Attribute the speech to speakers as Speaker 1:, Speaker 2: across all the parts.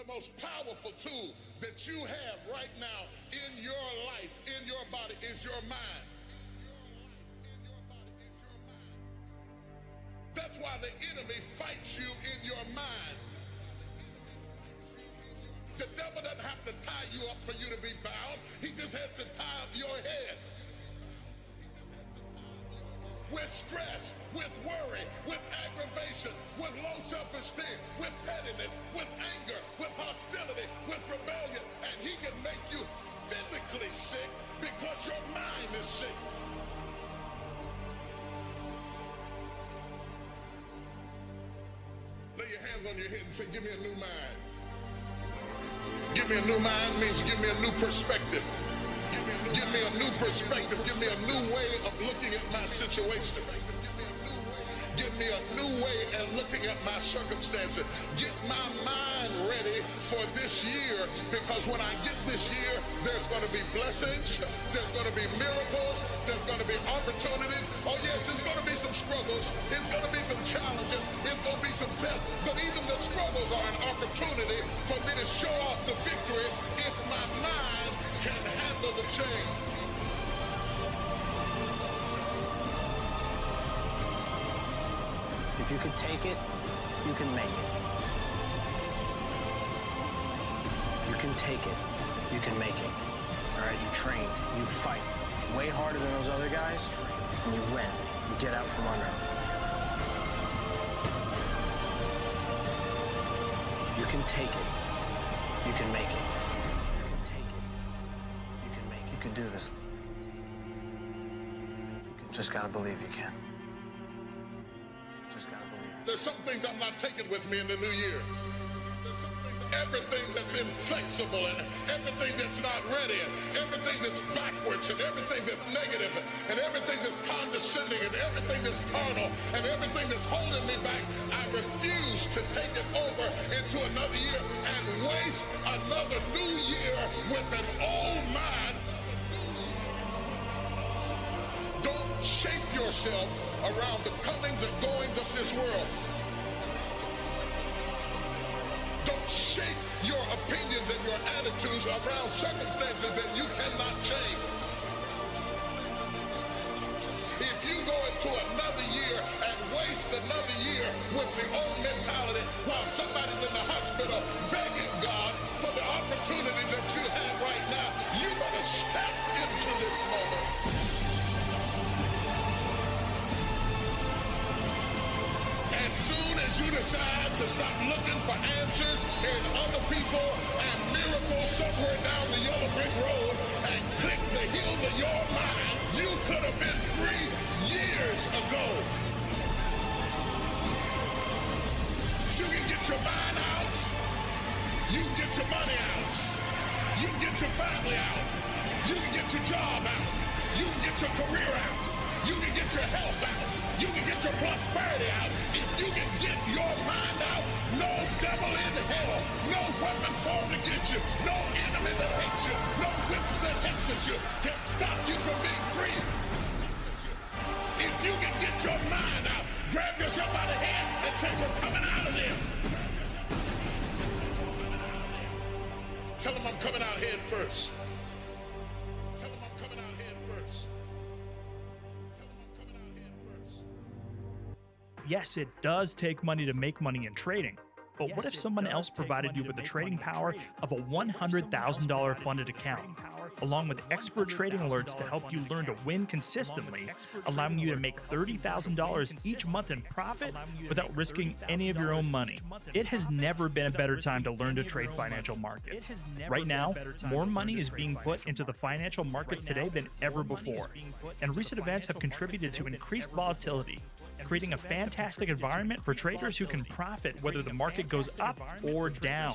Speaker 1: The most powerful tool that you have right now in your life, in your body, is your mind. That's why the enemy fights you in your mind. The devil doesn't have to tie you up for you to be bound. He just has to tie up your head. With stress, with worry, with aggravation, with low self-esteem, with pettiness, with anger, with hostility, with rebellion. And he can make you physically sick because your mind is sick. Lay your hands on your head and say, give me a new mind. Give me a new mind means give me a new perspective. Give me a new perspective. Give me a new way of looking at my situation. Give me a new way of looking at my circumstances. Get my mind ready for this year, because when I get this year, there's going to be blessings, there's going to be miracles, there's going to be opportunities. Oh yes, it's going to be some struggles, it's going to be some challenges, it's going to be some tests, but even the struggles are an opportunity for me to show off the victory if my mind can handle the change.
Speaker 2: If you can take it, you can make it. If you can take it, you can make it. All right, you trained, you fight way harder than those other guys, and you win. You get out from under them. You can take it, you can make it. You can take it, you can make it. You can do this. You just gotta believe you can.
Speaker 1: There's some things I'm not taking with me in the new year. Everything that's inflexible and everything that's not ready and everything that's backwards and everything that's negative and everything that's condescending and everything that's carnal and everything that's holding me back, I refuse to take it over into another year and waste another new year with an old mind. Don't shape yourself around the comings and goings of this world. Don't shape your opinions and your attitudes around circumstances that you cannot change. If you go into another year and waste another year with the old mentality while somebody's in the hospital begging God for the opportunity that you have right now, you better step into this moment. As soon as you decide to stop looking for answers in other people and miracles somewhere down the yellow brick road and click the heel of your mind, you could have been free years ago. You can get your mind out. You can get your money out. You can get your family out. You can get your job out. You can get your career out. You can get your health out. You can get your prosperity out. If you can get your mind out, no devil in hell, no weapon formed against you, no enemy that hates you, no witch that hexes you can stop you from being free. If you can get your mind out, grab yourself by the hand and say, we're coming out of there. Tell them I'm coming out head first. Tell them I'm coming out head first.
Speaker 3: Yes, it does take money to make money in trading. But what if someone else provided you with the trading power of a $100,000 funded account, along with expert trading alerts to help you learn to win consistently, allowing you to make $30,000 each month in profit without risking any of your own money? It has never been a better time to learn to trade financial markets. Right now, more money is being put into the financial markets today than ever before, and recent events have contributed to increased volatility, creating a fantastic environment for traders who can profit whether the market goes up or down.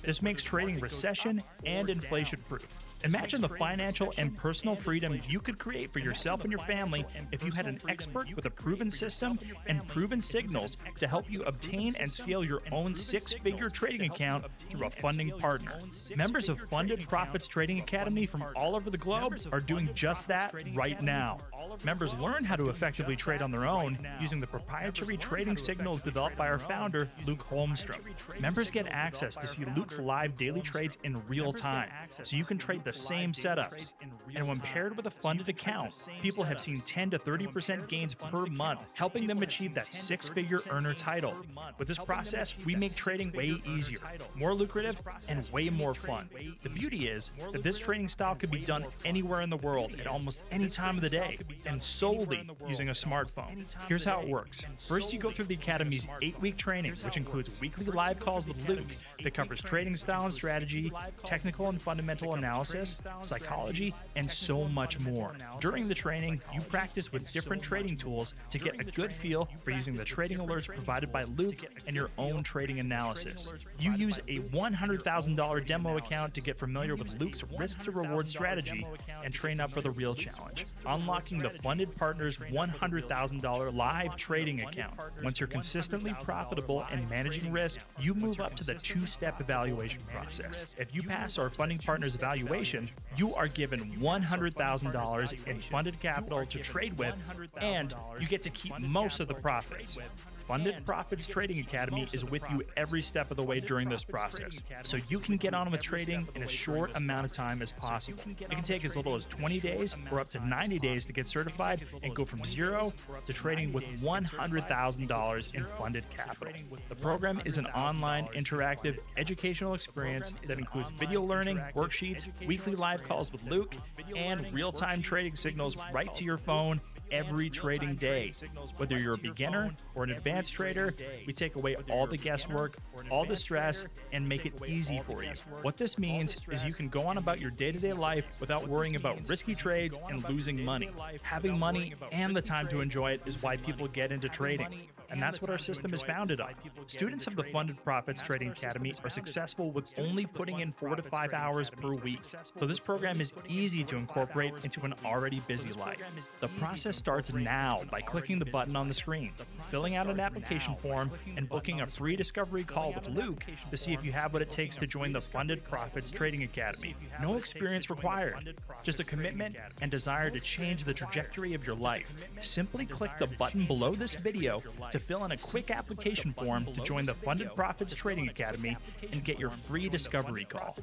Speaker 3: This makes trading recession and inflation proof. Imagine the financial and personal freedom you could create for yourself and your family if you had an expert with a proven system and proven signals to help you obtain and scale your own six-figure trading account through a funding partner. Members of Funded Profits Trading Academy from all over the globe are doing just that right now. Members learn how to effectively trade on their own using the proprietary trading signals developed by our founder, Luke Holmstrom. Members get access to see Luke's live daily trades in real time, so you can trade the same setups. And when paired with a funded account, people have seen 10 to 30% gains per month, helping them achieve that six-figure earner title. With this process, we make trading way easier, more lucrative, and way more fun. The beauty is that this trading style could be done anywhere in the world at almost any time of the day, and solely using a smartphone. Here's how it works. First, you go through the Academy's 8-week training, which includes weekly live calls with Luke that covers trading style and strategy, technical and fundamental analysis, psychology, and so much more. During the training, you practice with different trading tools to get a good feel for using the trading alerts provided by Luke and your own trading analysis. You use a $100,000 demo account to get familiar with Luke's risk-to-reward strategy and train up for the real challenge, unlocking the funded partner's $100,000 live trading account. Once you're consistently profitable and managing risk, you move up to the two-step evaluation process. If you pass our funding partner's evaluation, you are given $100,000 in funded capital to trade with, and you get to keep most of the profits. Funded Profits Trading Academy is with you every step of the way during this process, so you can get on with trading in a short amount of time as possible. It can take as little as 20 days or up to 90 days to get certified and go from zero to trading with $100,000 in funded capital. The program is an online, interactive, educational experience that includes video learning, worksheets, weekly live calls with Luke, and real-time trading signals right to your phone every trading day. Whether you're a beginner or an advanced trader, we take away all the guesswork, all the stress, and make it easy for you. What this means is you can go on about your day-to-day life without worrying about risky trades and losing money. Having money and the time to enjoy it is why people get into trading. And that's what our system is founded on. Students of the Funded Profits Trading Academy are successful with only putting in 4 to 5 hours per week. So this program is easy to incorporate into an already busy life. The process starts now by clicking the button on the screen, filling out an application form, and booking a free discovery call with Luke to see if you have what it takes to join the Funded Profits Trading Academy. No experience required, just a commitment and desire to change the trajectory of your life. Simply click the button below this video to fill in a quick application form to join the Funded Profits Trading Academy and get your free discovery call.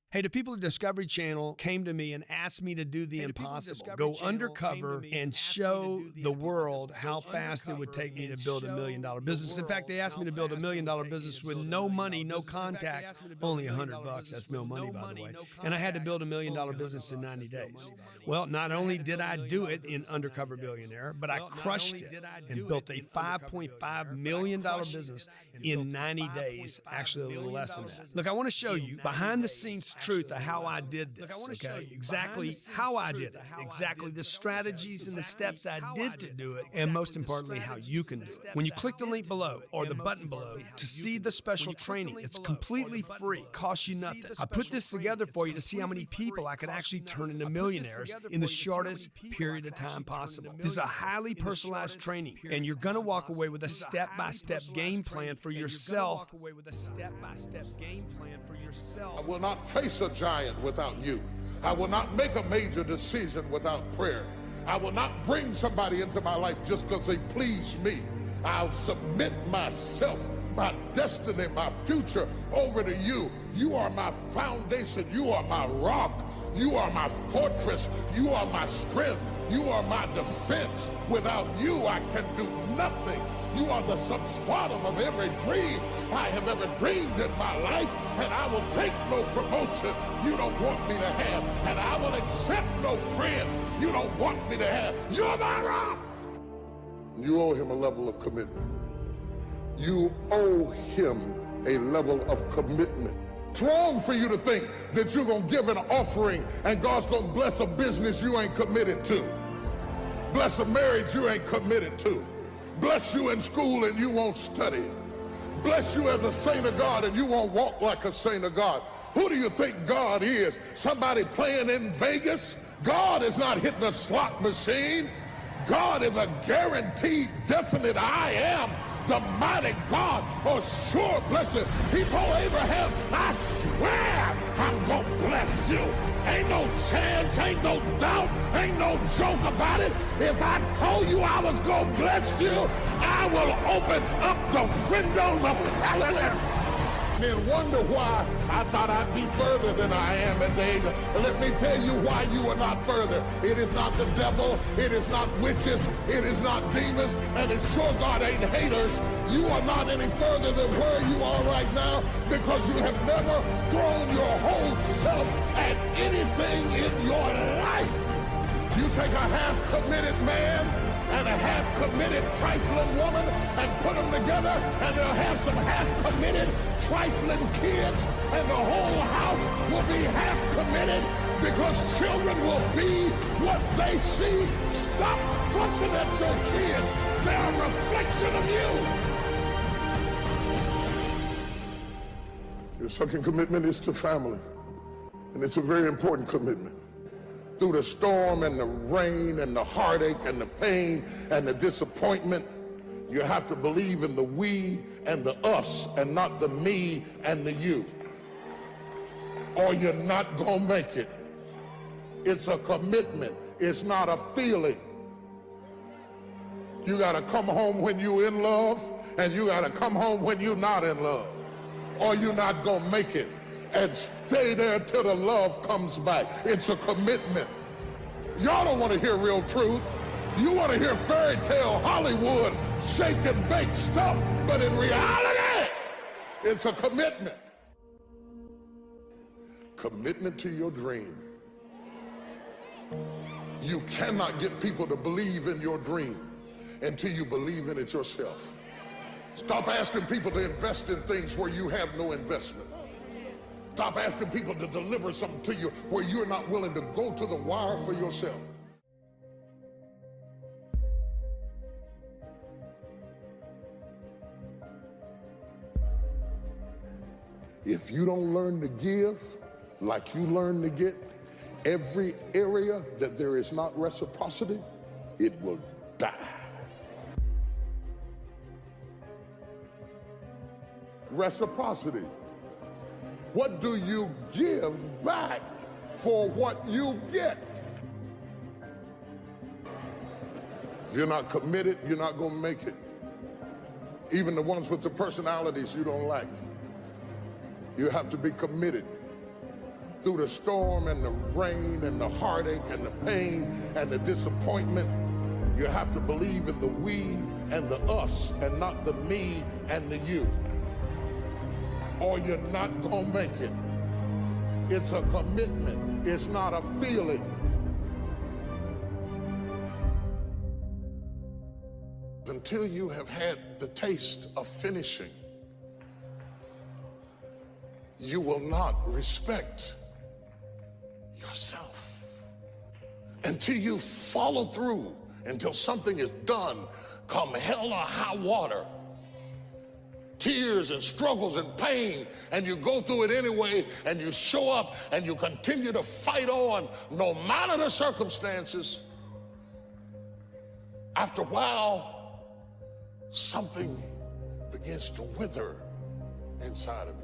Speaker 4: Hey, the people at Discovery Channel came to me and asked me to do the impossible, go undercover and show the world how fast it would take me to build $1 million business. In fact, they asked me to build $1 million business with no money, no contacts, only $100. That's no money, by the way. And I had to build $1 million business in 90 days. Well, not only did I do it in Undercover Billionaire, but I crushed it and built a $5.5 million business in 90 days, actually a little less than that. Look, I want to show you behind the scenes truth of how I did this, okay? Exactly how I did it, exactly the strategies and the steps I did to do it, and most importantly, how you can do it. When you click the link below or the button below to see the special training, it's completely free, costs you nothing. I put this together for you to see how many people I could actually turn into millionaires in the shortest period of time possible. This is a highly personalized training, and you're going to walk away with a step-by-step game plan for yourself.
Speaker 1: I will not face a giant without you. I will not make a major decision without prayer. I will not bring somebody into my life just because they please me. I'll submit myself, my destiny, my future over to you. You are my foundation. You are my rock. You are my fortress. You are my strength. You are my defense. Without you, I can do nothing. You are the substratum of every dream I have ever dreamed in my life, and I will take no promotion you don't want me to have, and I will accept no friend you don't want me to have. You're my rock. You owe him a level of commitment. You owe him a level of commitment. It's wrong for you to think that you're going to give an offering and God's going to bless a business you ain't committed to. Bless a marriage you ain't committed to. Bless you in school and you won't study. Bless you as a saint of God and you won't walk like a saint of God. Who do you think God is? Somebody playing in Vegas? God is not hitting a slot machine. God is a guaranteed, definite I am. The mighty God, oh sure blessing. He told Abraham, I swear I'm gonna bless you. Ain't no chance, ain't no doubt, ain't no joke about it. If I told you I was gonna bless you, I will open up the windows of heaven. Then wonder why I thought I'd be further than I am at the age of. Let me tell you why you are not further. It is not the devil, it is not witches, it is not demons, and it's sure God ain't haters. You are not any further than where you are right now because you have never thrown your whole self at anything in your life. You take a half-committed man and a half-committed trifling woman and put them together and they'll have some half-committed trifling kids and the whole house will be half-committed because children will be what they see. Stop fussing at your kids. They're a reflection of you. Your second commitment is to family, and it's a very important commitment. Through the storm and the rain and the heartache and the pain and the disappointment, you have to believe in the we and the us and not the me and the you. Or you're not gonna make it. It's a commitment. It's not a feeling. You gotta come home when you're in love and you gotta come home when you're not in love. Or you're not gonna make it. And stay there till the love comes back. It's a commitment. Y'all don't want to hear real truth. You want to hear fairy tale Hollywood shake and bake stuff, but in reality, it's a commitment. Commitment to your dream. You cannot get people to believe in your dream until you believe in it yourself. Stop asking people to invest in things where you have no investment. Stop asking people to deliver something to you where you're not willing to go to the wire for yourself. If you don't learn to give like you learn to get, every area that there is not reciprocity, it will die. Reciprocity. What do you give back for what you get? If you're not committed, you're not going to make it. Even the ones with the personalities you don't like. You have to be committed. Through the storm and the rain and the heartache and the pain and the disappointment, you have to believe in the we and the us and not the me and the you. Or you're not gonna make it. It's a commitment. It's not a feeling. Until you have had the taste of finishing, you will not respect yourself. Until you follow through, until something is done, come hell or high water, tears and struggles and pain, and you go through it anyway, and you show up and you continue to fight on no matter the circumstances. After a while, something begins to wither inside of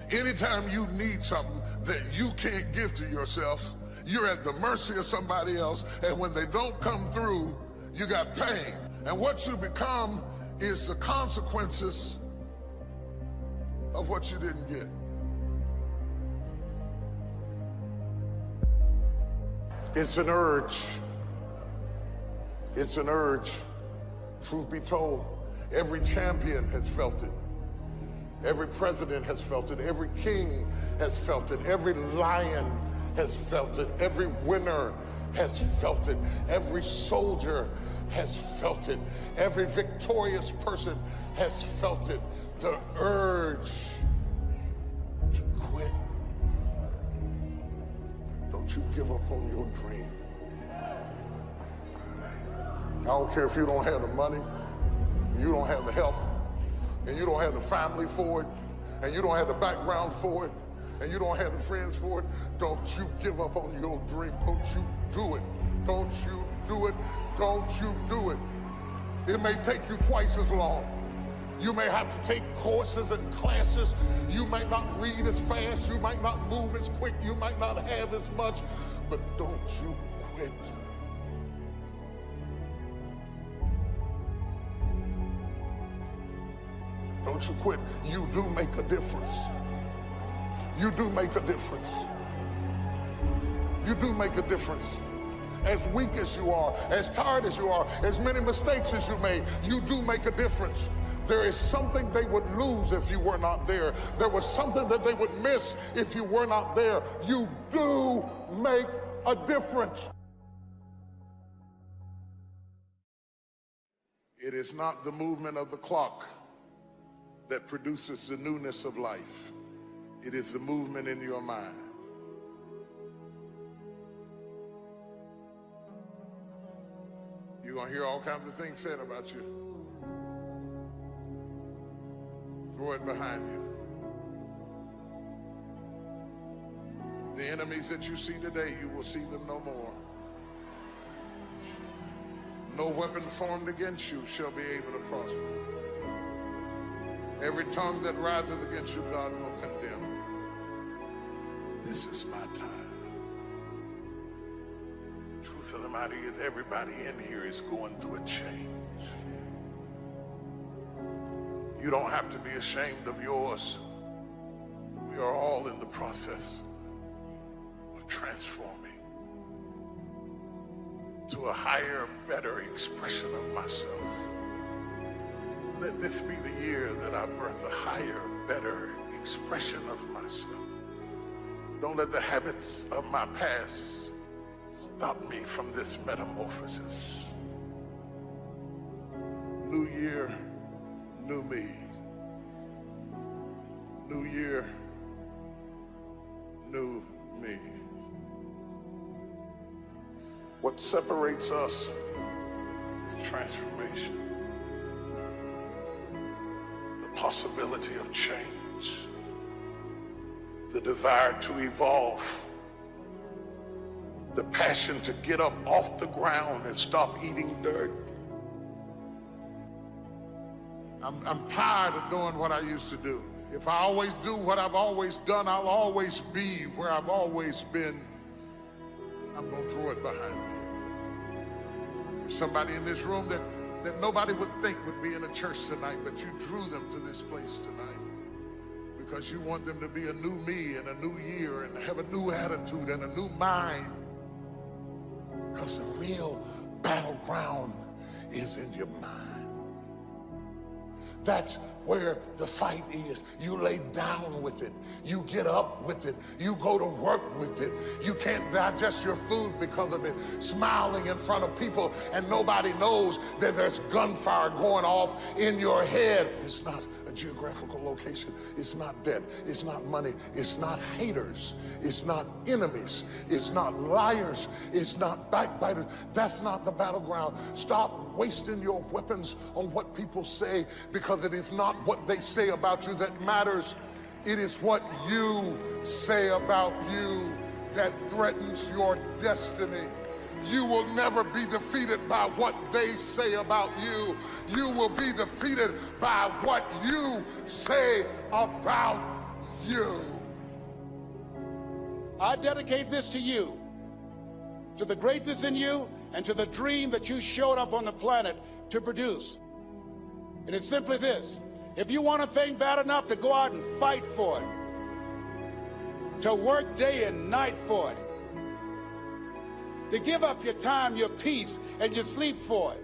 Speaker 1: you. Anytime you need something that you can't give to yourself, you're at the mercy of somebody else, and when they don't come through, you got pain. And what you become is the consequences of what you didn't get. It's an urge. It's an urge. Truth be told, every champion has felt it. Every president has felt it. Every king has felt it. Every lion has felt it. Every winner has felt it. Every soldier has felt it. Every victorious person has felt it. The urge to quit. Don't you give up on your dream. I don't care if you don't have the money, and you don't have the help, and you don't have the family for it, and you don't have the background for it, and you don't have the friends for it. Don't you give up on your dream. Don't you do it. Don't you do it. Don't you do it. It may take you twice as long. You may have to take courses and classes. You might not read as fast. You might not move as quick. You might not have as much. But don't you quit. Don't you quit. You do make a difference. You do make a difference. You do make a difference. As weak as you are, as tired as you are, as many mistakes as you made, you do make a difference. There is something they would lose if you were not there. There was something that they would miss if you were not there. You do make a difference. It is not the movement of the clock that produces the newness of life. It is the movement in your mind. You're going to hear all kinds of things said about you. Throw it behind you. The enemies that you see today, you will see them no more. No weapon formed against you shall be able to prosper. Every tongue that riseth against you, God will condemn. This is my time. Truth of the matter is, everybody in here is going through a change. You don't have to be ashamed of yours. We are all in the process of transforming to a higher, better expression of myself. Let this be the year that I birth a higher, better expression of myself. Don't let the habits of my past stop me from this metamorphosis. New year, new me. New year, new me. What separates us is transformation. The possibility of change. The desire to evolve. The passion to get up off the ground and stop eating dirt. I'm tired of doing what I used to do. If I always do what I've always done, I'll always be where I've always been. I'm going to throw it behind me. There's somebody in this room that nobody would think would be in a church tonight, but you drew them to this place tonight because you want them to be a new me and a new year and have a new attitude and a new mind. Because the real battleground is in your mind. That's where the fight is. You lay down with it. You get up with it. You go to work with it. You can't digest your food because of it. Smiling in front of people and nobody knows that there's gunfire going off in your head. It's not a geographical location. It's not debt. It's not money. It's not haters. It's not enemies. It's not liars. It's not backbiters. That's not the battleground. Stop wasting your weapons on what people say, because it is not what they say about you that matters. It is what you say about you that threatens your destiny. You will never be defeated by what they say about you. You will be defeated by what you say about you.
Speaker 5: I dedicate this to you, to the greatness in you, and to the dream that you showed up on the planet to produce. And it's simply this: if you want a thing bad enough to go out and fight for it, to work day and night for it, to give up your time, your peace, and your sleep for it,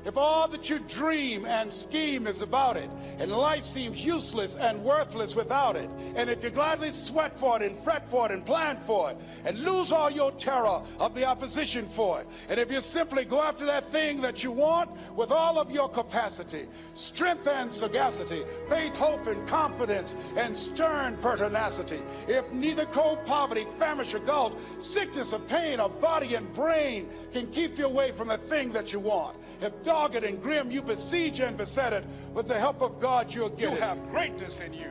Speaker 5: If all that you dream and scheme is about it, and life seems useless and worthless without it, and if you gladly sweat for it and fret for it and plan for it, and lose all your terror of the opposition for it, and if you simply go after that thing that you want with all of your capacity, strength and sagacity, faith, hope and confidence, and stern pertinacity, if neither cold poverty, famish or gulf, sickness or pain of body and brain can keep you away from the thing that you want, if dogged and grim you besiege and beset it, with the help of God you'll get it. You have greatness in you.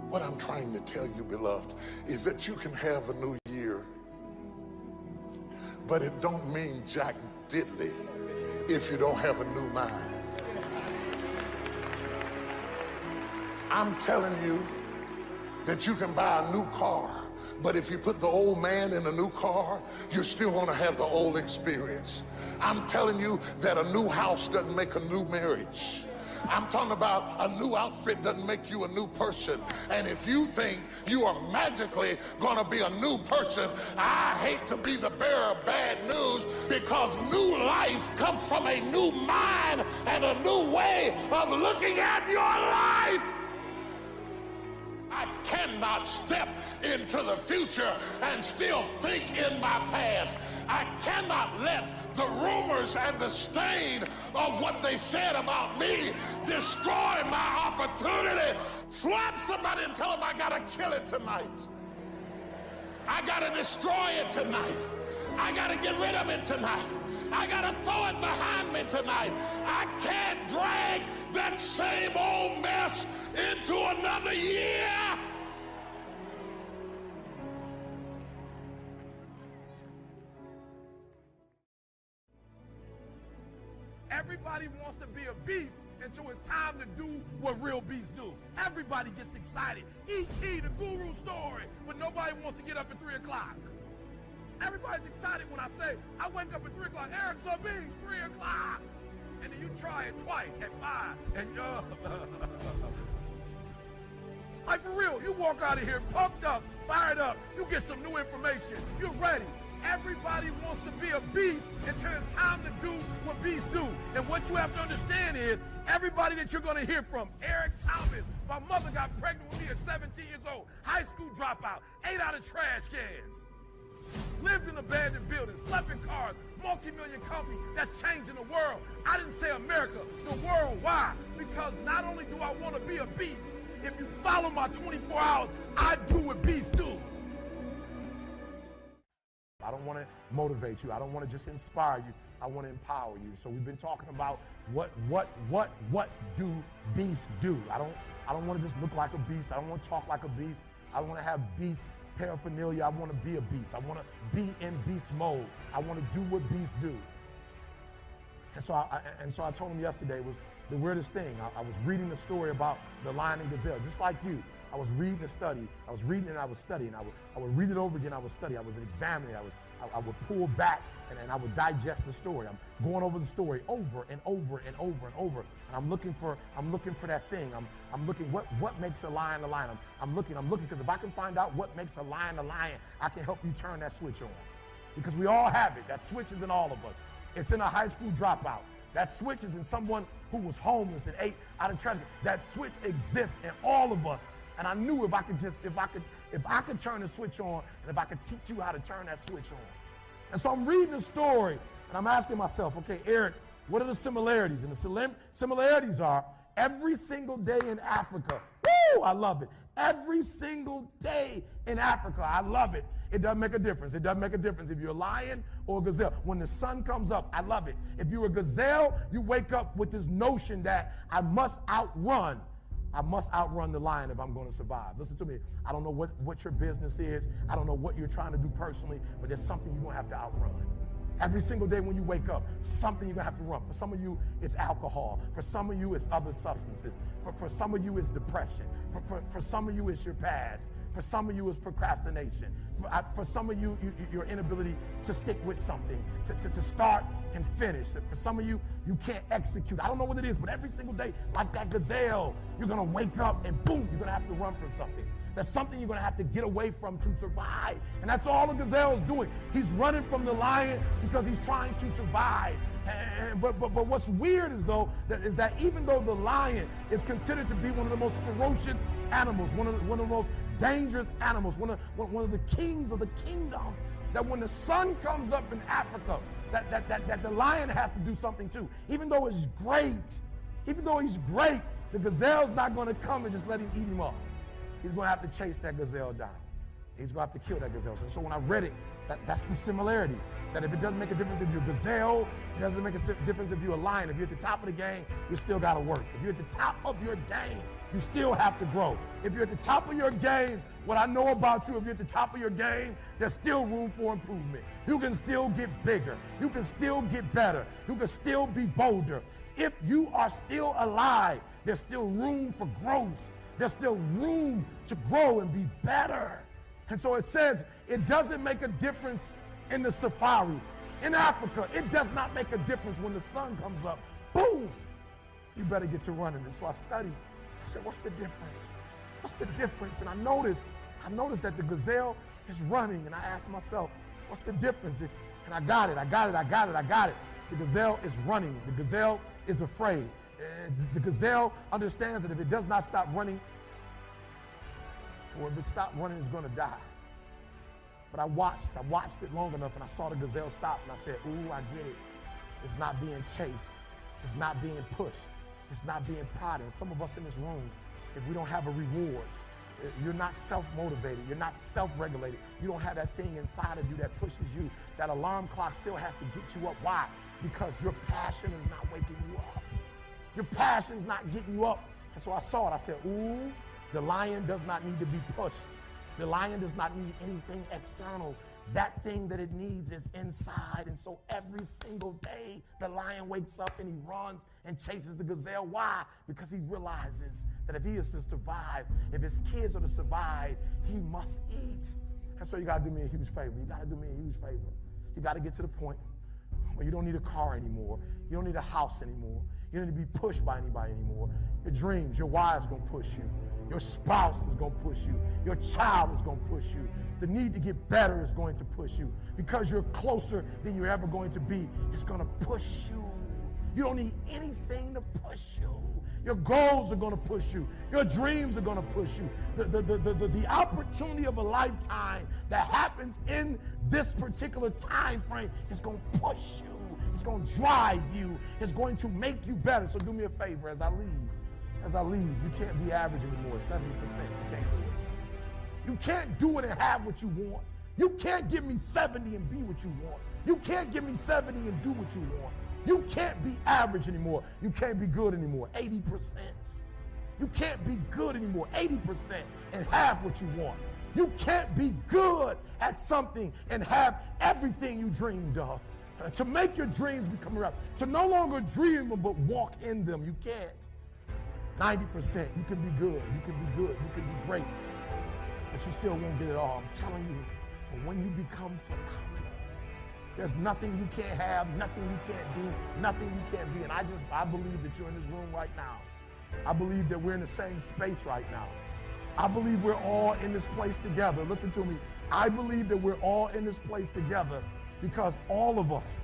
Speaker 1: What I'm trying to tell you, beloved, is that you can have a new year, but it don't mean jack diddly if you don't have a new mind. I'm telling you that you can buy a new car, but if you put the old man in a new car, you're still gonna have the old experience. I'm telling you that a new house doesn't make a new marriage. I'm talking about a new outfit doesn't make you a new person. And if you think you are magically gonna be a new person, I hate to be the bearer of bad news, because new life comes from a new mind and a new way of looking at your life. I cannot step into the future and still think in my past. I cannot let the rumors and the stain of what they said about me destroy my opportunity. Slap somebody and tell them I gotta kill it tonight. I gotta destroy it tonight. I gotta get rid of it tonight. I gotta throw it behind me tonight. I can't drag that same old mess into another year.
Speaker 6: Everybody wants to be a beast until it's time to do what real beasts do. Everybody gets excited. E.T., the guru story, but nobody wants to get up at 3 o'clock. Everybody's excited when I say, I wake up at 3 o'clock, Eric's a beast, 3 o'clock. And then you try it twice at 5, and like for real, you walk out of here pumped up, fired up, you get some new information, you're ready. Everybody wants to be a beast until it's time to do what beasts do. And what you have to understand is, everybody that you're going to hear from, Eric Thomas, my mother got pregnant with me at 17 years old, high school dropout, ate out of trash cans, lived in abandoned buildings, slept in cars, multi-million company that's changing the world. I didn't say America, the world. Why? Because not only do I want to be a beast, if you follow my 24 hours, I do what beasts do.
Speaker 7: I don't want to motivate you. I don't want to just inspire you. I want to empower you. So we've been talking about what do beasts do. I don't want to just look like a beast. I don't want to talk like a beast. I want to have beast paraphernalia. I want to be a beast. I want to be in beast mode. I want to do what beasts do. And so I told him yesterday was the weirdest thing. I was reading the story about the lion and gazelle, just like you. I was reading the study. I was reading and I was studying. I would read it over again. I would study. I was examining. I would pull back and I would digest the story. I'm going over the story over and over and over and over. And I'm looking for that thing. I'm looking what makes a lion a lion. I'm looking because if I can find out what makes a lion, I can help you turn that switch on. Because we all have it. That switch is in all of us. It's in a high school dropout. That switch is in someone who was homeless and ate out of trash. That switch exists in all of us. And I knew if I could turn the switch on, and if I could teach you how to turn that switch on. And so I'm reading the story, and I'm asking myself, okay, Eric, what are the similarities? And the similarities are every single day in Africa. Woo, I love it. Every single day in Africa, I love it. It doesn't make a difference. It doesn't make a difference if you're a lion or a gazelle. When the sun comes up, I love it. If you're a gazelle, you wake up with this notion that I must outrun the lion if I'm going to survive. Listen to me. I don't know what your business is. I don't know what you're trying to do personally, but there's something you're going to have to outrun. Every single day when you wake up, something you're going to have to run. For some of you, it's alcohol. For some of you, it's other substances. For some of you, it's depression. For some of you, it's your past. For some of you, it's procrastination. For some of you, your inability to stick with something, to start and finish. For some of you, you can't execute. I don't know what it is, but every single day, like that gazelle, you're going to wake up and boom, you're going to have to run from something. That's something you're going to have to get away from to survive. And that's all the gazelle is doing. He's running from the lion because he's trying to survive. But what's weird is that even though the lion is considered to be one of the most ferocious animals, one of the most dangerous animals, one of the kings of the kingdom, that when the sun comes up in Africa, that the lion has to do something too. Even though he's great, the gazelle's not going to come and just let him eat him up. He's going to have to chase that gazelle down. He's going to have to kill that gazelle. So when I read it, that's the similarity. That if it doesn't make a difference if you're a gazelle, it doesn't make a difference if you're a lion. If you're at the top of the game, you still got to work. If you're at the top of your game, you still have to grow. If you're at the top of your game, what I know about you, if you're at the top of your game, there's still room for improvement. You can still get bigger. You can still get better. You can still be bolder. If you are still alive, there's still room for growth. There's still room to grow and be better. And so it says it doesn't make a difference in the safari. In Africa, it does not make a difference when the sun comes up. Boom! You better get to running. And so I studied. I said, what's the difference? What's the difference? And I noticed that the gazelle is running. And I asked myself, what's the difference? And I got it. The gazelle is running. The gazelle is afraid. The gazelle understands that if it does not stop running, or if it stops running, it's going to die. But I watched it long enough, and I saw the gazelle stop, and I said, ooh, I get it. It's not being chased. It's not being pushed. It's not being prodded. Some of us in this room, if we don't have a reward, you're not self-motivated. You're not self-regulated. You don't have that thing inside of you that pushes you. That alarm clock still has to get you up. Why? Because your passion is not waking you up. Your passion's not getting you up. And so I saw it. I said, ooh, the lion does not need to be pushed. The lion does not need anything external. That thing that it needs is inside. And so every single day, the lion wakes up and he runs and chases the gazelle. Why? Because he realizes that if he is to survive, if his kids are to survive, he must eat. And so you got to do me a huge favor. You got to do me a huge favor. You got to get to the point where you don't need a car anymore. You don't need a house anymore. You don't need to be pushed by anybody anymore. Your dreams, your wives going to push you. Your spouse is going to push you. Your child is going to push you. The need to get better is going to push you. Because you're closer than you're ever going to be, it's going to push you. You don't need anything to push you. Your goals are going to push you. Your dreams are going to push you. The opportunity of a lifetime that happens in this particular time frame is going to push you. It's going to drive you. It's going to make you better. So do me a favor as I leave. You can't be average anymore. 70%. You can't do it. You can't do it and have what you want. You can't give me 70 and be what you want. You can't give me 70 and do what you want. You can't be average anymore. You can't be good anymore. 80%. You can't be good anymore. 80% and have what you want. You can't be good at something and have everything you dreamed of. To make your dreams become real. To no longer dream them but walk in them. You can't. 90%, you can be good, you can be good, you can be great, but you still won't get it all. I'm telling you, but when you become phenomenal, there's nothing you can't have, nothing you can't do, nothing you can't be. And I believe that you're in this room right now. I believe that we're in the same space right now. I believe we're all in this place together. Listen to me. I believe that we're all in this place together because all of us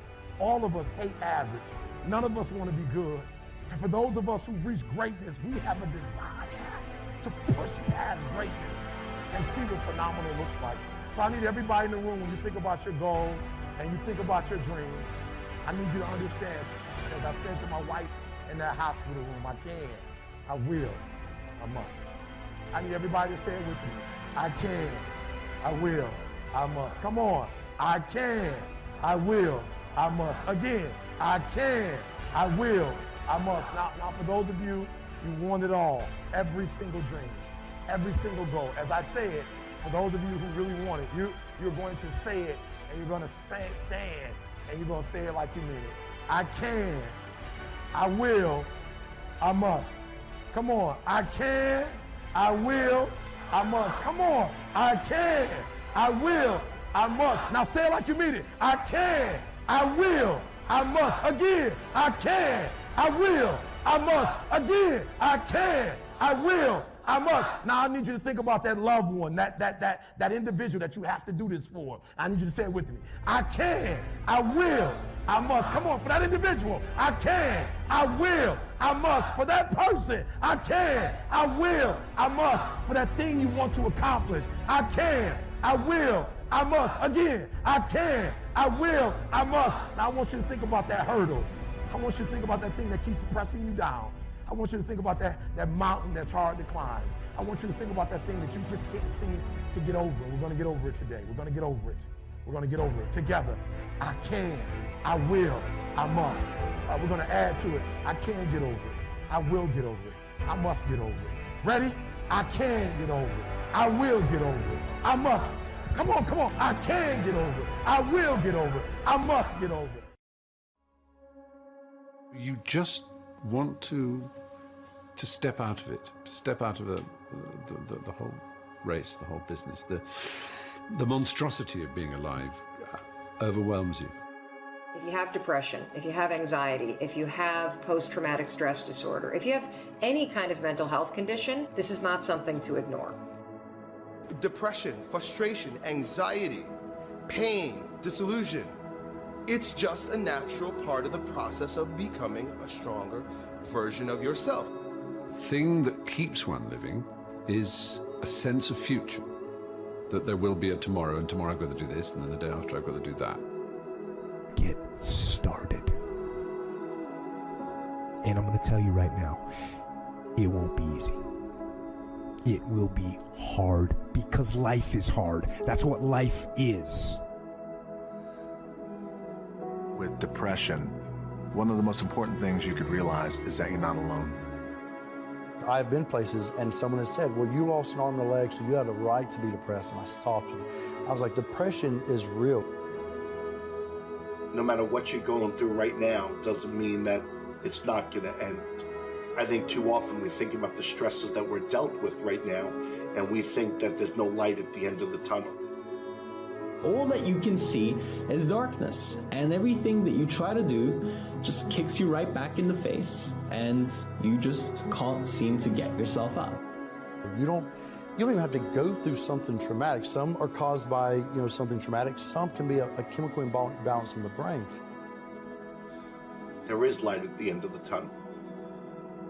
Speaker 7: hate average. None of us want to be good. And for those of us who reach greatness, we have a desire to push past greatness and see what phenomenal looks like. So I need everybody in the room, when you think about your goal and you think about your dream, I need you to understand, as I said to my wife in that hospital room, I can, I will, I must. I need everybody to say it with me. I can, I will, I must. Come on. I can, I will, I must. Again, I can, I will, I must. Now for those of you, you want it all. Every single dream, every single goal. As I say it, for those of you who really want it, you're going to say it, and you're going to stand, and you're going to say it like you mean it. I can, I will, I must. Come on. I can, I will, I must. Come on. I can, I will, I must. Now say it like you mean it. I can, I will, I must. Again, I can, I will, I must. Again, I can, I will, I must. Now I need you to think about that loved one, that individual that you have to do this for. I need you to say it with me. I can, I will, I must. Come on, for that individual, I can, I will, I must. For that person, I can, I will, I must. For that thing you want to accomplish, I can, I will, I must. Again, I can, I will, I must. Now I want you to think about that hurdle. I want you to think about that thing that keeps pressing you down. I want you to think about that mountain that's hard to climb. I want you to think about that thing that you just can't seem to get over. We're going to get over it today. We're going to get over it. We're going to get over it together. I can, I will, I must. We're going to add to it. I can get over it. I will get over it. I must get over it. Ready? I can get over it. I will get over it. I must. Come on, come on. I can get over it. I will get over it. I must get over it.
Speaker 8: You just want to step out of it, to step out of the whole race, the whole business. The monstrosity of being alive overwhelms you.
Speaker 9: If you have depression, if you have anxiety, if you have post-traumatic stress disorder, if you have any kind of mental health condition, this is not something to ignore.
Speaker 10: Depression, frustration, anxiety, pain, disillusion. It's just a natural part of the process of becoming a stronger version of yourself.
Speaker 8: The thing that keeps one living is a sense of future, that there will be a tomorrow, and tomorrow I've got to do this, and then the day after I've got to do that.
Speaker 11: Get started. And I'm going to tell you right now, it won't be easy. It will be hard because life is hard. That's what life is.
Speaker 12: With depression, one of the most important things you could realize is that you're not alone.
Speaker 13: I've been places and someone has said, well, you lost an arm and a leg, so you had a right to be depressed. And I stopped them. I was like, depression is real.
Speaker 14: No matter what you're going through right now doesn't mean that it's not going to end. I think too often we think about the stresses that we're dealt with right now, and we think that there's no light at the end of the tunnel.
Speaker 15: All that you can see is darkness, and everything that you try to do just kicks you right back in the face, and you just can't seem to get yourself out.
Speaker 13: You don't even have to go through something traumatic. Some are caused by something traumatic. Some can be a chemical imbalance in the brain.
Speaker 14: There is light at the end of the tunnel.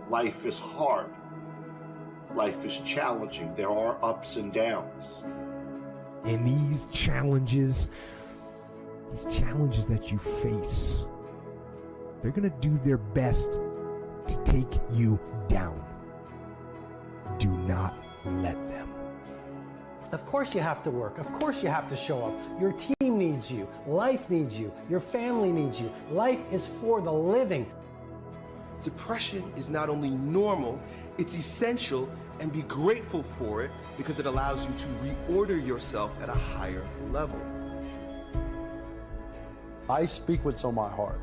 Speaker 14: Life is hard. Life is challenging. There are ups and downs.
Speaker 11: And these challenges that you face, they're going to do their best to take you down. Do not let them.
Speaker 16: Of course you have to work. Of course you have to show up. Your team needs you. Life needs you. Your family needs you. Life is for the living.
Speaker 10: Depression is not only normal, it's essential, and be grateful for it because it allows you to reorder yourself at a higher level.
Speaker 13: I speak what's on my heart.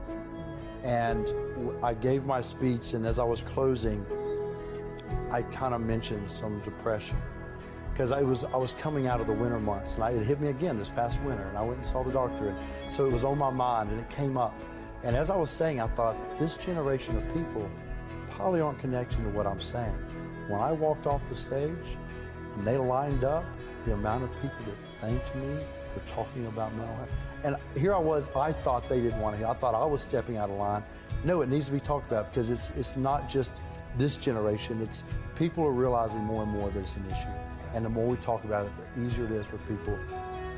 Speaker 13: And I gave my speech, and as I was closing, I kind of mentioned some depression. Because I was coming out of the winter months, and it hit me again this past winter, and I went and saw the doctor, and so it was on my mind, and it came up. And as I was saying, I thought, this generation of people probably aren't connecting to what I'm saying. When I walked off the stage and they lined up, the amount of people that thanked me for talking about mental health. And here I was, I thought they didn't want to hear. I thought I was stepping out of line. No, it needs to be talked about because it's not just this generation. It's people are realizing more and more that it's an issue. And the more we talk about it, the easier it is for people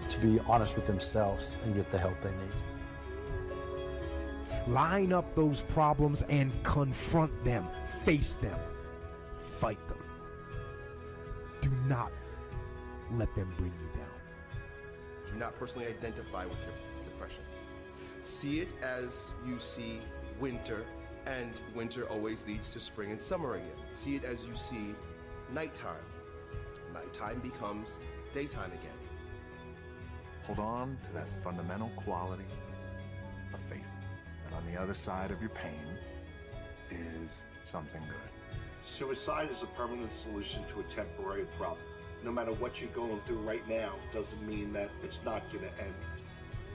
Speaker 13: to be honest with themselves and get the help they need.
Speaker 11: Line up those problems and confront them. Face them. Fight them. Do not let them bring you down.
Speaker 10: Do not personally identify with your depression. See it as you see winter, and winter always leads to spring and summer again. See it as you see nighttime. Nighttime becomes daytime again.
Speaker 12: Hold on to that fundamental quality of faith. And on the other side of your pain is something good.
Speaker 14: Suicide is a permanent solution to a temporary problem. No matter what you're going through right now doesn't mean that it's not going to end.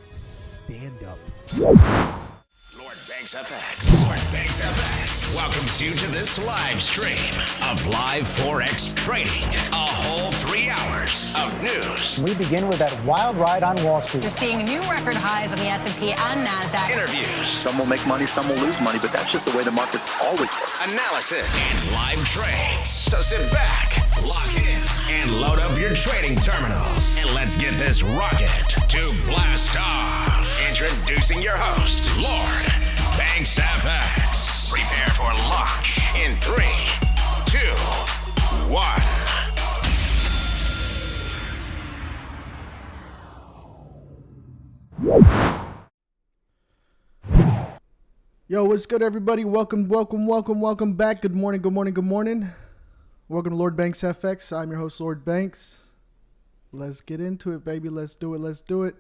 Speaker 11: Stand up.
Speaker 1: Lord,
Speaker 17: Banks FX. Lord Banks FX welcomes you to this live stream of live Forex trading. A whole 3 hours of news.
Speaker 18: We begin with that wild ride on Wall Street.
Speaker 19: You're seeing new record highs on the S&P and NASDAQ.
Speaker 17: Interviews.
Speaker 20: Some will make money, some will lose money, but that's just the way the markets always work.
Speaker 17: Analysis and live trades. So sit back, lock in, and load up your trading terminals. And let's get this rocket to blast off. Introducing your host, Lord Banks FX. Prepare for launch in 3, 2, 1.
Speaker 21: Yo, what's good, everybody? Welcome back. Good morning. Welcome to Lord Banks FX. I'm your host, Lord Banks. Let's get into it, baby. Let's do it.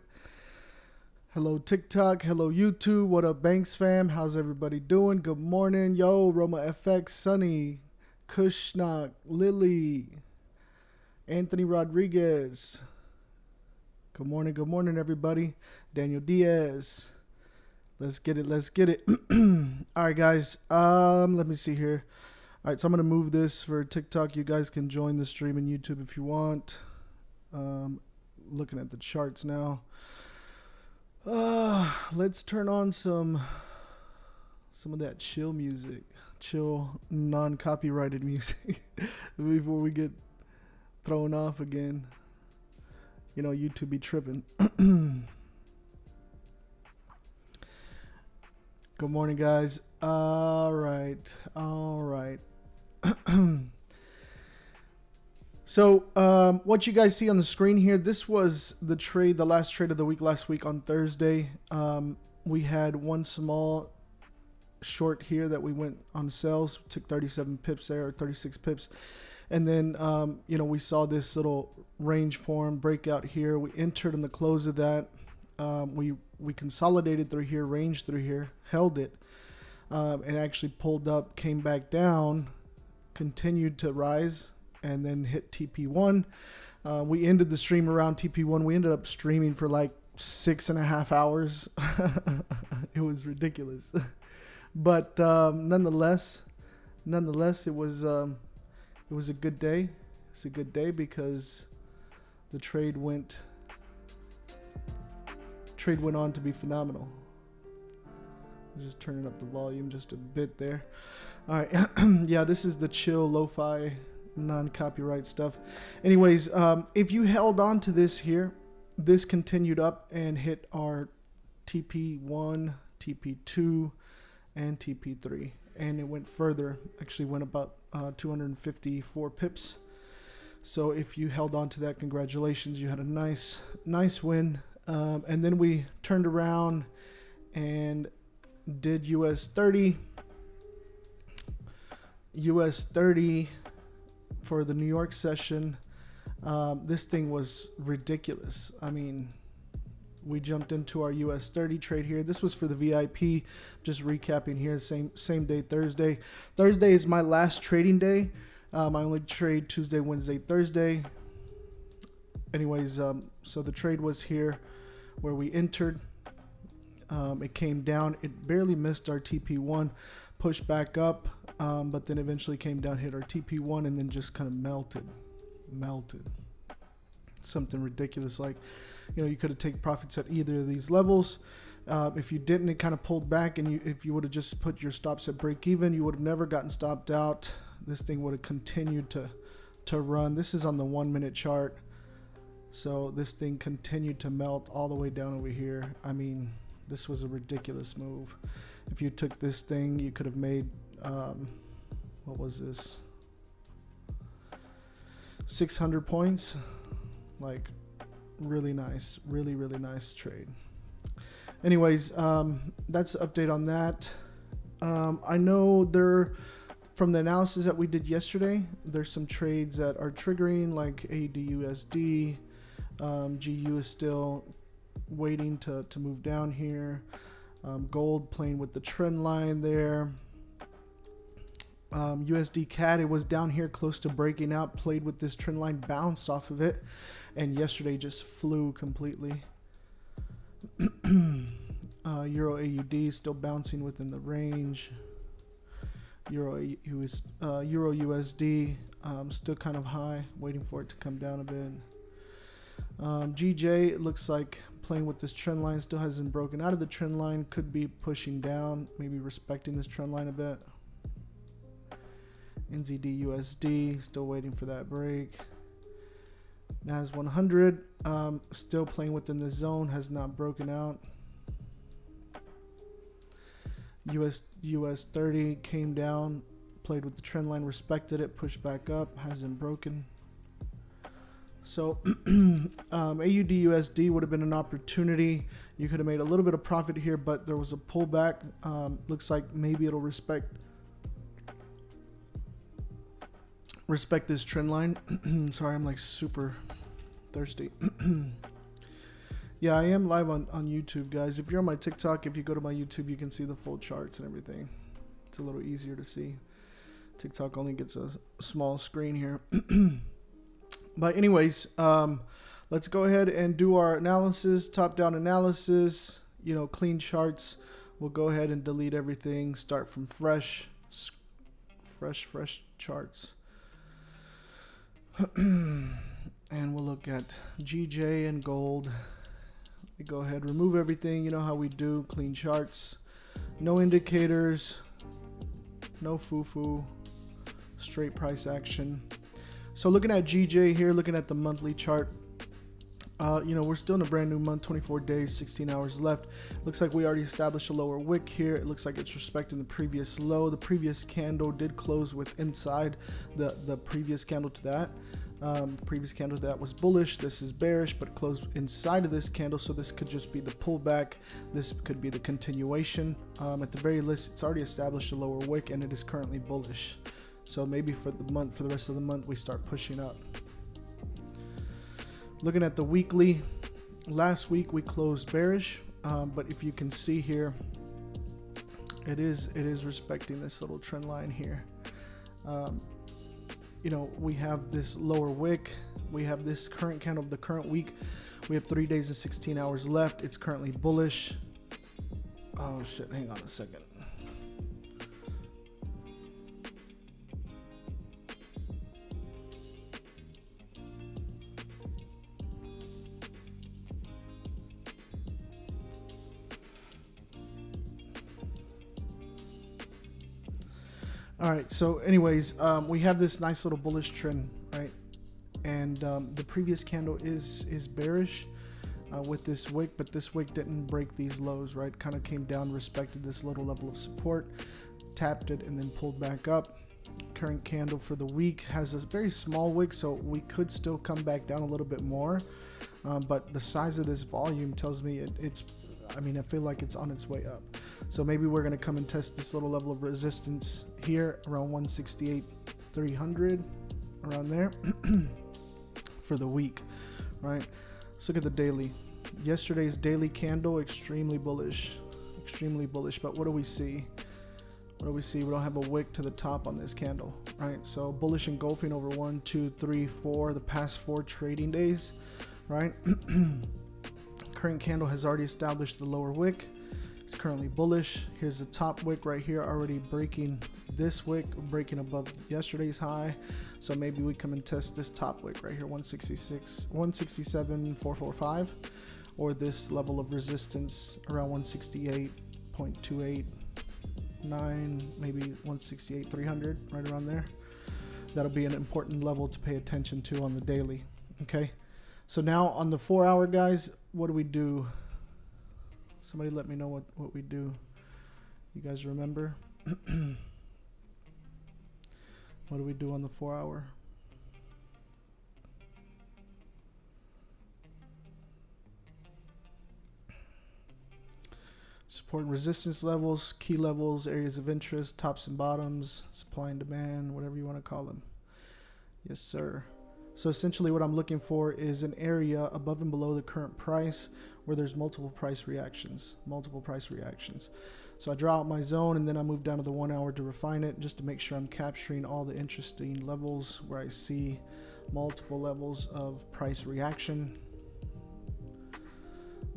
Speaker 21: Hello, TikTok. Hello, YouTube. What up, Banks fam? How's everybody doing? Good morning. Yo, Roma FX, Sunny, Kushnak, Lily, Anthony Rodriguez. Good morning, everybody. Daniel Diaz. Let's get it. All right, guys. Let me see here. All right, so I'm going to move this for TikTok. You guys can join the stream on YouTube if you want. Looking at the charts now. Let's turn on some of that chill music. Chill, non-copyrighted music before we get thrown off again. You know, YouTube be tripping. Good morning, guys. All right. So, what you guys see on the screen here, this was the last trade of the week last week on Thursday. We had one small short here that we went on sales, took 37 pips there, or 36 pips. And then, we saw this little range form breakout here. We entered in the close of that. We consolidated through here, ranged through here, held it, and actually pulled up, came back down, continued to rise, and then hit TP1. We ended the stream around TP1. We ended up streaming for like 6.5 hours. It was ridiculous, but nonetheless, it was a good day. It's a good day because the trade went on to be phenomenal. I'm just turning up the volume just a bit there. All right. Yeah, this is the chill lo-fi non-copyright stuff. Anyways, if you held on to this here, this continued up and hit our TP1, TP2, and TP3, and it went further. Actually went about 254 pips. So if you held on to that, congratulations, you had a nice win. And then we turned around and did US 30 for the New York session. This thing was ridiculous. I mean, we jumped into our US 30 trade here. This was for the VIP. Just recapping here, same day, Thursday. Thursday is my last trading day. I only trade Tuesday, Wednesday, Thursday. Anyways, so the trade was here where we entered. It came down. It barely missed our TP1, pushed back up, but then eventually came down, hit our TP1, and then just kind of melted. Something ridiculous. Like, you could have taken profits at either of these levels. If you didn't, it kind of pulled back, and if you would have just put your stops at break even, you would have never gotten stopped out. This thing would have continued to run. This is on the 1 minute chart. So this thing continued to melt all the way down over here. I mean, this was a ridiculous move. If you took this thing, you could have made, what was this? 600 points. Like, really nice, really nice trade. Anyways, that's the update on that. I know from the analysis that we did yesterday, there's some trades that are triggering, like AUDUSD. GU is still waiting to move down here. Gold playing with the trend line there. USD CAD, it was down here close to breaking out, played with this trend line, bounced off of it, and yesterday just flew completely. Euro AUD still bouncing within the range. Euro USD still kind of high, waiting for it to come down a bit. GJ, it looks like playing with this trend line, still hasn't broken out of the trend line, could be pushing down, maybe respecting this trend line a bit. NZD USD, still waiting for that break. NAS 100, still playing within the zone, has not broken out. US 30 came down, played with the trend line, respected it, pushed back up, hasn't broken. So AUD USD would have been an opportunity. You could have made a little bit of profit here, but there was a pullback. Looks like maybe it'll respect this trend line. Sorry, I'm like super thirsty. Yeah, I am live on YouTube, guys. If you're on my TikTok, if you go to my YouTube, you can see the full charts and everything. It's a little easier to see. TikTok only gets a small screen here. But anyways, let's go ahead and do our analysis, top-down analysis, you know, clean charts. We'll go ahead and delete everything, start from fresh charts. And we'll look at GJ and gold. We go ahead, remove everything. You know how we do, clean charts. No indicators, no foo-foo, straight price action. So looking at GJ here, looking at the monthly chart, you know, we're still in a brand new month, 24 days, 16 hours left. Looks like we already established a lower wick here. It looks like it's respecting the previous low. The previous candle did close with inside the previous candle to that. Previous candle that was bullish, this is bearish, but closed inside of this candle, so this could just be the pullback. This could be the continuation. At the very least, it's already established a lower wick and it is currently bullish. So maybe for the rest of the month, we start pushing up. Looking at the weekly, last week we closed bearish, but if you can see here, it is respecting this little trend line here. You know, we have this lower wick, we have this current candle of the current week, we have 3 days and 16 hours left. It's currently bullish. Oh shit, hang on a second. All right, so anyways, we have this nice little bullish trend, right? And the previous candle is bearish with this wick, but this wick didn't break these lows, right? Kind of came down, respected this little level of support, tapped it, and then pulled back up. Current candle for the week has this very small wick, so we could still come back down a little bit more. But the size of this volume tells me I feel like it's on its way up. So maybe we're going to come and test this little level of resistance here around 168.300, around there for the week, right? Let's look at the daily. Yesterday's daily candle, extremely bullish, but what do we see? What do we see? We don't have a wick to the top on this candle, right? So bullish engulfing over 1, 2, 3, 4, the past 4 trading days, right? Current candle has already established the lower wick. It's currently bullish. Here's the top wick right here, already breaking this wick, breaking above yesterday's high. So maybe we come and test this top wick right here, 167.445, or this level of resistance around 168.289, maybe 168.300, right around there. That'll be an important level to pay attention to on the daily. Okay. So now on the 4 hour, guys, what do we do? Somebody let me know what we do. You guys remember? What do we do on the 4 hour? Support and resistance levels, key levels, areas of interest, tops and bottoms, supply and demand, whatever you want to call them. Yes, sir. So essentially what I'm looking for is an area above and below the current price where there's multiple price reactions. So I draw out my zone and then I move down to the 1 hour to refine it just to make sure I'm capturing all the interesting levels where I see multiple levels of price reaction.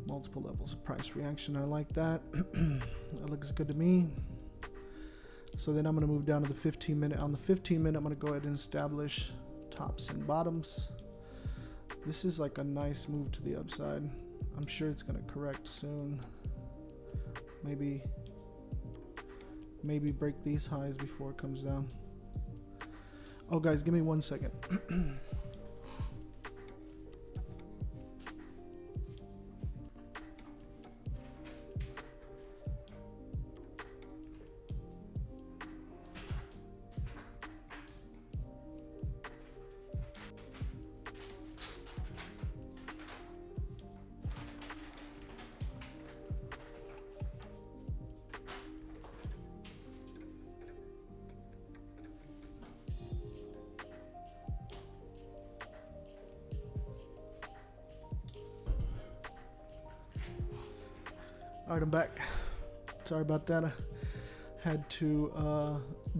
Speaker 21: Multiple levels of price reaction. I like that. That looks good to me. So then I'm going to move down to the 15 minute. On the 15 minute, I'm going to go ahead and establish tops and bottoms. This is like a nice move to the upside. I'm sure it's going to correct soon. Maybe break these highs before it comes down. Oh, guys, give me 1 second. All right, I'm back. Sorry about that. I had to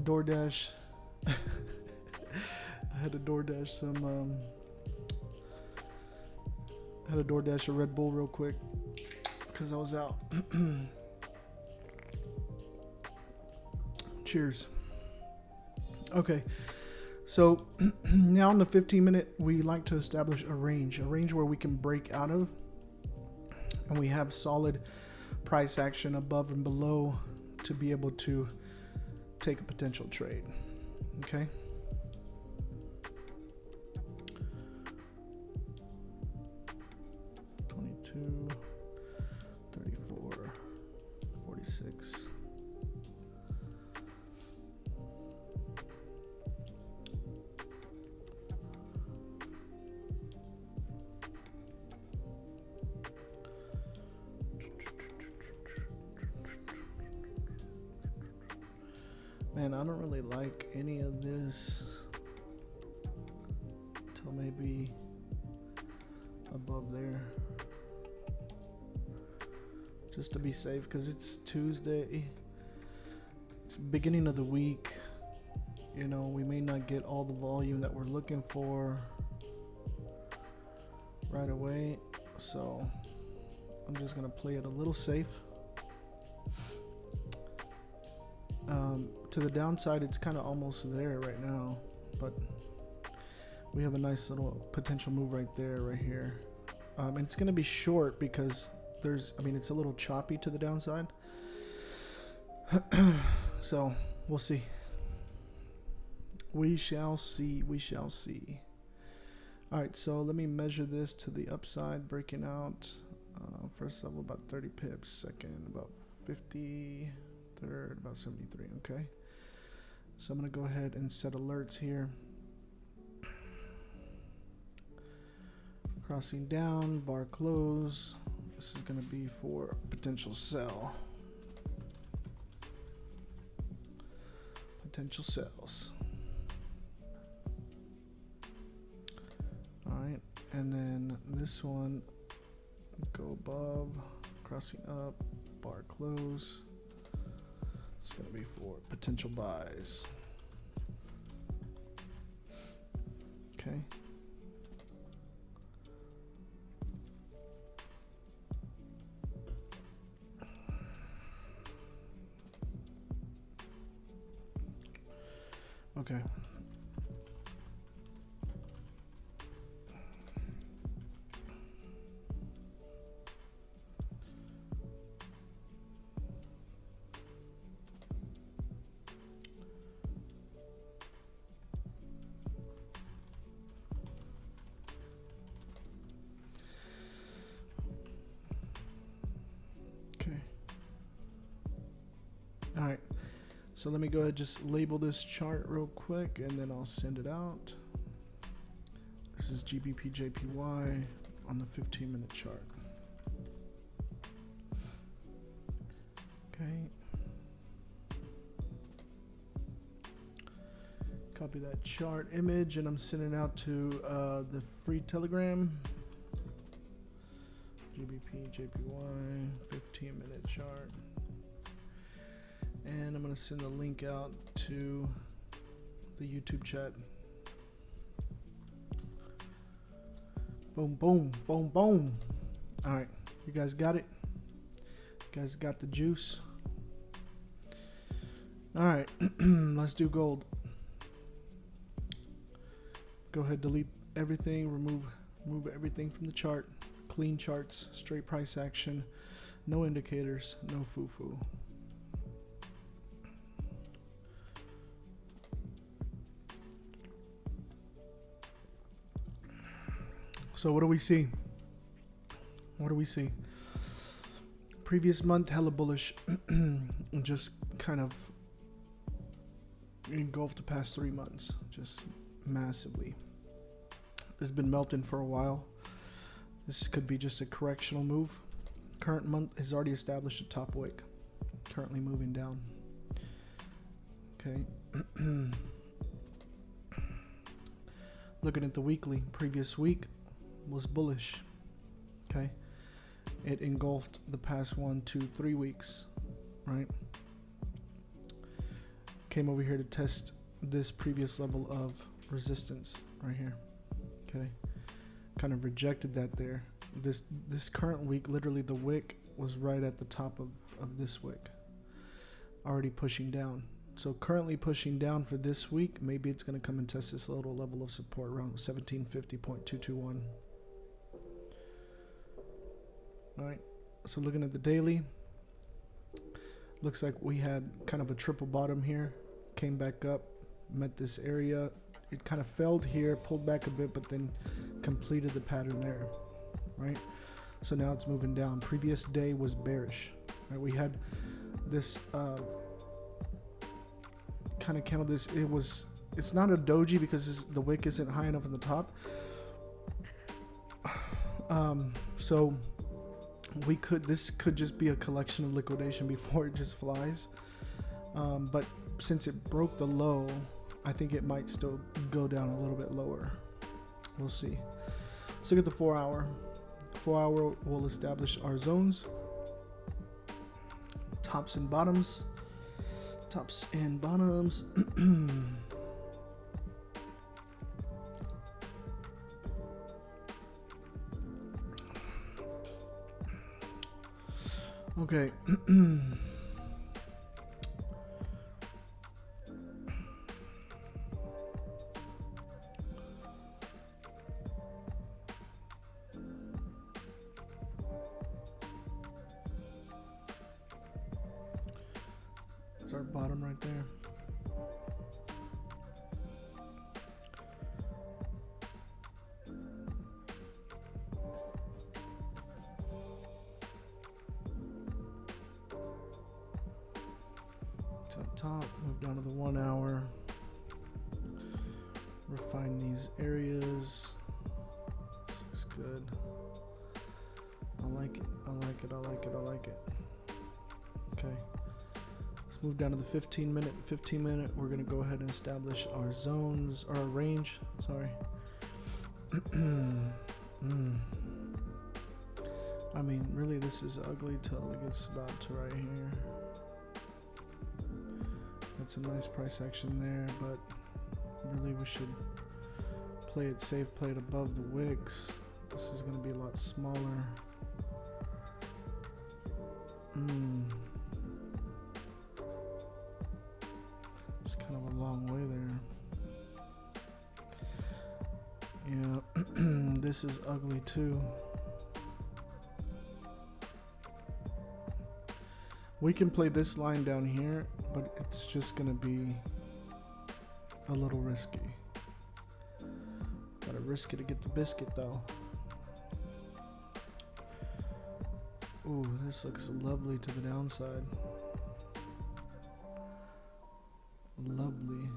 Speaker 21: DoorDash. I had to DoorDash some. I had to DoorDash a Red Bull real quick because I was out. Cheers. Okay, so now in the 15 minute, we like to establish a range where we can break out of, and we have solid price action above and below to be able to take a potential trade. Okay. $22, $34, $46. Man, I don't really like any of this till maybe above there, just to be safe, because it's Tuesday, it's beginning of the week. You know, we may not get all the volume that we're looking for right away, so I'm just gonna play it a little safe. To the downside, it's kind of almost there right now, but we have a nice little potential move right there, right here. And it's going to be short because it's a little choppy to the downside. So we'll see. We shall see. We shall see. All right, so let me measure this to the upside, breaking out. First level about 30 pips, second about 50, third about 73. Okay. So I'm going to go ahead and set alerts here. Crossing down, bar close. This is going to be for potential sell. Potential sells. All right. And then this one, go above, crossing up, bar close. It's going to be for potential buys. Okay. Okay. All right, so let me go ahead and just label this chart real quick and then I'll send it out. This is GBP/JPY on the 15-minute chart. Okay. Copy that chart image and I'm sending it out to the free Telegram. GBP/JPY 15-minute chart. And I'm going to send the link out to the YouTube chat. Boom, boom, boom, boom. All right. You guys got it? You guys got the juice? All right, let's do gold. Go ahead, delete everything, remove everything from the chart. Clean charts, straight price action, no indicators, no foo-foo. So what do we see? What do we see? Previous month, hella bullish. Just kind of engulfed the past 3 months, just massively. It's been melting for a while. This could be just a correctional move. Current month has already established a top wick. Currently moving down. Okay. Looking at the weekly, previous week was bullish. Okay. It engulfed the past 1, 2, 3 weeks, right? Came over here to test this previous level of resistance right here. Okay. Kind of rejected that there. This current week, literally the wick was right at the top of this wick. Already pushing down. So currently pushing down for this week. Maybe it's going to come and test this little level of support around 1750.221. Alright, so looking at the daily, looks like we had kind of a triple bottom here, came back up, met this area, it kind of failed here, pulled back a bit, but then completed the pattern there, right? So now it's moving down. Previous day was bearish, right? We had this kind of candle, it's not a doji because the wick isn't high enough on the top. So this could just be a collection of liquidation before it just flies. But since it broke the low, I think it might still go down a little bit lower. We'll see. Let's look at the 4 hour. 4 hour will establish our zones. Tops and bottoms. Tops and bottoms. Okay. It's our bottom right there. Up top, move down to the 1 hour, refine these areas. This looks good. I like it, I like it, I like it, I like it. Okay, let's move down to the 15 minute. 15 minute, we're gonna go ahead and establish our zones, or our range, sorry. I mean, really this is ugly till it gets about to right here. That's a nice price action there, but really we should play it safe, play it above the wicks. This is going to be a lot smaller. It's kind of a long way there. Yeah, this is ugly too. We can play this line down here, but it's just gonna be a little risky. Gotta risk it to get the biscuit though. Ooh, this looks lovely to the downside. Lovely.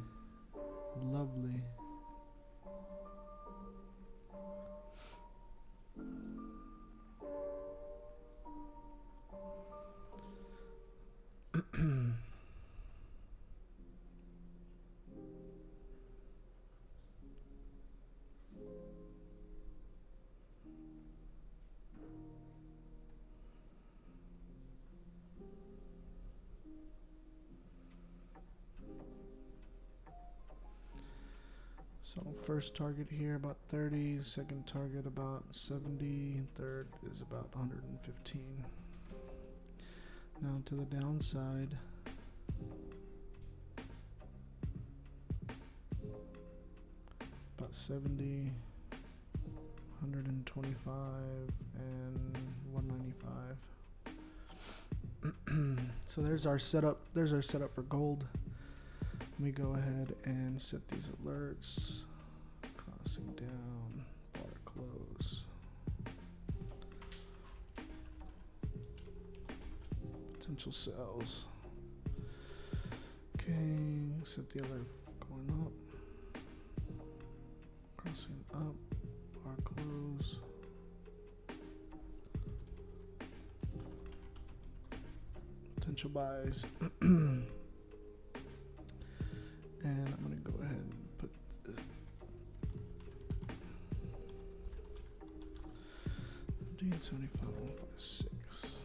Speaker 21: Lovely. So first target here about 30, second target about 70, third is about 115. Now to the downside. About 70, 125, and 195. So there's our setup. There's our setup for gold. Let me go ahead and set these alerts. Crossing down, bar close. Potential sells. Okay, set the alert going up. Crossing up, bar close. Potential buys. And I'm going to go ahead and put this 75.156.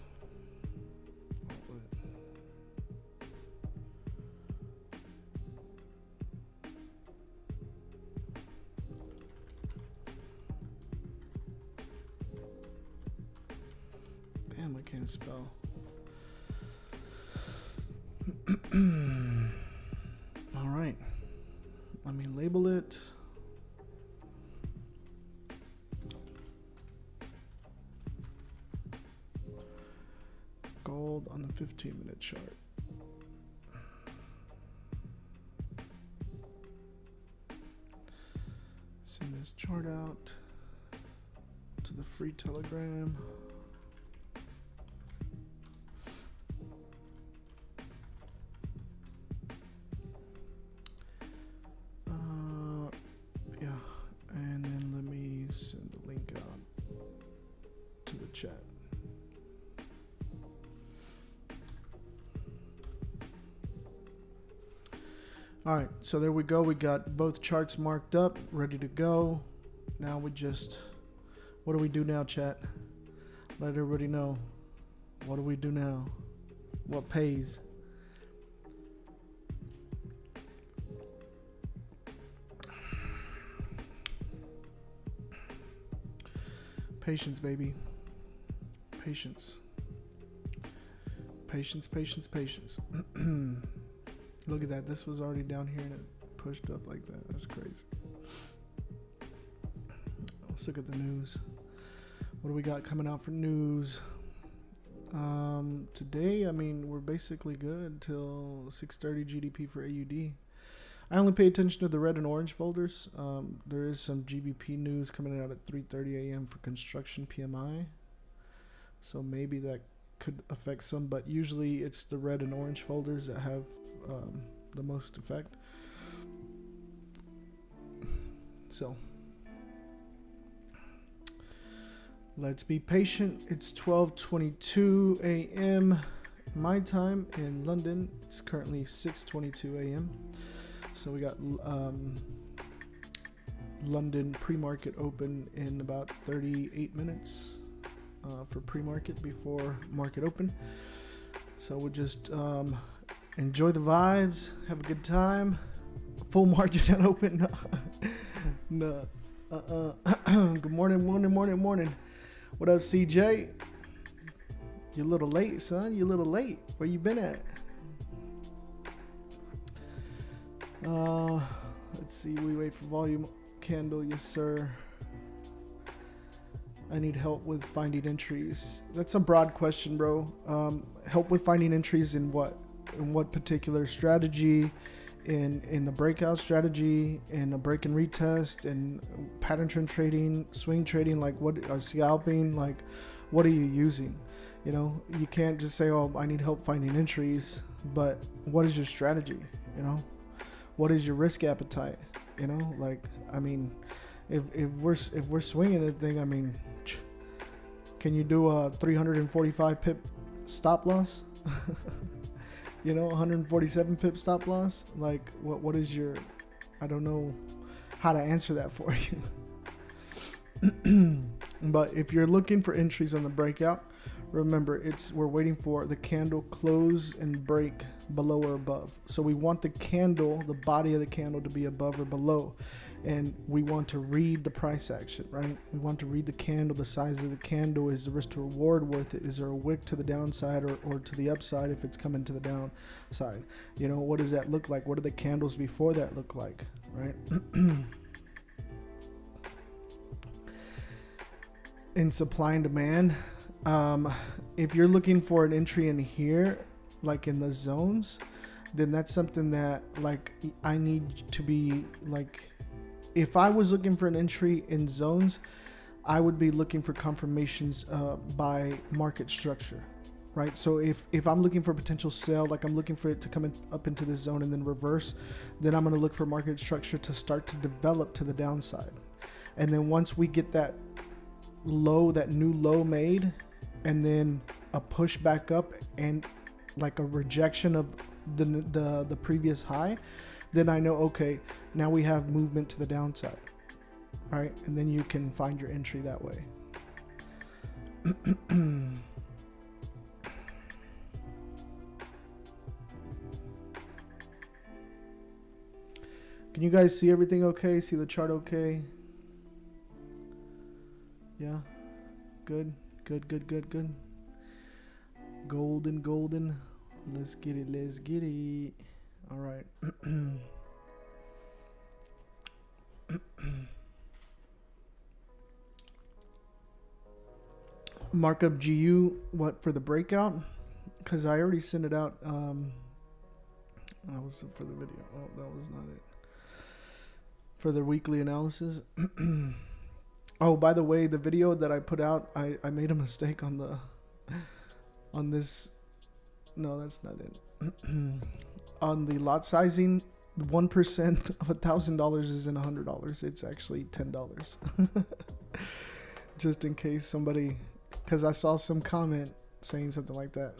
Speaker 21: Damn, I can't spell. All right. Let me label it. Gold on the 15-minute chart. Send this chart out to the free Telegram. And then let me send the link out to the chat. All right, so there we go. We got both charts marked up, ready to go. Now we just, what do we do now, chat? Let everybody know. What do we do now? What pays? Patience, baby. Patience. Patience, patience, patience. Look at that. This was already down here and it pushed up like that. That's crazy. Let's look at the news. What do we got coming out for news? Today, I mean, we're basically good till 6:30 GDP for AUD. I only pay attention to the red and orange folders. There is some GBP news coming out at 3:30 a.m. for construction PMI. So maybe that could affect some, but usually it's the red and orange folders that have the most effect. So let's be patient. It's 12:22 a.m. my time in London. It's currently 6:22 a.m. So we got London pre-market open in about 38 minutes for pre-market before market open. So we'll just enjoy the vibes, have a good time. Full margin at open. No. Good morning, morning. What up, CJ? You a little late, son. You a little late. Where you been at? Let's see. We wait for volume candle. Yes, sir. I need help with finding entries. That's a broad question, bro. Help with finding entries in what? In what particular strategy? In the breakout strategy, in a break and retest, in pattern trend trading, swing trading, like what, or scalping, like what are you using? You know, you can't just say, oh, I need help finding entries, but what is your strategy? You know, what is your risk appetite? You know, like, I mean, if we're swinging the thing, I mean, can you do a 345 pip stop loss? You know, 147 pip stop loss. Like, what is your? I don't know how to answer that for you. But if you're looking for entries on the breakout, remember we're waiting for the candle close and break below or above. So we want the candle, the body of the candle, to be above or below. And we want to read the price action, right? We want to read the candle, the size of the candle. Is the risk to reward worth it? Is there a wick to the downside or to the upside if it's coming to the downside? You know, what does that look like? What do the candles before that look like, right? In supply and demand, if you're looking for an entry in here, like in the zones, then that's something that like I need to be like, if I was looking for an entry in zones, I would be looking for confirmations by market structure, right? So if I'm looking for potential sell, like I'm looking for it to come up into this zone and then reverse, then I'm going to look for market structure to start to develop to the downside. And then once we get that low, that new low made, and then a push back up and like a rejection of the previous high, then I know, okay, now we have movement to the downside, right? And then you can find your entry that way. Can you guys see everything okay? See the chart okay? Yeah, good. Golden. Let's get it. All right. Markup GU, what, for the breakout? Because I already sent it out. That was for the video. Oh, that was not it. For the weekly analysis. Oh, by the way, the video that I put out, I made a mistake on this. No, that's not it. On the lot sizing, 1% of $1,000 isn't $100. It's actually $10. Just in case somebody, because I saw some comment saying something like that.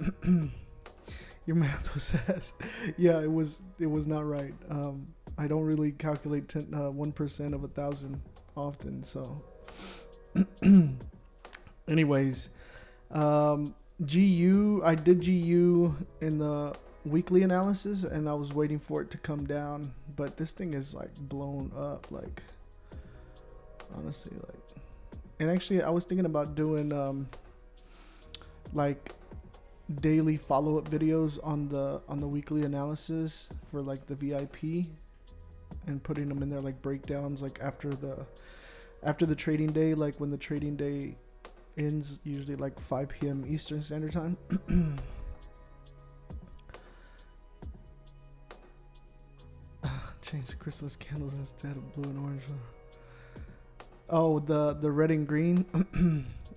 Speaker 21: Your math was ass. Yeah, it was not right. I don't really calculate 1% of 1,000 often. So, anyways, GU, I did GU in the weekly analysis, and I was waiting for it to come down, but this thing is like blown up, like honestly, like. And actually, I was thinking about doing like daily follow-up videos on the weekly analysis for like the VIP, and putting them in there like breakdowns, like after the trading day, like when the trading day ends, usually like 5 p.m. Eastern Standard Time. Change the Christmas candles instead of blue and orange. Oh, the red and green.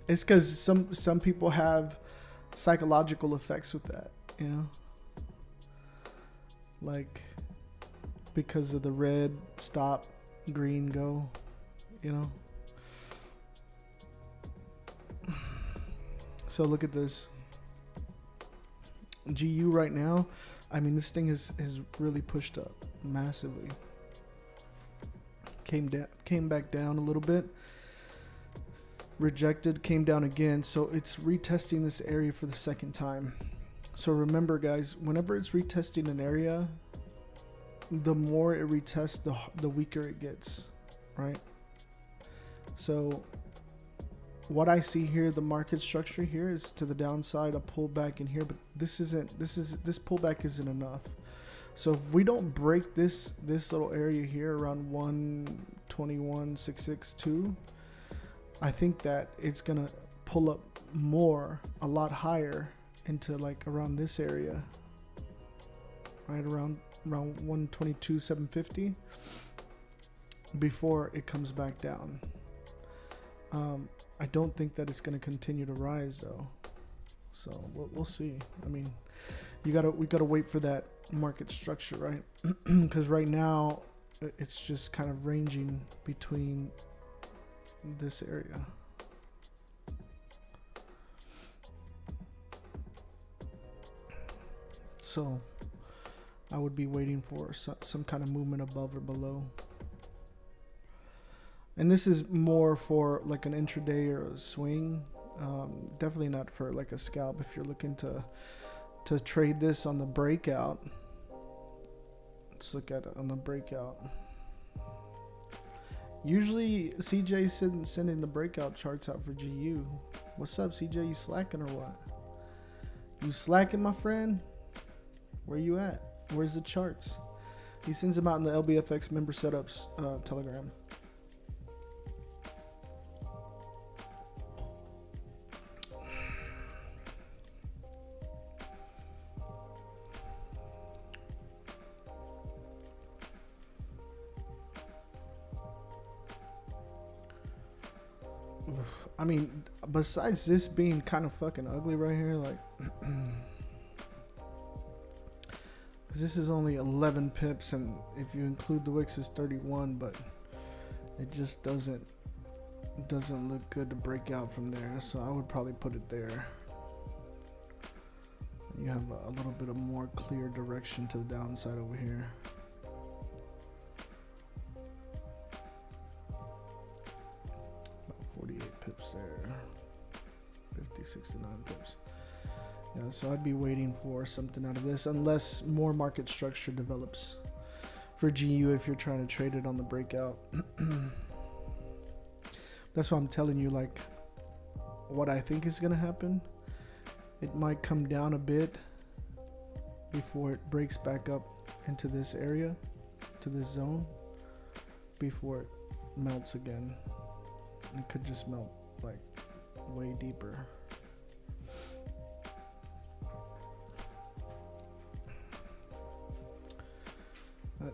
Speaker 21: It's because some people have psychological effects with that, you know, like because of the red stop, green go, you know. So look at this GU right now. I mean, this thing is really pushed up massively. Came back down a little bit, rejected, came down again. So it's retesting this area for the second time. So remember, guys, whenever it's retesting an area, the more it retests, the weaker it gets, right? So what I see here, the market structure here is to the downside, a pullback in here, but this pullback isn't enough. So if we don't break this little area here around 121,662, I think that it's gonna pull up more, a lot higher, into like around this area, right around 122,750, before it comes back down. I don't think that it's going to continue to rise though, so we'll see. I mean, we gotta wait for that market structure, right? Because right now it's just kind of ranging between this area. So I would be waiting for some kind of movement above or below. And this is more for like an intraday or a swing. Definitely not for like a scalp if you're looking to to trade this on the breakout. Let's look at it on the breakout. Usually CJ sending the breakout charts out for GU. What's up, CJ? You slacking or what? You slacking, my friend? Where you at? Where's the charts? He sends them out in the LBFX member setups Telegram. I mean, besides this being kind of fucking ugly right here, like, because this is only 11 pips, and if you include the wicks, it's 31, but it just doesn't look good to break out from there. So I would probably put it there. You have a little bit of more clear direction to the downside over here. About 48 pips there. 50, 69 pips. Yeah, so I'd be waiting for something out of this unless more market structure develops for GU if you're trying to trade it on the breakout. That's why I'm telling you, like, what I think is going to happen. It might come down a bit before it breaks back up into this area, to this zone, before it melts again. It could just melt like way deeper.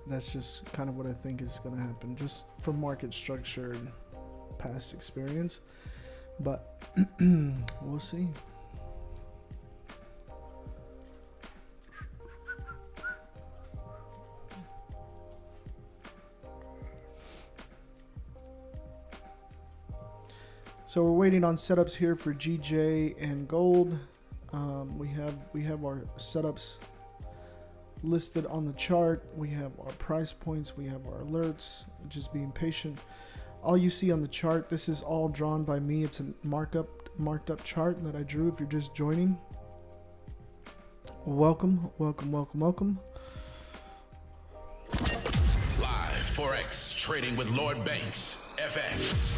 Speaker 21: That's just kind of what I think is going to happen, just from market structure and past experience. But we'll see. So we're waiting on setups here for GJ and gold. We have our setups listed on the chart. We have our price points. We have our alerts. Just being patient. All you see on the chart, this is all drawn by me. It's a marked up chart that I drew. If you're just joining, welcome.
Speaker 17: Live Forex Trading with Lord Banks, FX.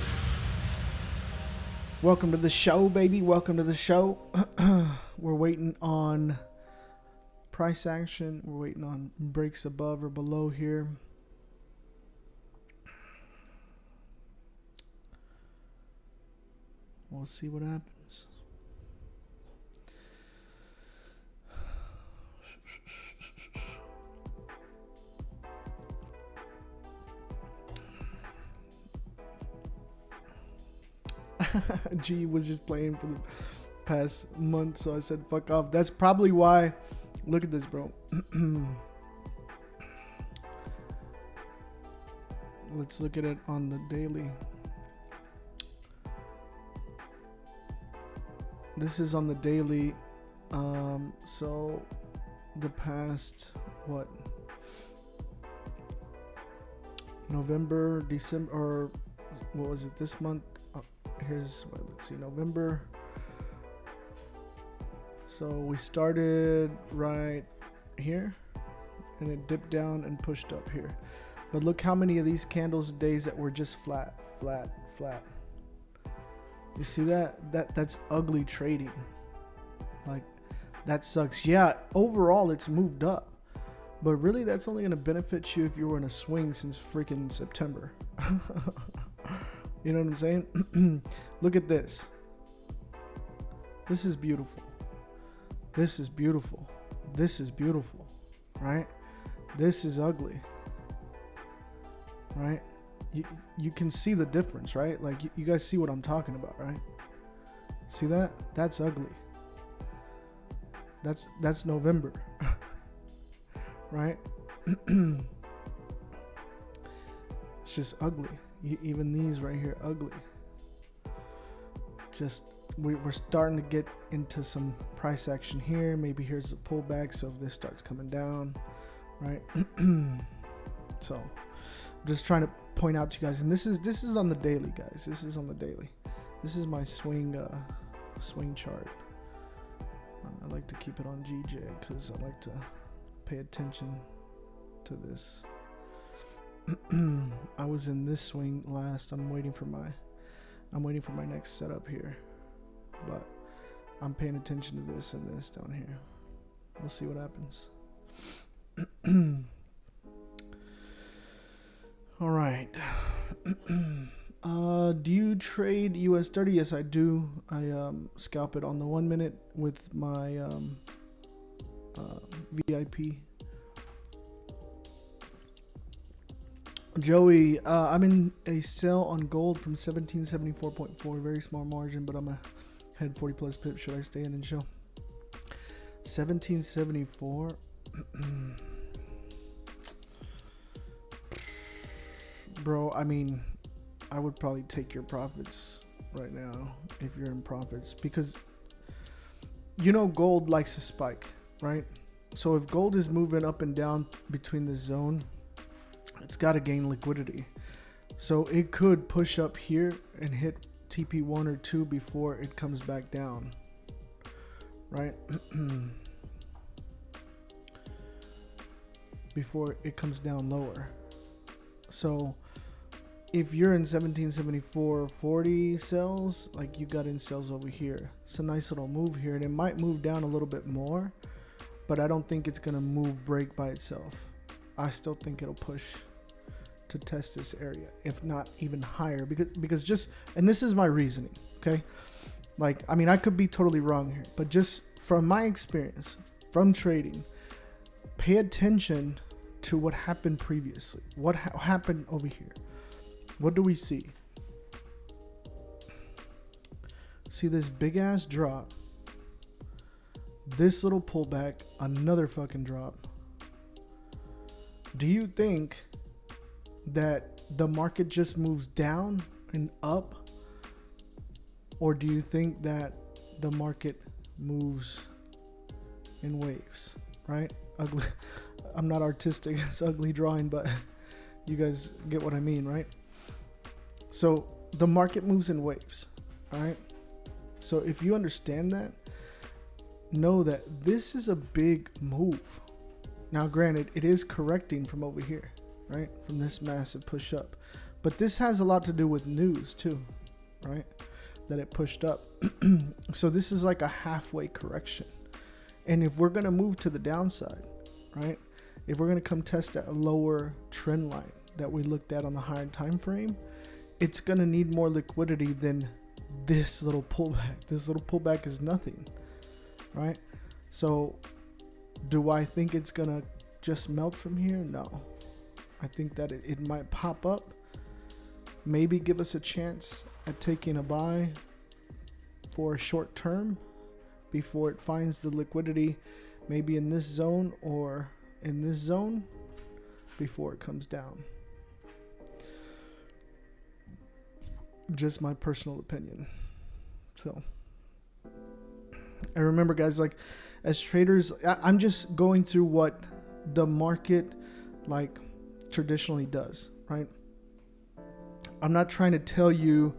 Speaker 21: Welcome to the show, baby. Welcome to the show. We're waiting on price action. We're waiting on breaks above or below here. We'll see what happens. G was just playing for the past month, so I said fuck off. That's probably why. Look at this, bro. Let's look at it on the daily. This is on the daily. So the past, what, November, December, or what was it, this month? Here's, well, let's see, November. So we started right here and it dipped down and pushed up here. But look how many of these candles days that were just flat. You see that? That's ugly trading. Like, that sucks. Yeah, overall it's moved up. But really that's only going to benefit you if you were in a swing since freaking September. You know what I'm saying? Look at this. This is beautiful. This is beautiful. This is beautiful. Right? This is ugly. Right? You can see the difference, right? Like, you guys see what I'm talking about, right? See that? That's ugly. That's November. Right? It's just ugly. Even these right here, ugly. Just, we're starting to get into some price action here. Maybe here's a pullback, so if this starts coming down, right? So, I'm just trying to point out to you guys, and this is on the daily, guys. This is on the daily. This is my swing chart. I like to keep it on GJ because I like to pay attention to this. I was in this swing last. I'm waiting for my next setup here, but I'm paying attention to this and this down here. We'll see what happens. All right. Do you trade US30? Yes, I do. I scalp it on the 1 minute with my VIP. Joey, I'm in a sell on gold from 1774.4, very small margin, but I'm ahead 40 plus pips. Should I stay in and show? 1774. Bro, I mean, I would probably take your profits right now if you're in profits, because you know gold likes to spike, right? So if gold is moving up and down between the zone, it's got to gain liquidity. So it could push up here and hit TP1 or 2 before it comes back down, right? Before it comes down lower. So if you're in 1774.40 cells, like you got in cells over here, it's a nice little move here, and it might move down a little bit more, but I don't think it's gonna break by itself. I still think it'll push to test this area, if not even higher, because just, and this is my reasoning, okay? Like, I mean, I could be totally wrong here, but just from my experience from trading, pay attention to what happened previously. What happened over here? What do we see? See this big ass drop, this little pullback, another fucking drop. Do you think that the market just moves down and up, or do you think that the market moves in waves? Right? Ugly. I'm not artistic. It's ugly drawing, but you guys get what I mean, right? So the market moves in waves, right? So if you understand that, know that this is a big move. Now, granted, it is correcting from over here, right? From this massive push up. But this has a lot to do with news too, right? That it pushed up. So this is like a halfway correction. And if we're going to move to the downside, right? If we're going to come test that lower trend line that we looked at on the higher time frame, it's going to need more liquidity than this little pullback. This little pullback is nothing, right? So do I think it's going to just melt from here? No. I think that it might pop up, maybe give us a chance at taking a buy for a short term before it finds the liquidity, maybe in this zone or in this zone, before it comes down. Just my personal opinion. So, and remember, guys, like as traders, I'm just going through what the market like traditionally does, right? I'm not trying to tell you,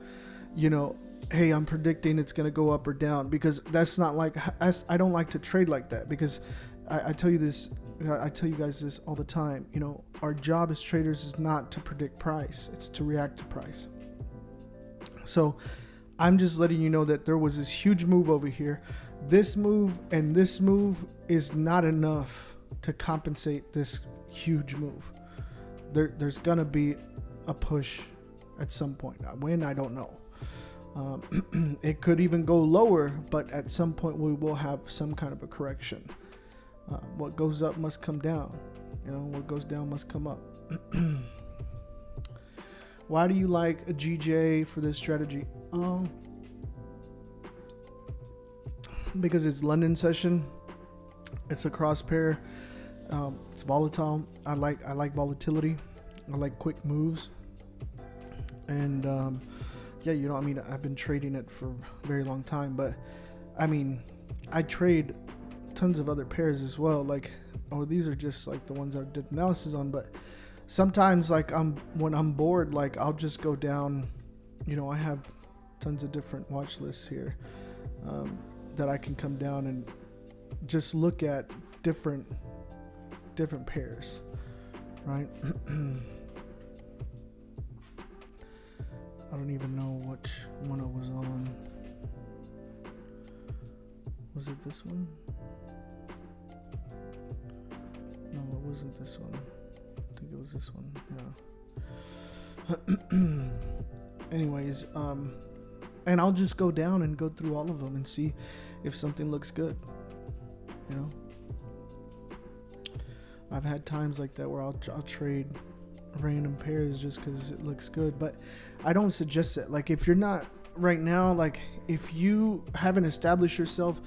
Speaker 21: you know, hey, I'm predicting it's going to go up or down, because that's not like, I don't like to trade like that, because I tell you this, I tell you guys this all the time, you know, our job as traders is not to predict price, it's to react to price. So I'm just letting you know that there was this huge move over here. This move and this move is not enough to compensate this huge move. There's going to be a push at some point. When, I don't know. It could even go lower, but at some point we will have some kind of a correction. What goes up must come down. You know, what goes down must come up. Why do you like a GJ for this strategy? Because it's London session. It's a cross pair. It's volatile. I like volatility. I like quick moves. And yeah, you know, I mean, I've been trading it for a very long time, but I mean, I trade tons of other pairs as well. Like, oh, these are just like the ones I did analysis on, but sometimes like when I'm bored, like I'll just go down, you know, I have tons of different watch lists here that I can come down and just look at different pairs, right? I don't even know which one I was on. Was it this one? No, it wasn't this one. I think it was this one. No. Anyways, and I'll just go down and go through all of them and see if something looks good. You know, I've had times like that where I'll trade random pairs just because it looks good, but I don't suggest it. Like, if you're not right now, like if you haven't established yourself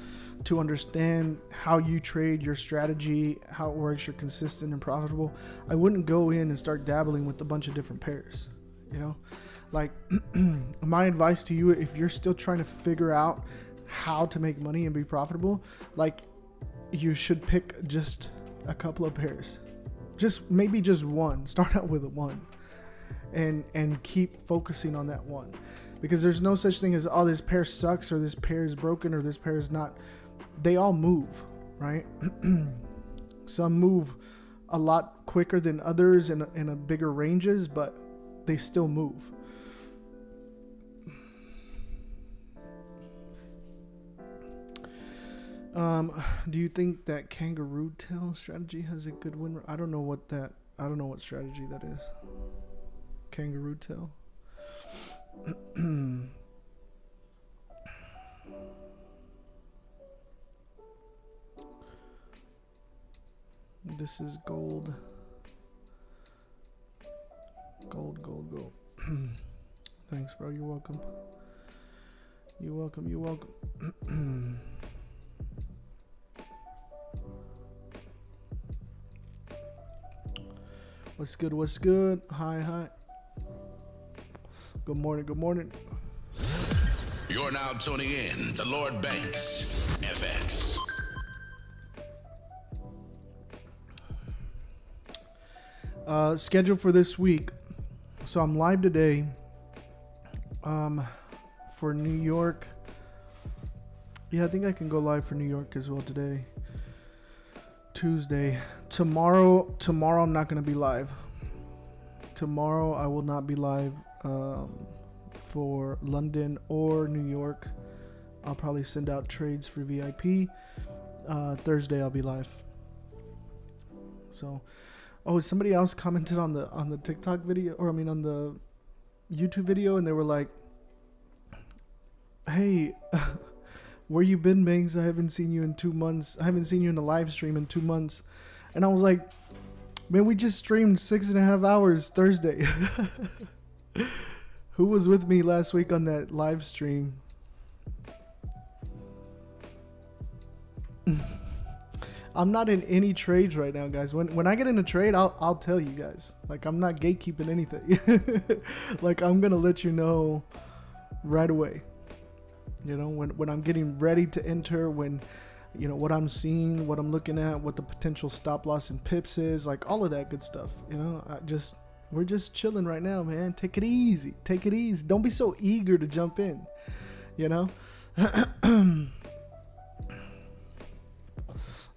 Speaker 21: to understand how you trade, your strategy, how it works, you're consistent and profitable, I wouldn't go in and start dabbling with a bunch of different pairs. You know, like my advice to you, if you're still trying to figure out how to make money and be profitable, like, you should pick just a couple of pairs. Maybe just one. Start out with a one and keep focusing on that one, because there's no such thing as, oh, this pair sucks, or this pair is broken, or this pair is not. They all move, right? Some move a lot quicker than others in a bigger ranges, but they still move. Do you think that kangaroo tail strategy has a good win? I don't know what strategy that is. Kangaroo tail. This is gold. Gold. Thanks, bro. You're welcome. You're welcome. What's good? Hi. Good morning.
Speaker 17: You're now tuning in to Lord Banks FX.
Speaker 21: Schedule for this week. So I'm live today for New York. Yeah, I think I can go live for New York as well today. Tuesday. Tomorrow I'm not going to be live. Tomorrow I will not be live for London or New York. I'll probably send out trades for VIP. Thursday I'll be live. So, somebody else commented on the TikTok video, or on the YouTube video, and they were like, "Hey, where you been, Banks? I haven't seen you in 2 months. I haven't seen you in a live stream in 2 months." And I was like, "Man, we just streamed 6.5 hours Thursday." Who was with me last week on that live stream? I'm not in any trades right now, guys. When I get in a trade, I'll tell you guys. Like, I'm not gatekeeping anything. Like, I'm gonna let you know right away. You know, when I'm getting ready to enter, when, you know, what I'm seeing, what I'm looking at, what the potential stop loss and pips is, like all of that good stuff. You know, we're just chilling right now, man. Take it easy. Don't be so eager to jump in. You know.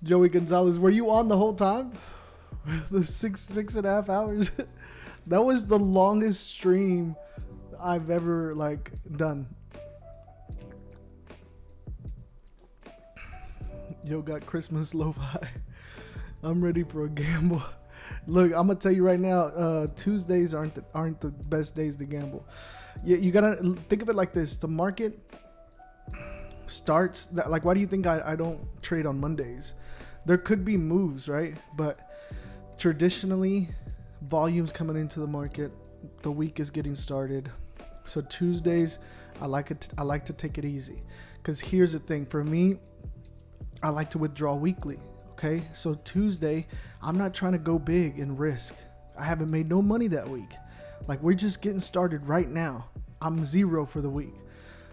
Speaker 21: Joey Gonzalez, were you on the whole time? The 6.5 hours. That was the longest stream I've ever done. Yo, got Christmas lo-fi. I'm ready for a gamble. Look, I'm gonna tell you right now, Tuesdays aren't the best days to gamble. You gotta think of it like this: the market starts that. Like, why do you think I don't trade on Mondays? There could be moves, right? But traditionally, volume's coming into the market. The week is getting started. So Tuesdays, I like to take it easy, because here's the thing: for me, I like to withdraw weekly. Okay, so Tuesday, I'm not trying to go big and risk. I haven't made no money that week. Like, we're just getting started right now. I'm zero for the week.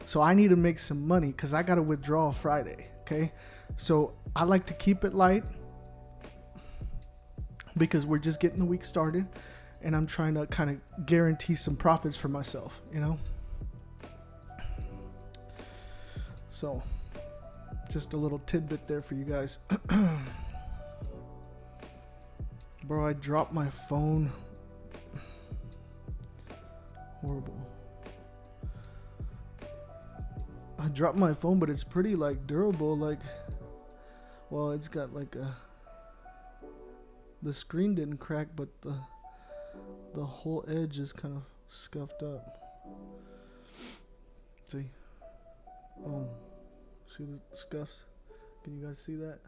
Speaker 21: So I need to make some money because I got to withdraw Friday. Okay, so I like to keep it light because we're just getting the week started, and I'm trying to kind of guarantee some profits for myself, you know? So Just a little tidbit there for you guys. Bro, I dropped my phone. Horrible. I dropped my phone, but it's pretty like durable. Like, well, it's got like the screen didn't crack, but the whole edge is kind of scuffed up. See? Boom. See the scuffs? Can you guys see that?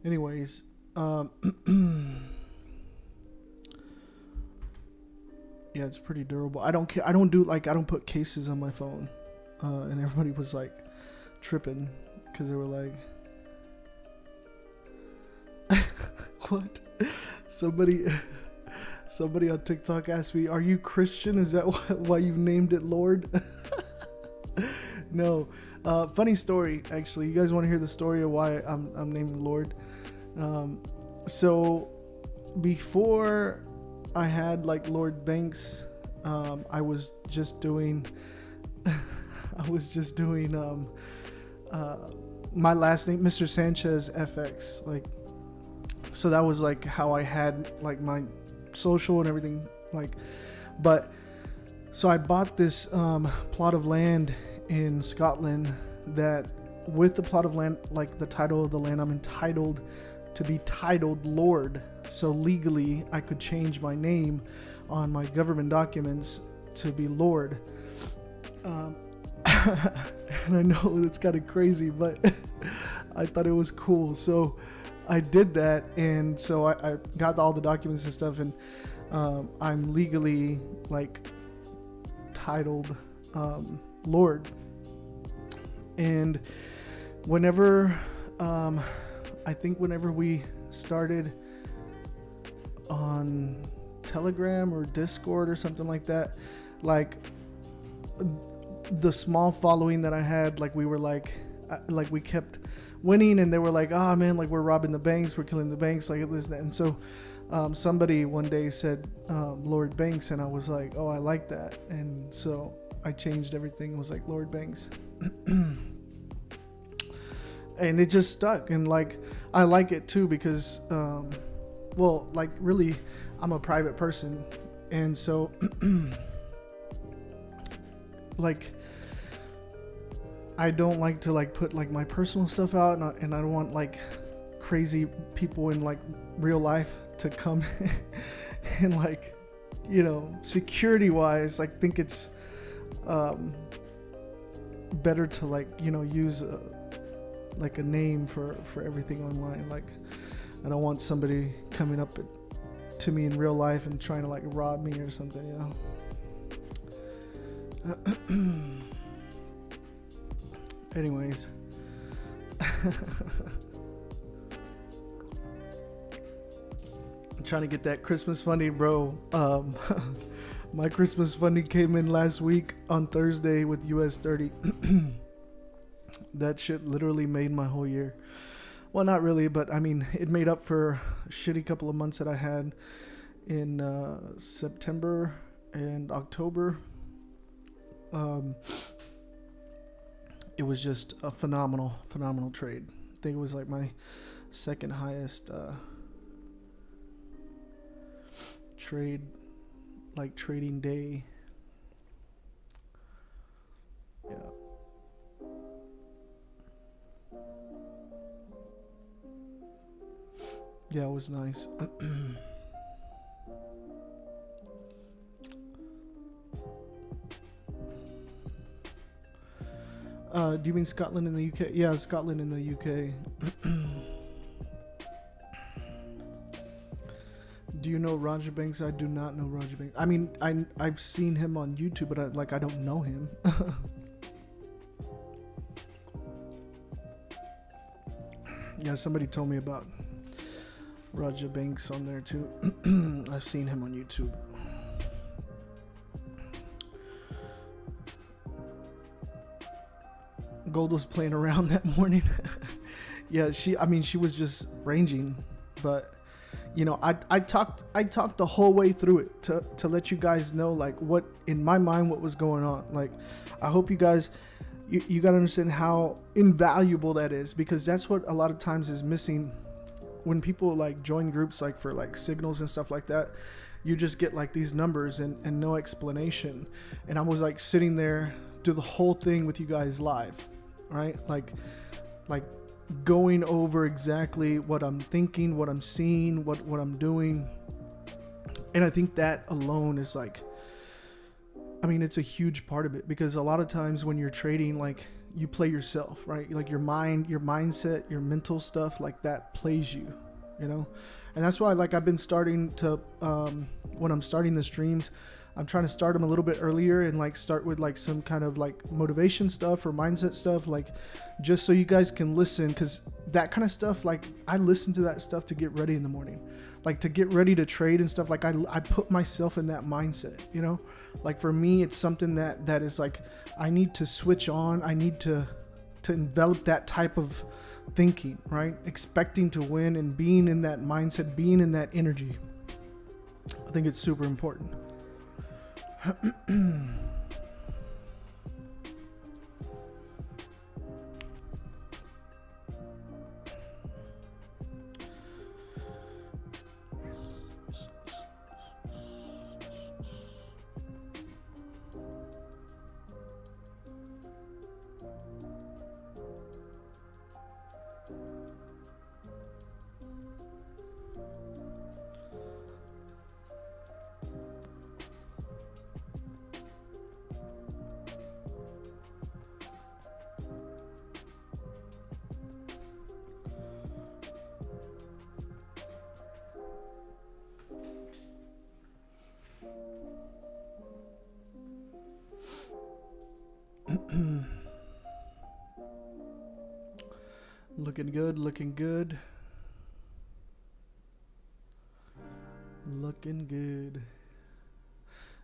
Speaker 21: Anyways, yeah, it's pretty durable. I don't care. I don't put cases on my phone. And everybody was like tripping because they were like, what? Somebody on TikTok asked me, "Are you Christian? Is that why you named it Lord?" No. Funny story, actually. You guys want to hear the story of why I'm named Lord? So before I had like Lord Banks, I was just doing my last name, Mr. Sanchez FX. Like, so that was like how I had like my social and everything. Like, but so I bought this plot of land in Scotland that with the plot of land, like the title of the land, I'm entitled to be titled Lord. So legally I could change my name on my government documents to be Lord. And I know it's kind of crazy, but I thought it was cool. So I did that. And so I got all the documents and stuff, and I'm legally like titled Lord. And whenever I think whenever we started on Telegram or Discord or something like that, like the small following that I had, like we were like we kept winning, and they were like, "Oh man, like we're robbing the banks, we're killing the banks, like this and that." And so somebody one day said Lord Banks, and I was like, "Oh, I like that." And so I changed everything. It was like Lord Banks. And it just stuck, and like I like it too because well, like really I'm a private person, and so like I don't like to like put like my personal stuff out, and I don't want like crazy people in like real life to come and like, you know, security wise, I think it's better to like, you know, use like a name for everything online. Like I don't want somebody coming up to me in real life and trying to like rob me or something, you know. Anyways. I'm trying to get that Christmas funding, bro. My Christmas funding came in last week on Thursday with US 30. That shit literally made my whole year. Well, not really, but I mean, it made up for a shitty couple of months that I had in September and October. It was just a phenomenal trade. I think it was like my second highest trade, like trading day. Yeah. Yeah, it was nice. Do you mean Scotland in the UK? Yeah, Scotland in the UK. Do you know Roger Banks? I do not know Roger Banks. I mean, I've seen him on YouTube, but I don't know him. Yeah, somebody told me about Roger Banks on there too. I've seen him on YouTube. Gold was playing around that morning. Yeah, she was just ranging, but you know, I talked the whole way through it to let you guys know like what in my mind what was going on. Like, I hope you guys you got to understand how invaluable that is, because that's what a lot of times is missing when people like join groups like for like signals and stuff like that. You just get like these numbers and no explanation. And I was like sitting there do the whole thing with you guys live, right? Like going over exactly what I'm thinking, what I'm seeing, what I'm doing. And I think that alone is like, I mean, it's a huge part of it, because a lot of times when you're trading, like you play yourself, right? Like your mind, your mindset, your mental stuff, like that plays you, you know? And that's why like I've been starting to, when I'm starting the streams, I'm trying to start them a little bit earlier and like start with like some kind of like motivation stuff or mindset stuff, like just so you guys can listen, because that kind of stuff, like I listen to that stuff to get ready in the morning, like to get ready to trade and stuff. Like I put myself in that mindset, you know, like for me, it's something that is like, I need to switch on. I need to envelop that type of thinking, right? Expecting to win and being in that mindset, being in that energy. I think it's super important. Looking good, looking good. Looking good.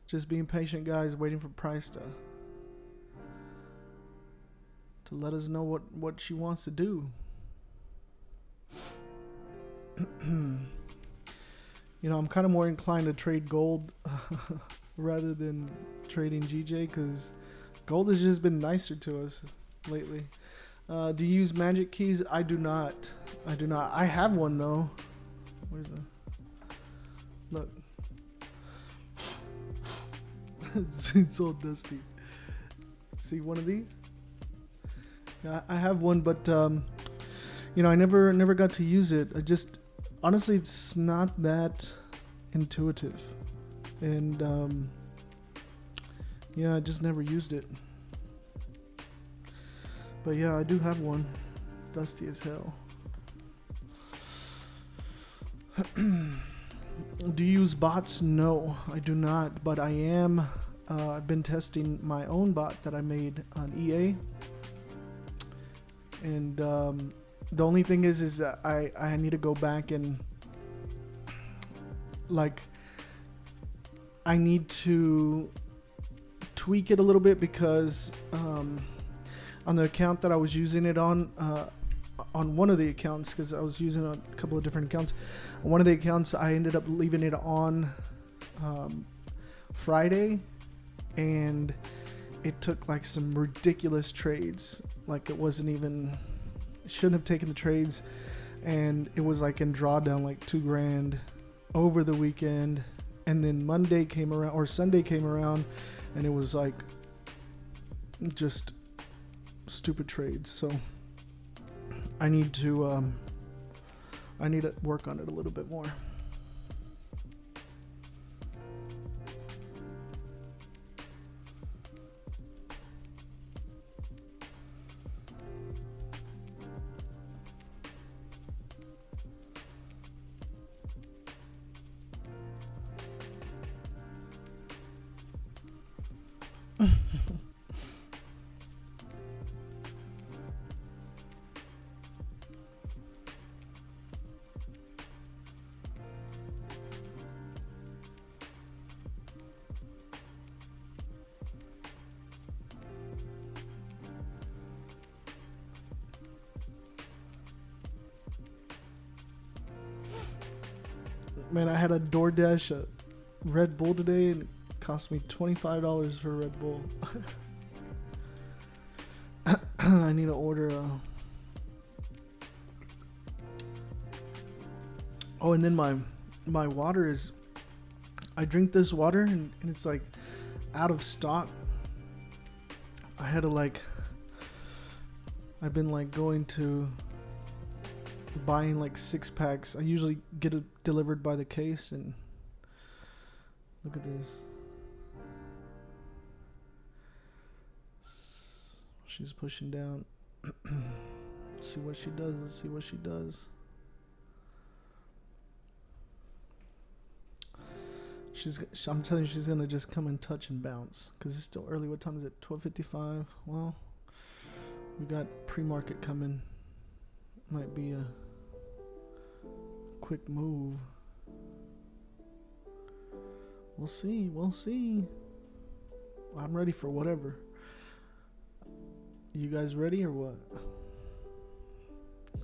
Speaker 21: Just being patient, guys, waiting for price to let us know what she wants to do. You know, I'm kind of more inclined to trade gold rather than trading GJ, because gold has just been nicer to us lately. Do you use magic keys? I do not. I have one though. Where's the... Look. It's all dusty. See one of these? Yeah, I have one, but you know, I never got to use it. I just, honestly, it's not that intuitive, and yeah, I just never used it. But yeah, I do have one. Dusty as hell. Do you use bots? No, I do not. But I am. I've been testing my own bot that I made on EA. And the only thing is that I need to go back and like I need to tweak it a little bit, because on the account that I was using it on one of the accounts, because I was using a couple of different accounts. On one of the accounts, I ended up leaving it on Friday, and it took like some ridiculous trades. Like it wasn't even, shouldn't have taken the trades, and it was like in drawdown like $2,000 over the weekend. And then Monday came around, or Sunday came around, and it was like just stupid trades. So I need to work on it a little bit more. Man, I had a DoorDash a Red Bull today, and it cost me $25 for a Red Bull. I need to order a... Oh, and then my water is... I drink this water, and it's like out of stock. I had to like... I've been like going to... buying like 6-packs. I usually get it delivered by the case, and look at this. She's pushing down. Let's see what she does. Let's see what she does. I'm telling you, she's gonna just come and touch and bounce because it's still early. What time is it? 12:55. Well, we got pre-market coming. Might be a quick move. We'll see. We'll see. I'm ready for whatever. You guys ready or what?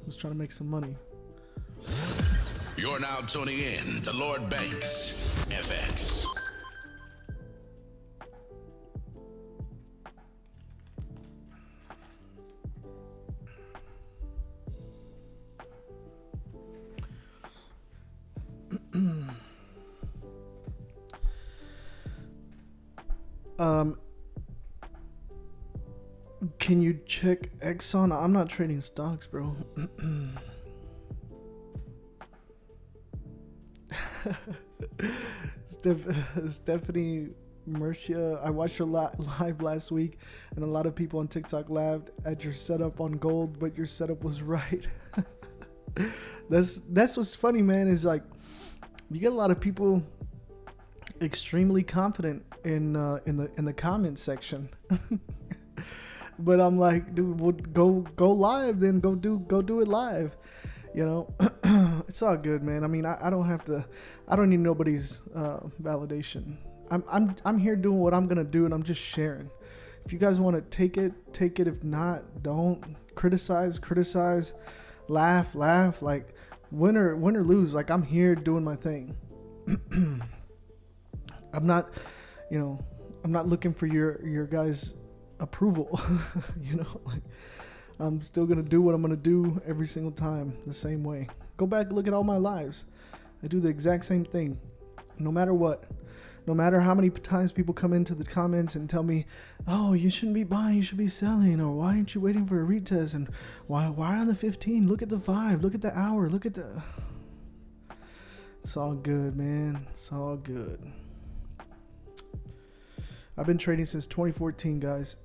Speaker 21: Who's trying to make some money?
Speaker 17: You're now tuning in to Lord Banks FX.
Speaker 21: Can you check Exxon? I'm not trading stocks, bro. Stephanie Mercia, I watched her live last week, and a lot of people on TikTok laughed at your setup on gold, but your setup was right. That's what's funny, man. Is like you get a lot of people extremely confident in the comment section. But I'm like, dude, we'll go live, then go do it live. You know, it's all good, man. I mean, I don't need nobody's validation. I'm here doing what I'm gonna do, and I'm just sharing. If you guys want to take it. If not, don't. Criticize, laugh. Like win or lose. Like I'm here doing my thing. I'm not looking for your guys' approval. You know, like I'm still gonna do what I'm gonna do every single time the same way. Go back and look at all my lives. I do the exact same thing, no matter what. No matter how many times people come into the comments and tell me, "Oh, you shouldn't be buying, you should be selling," or "Why aren't you waiting for a retest?" and "Why on the 15? Look at the 5. Look at the hour. Look at the." It's all good, man. It's all good. I've been trading since 2014, guys.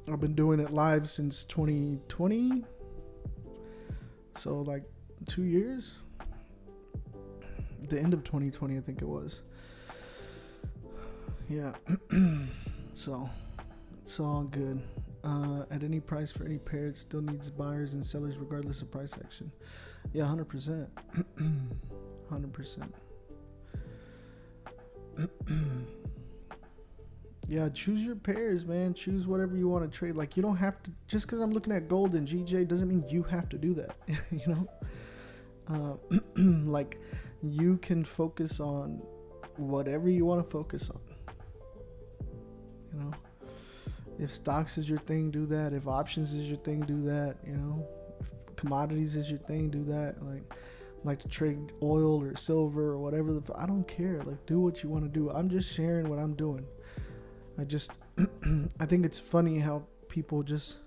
Speaker 21: I've been doing it live since 2020. So like 2 years. The end of 2020, I think it was. Yeah. So it's all good. At any price for any pair, it still needs buyers and sellers regardless of price action. Yeah, 100%. 100%. Yeah, choose your pairs, man. Choose whatever you want to trade. Like, you don't have to, just because I'm looking at gold and GJ doesn't mean you have to do that. You know? Like, you can focus on whatever you want to focus on. You know? If stocks is your thing, do that. If options is your thing, do that. You know? If commodities is your thing, do that. Like to trade oil or silver or whatever. I don't care. Like, do what you want to do. I'm just sharing what I'm doing. I think it's funny how people just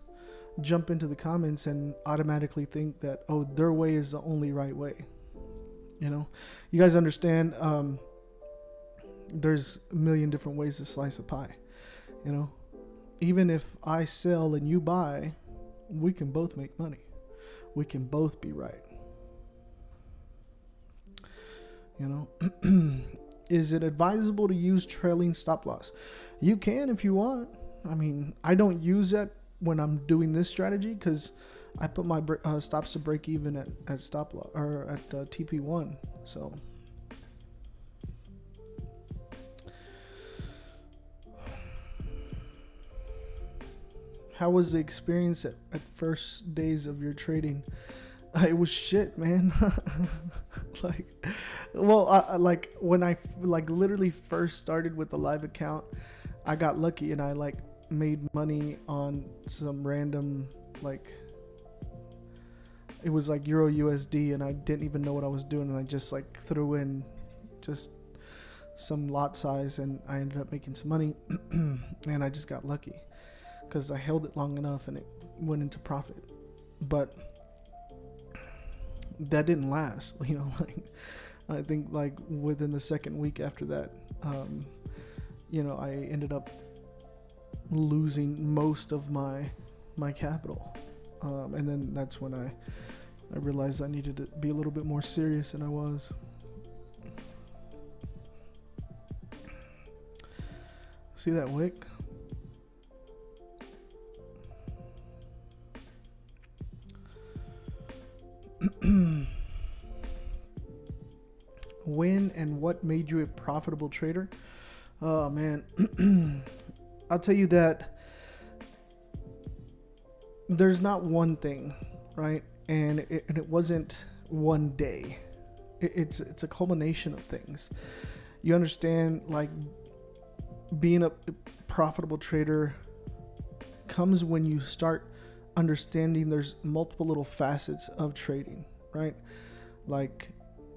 Speaker 21: jump into the comments and automatically think that, oh, their way is the only right way. You know, you guys understand, there's a million different ways to slice a pie. You know, even if I sell and you buy, we can both make money. We can both be right. You know, is it advisable to use trailing stop loss? You can if you want. I mean, I don't use that when I'm doing this strategy because I put my stops to break even at stop loss or at TP1. So how was the experience at first days of your trading? It was shit, man. Like, well, like when I literally first started with the live account, I got lucky and I like made money on some random, like, it was like Euro USD, and I didn't even know what I was doing, and I just like threw in just some lot size, and I ended up making some money. And I just got lucky because I held it long enough and it went into profit. But that didn't last, you know. Like, I think like within the second week after that, you know, I ended up losing most of my capital, and then that's when I realized I needed to be a little bit more serious than I was. See that wick? When and what made you a profitable trader? Oh man, I'll tell you that there's not one thing, right? And it wasn't one day. It's a culmination of things. You understand, like, being a profitable trader comes when you start understanding there's multiple little facets of trading, right? Like,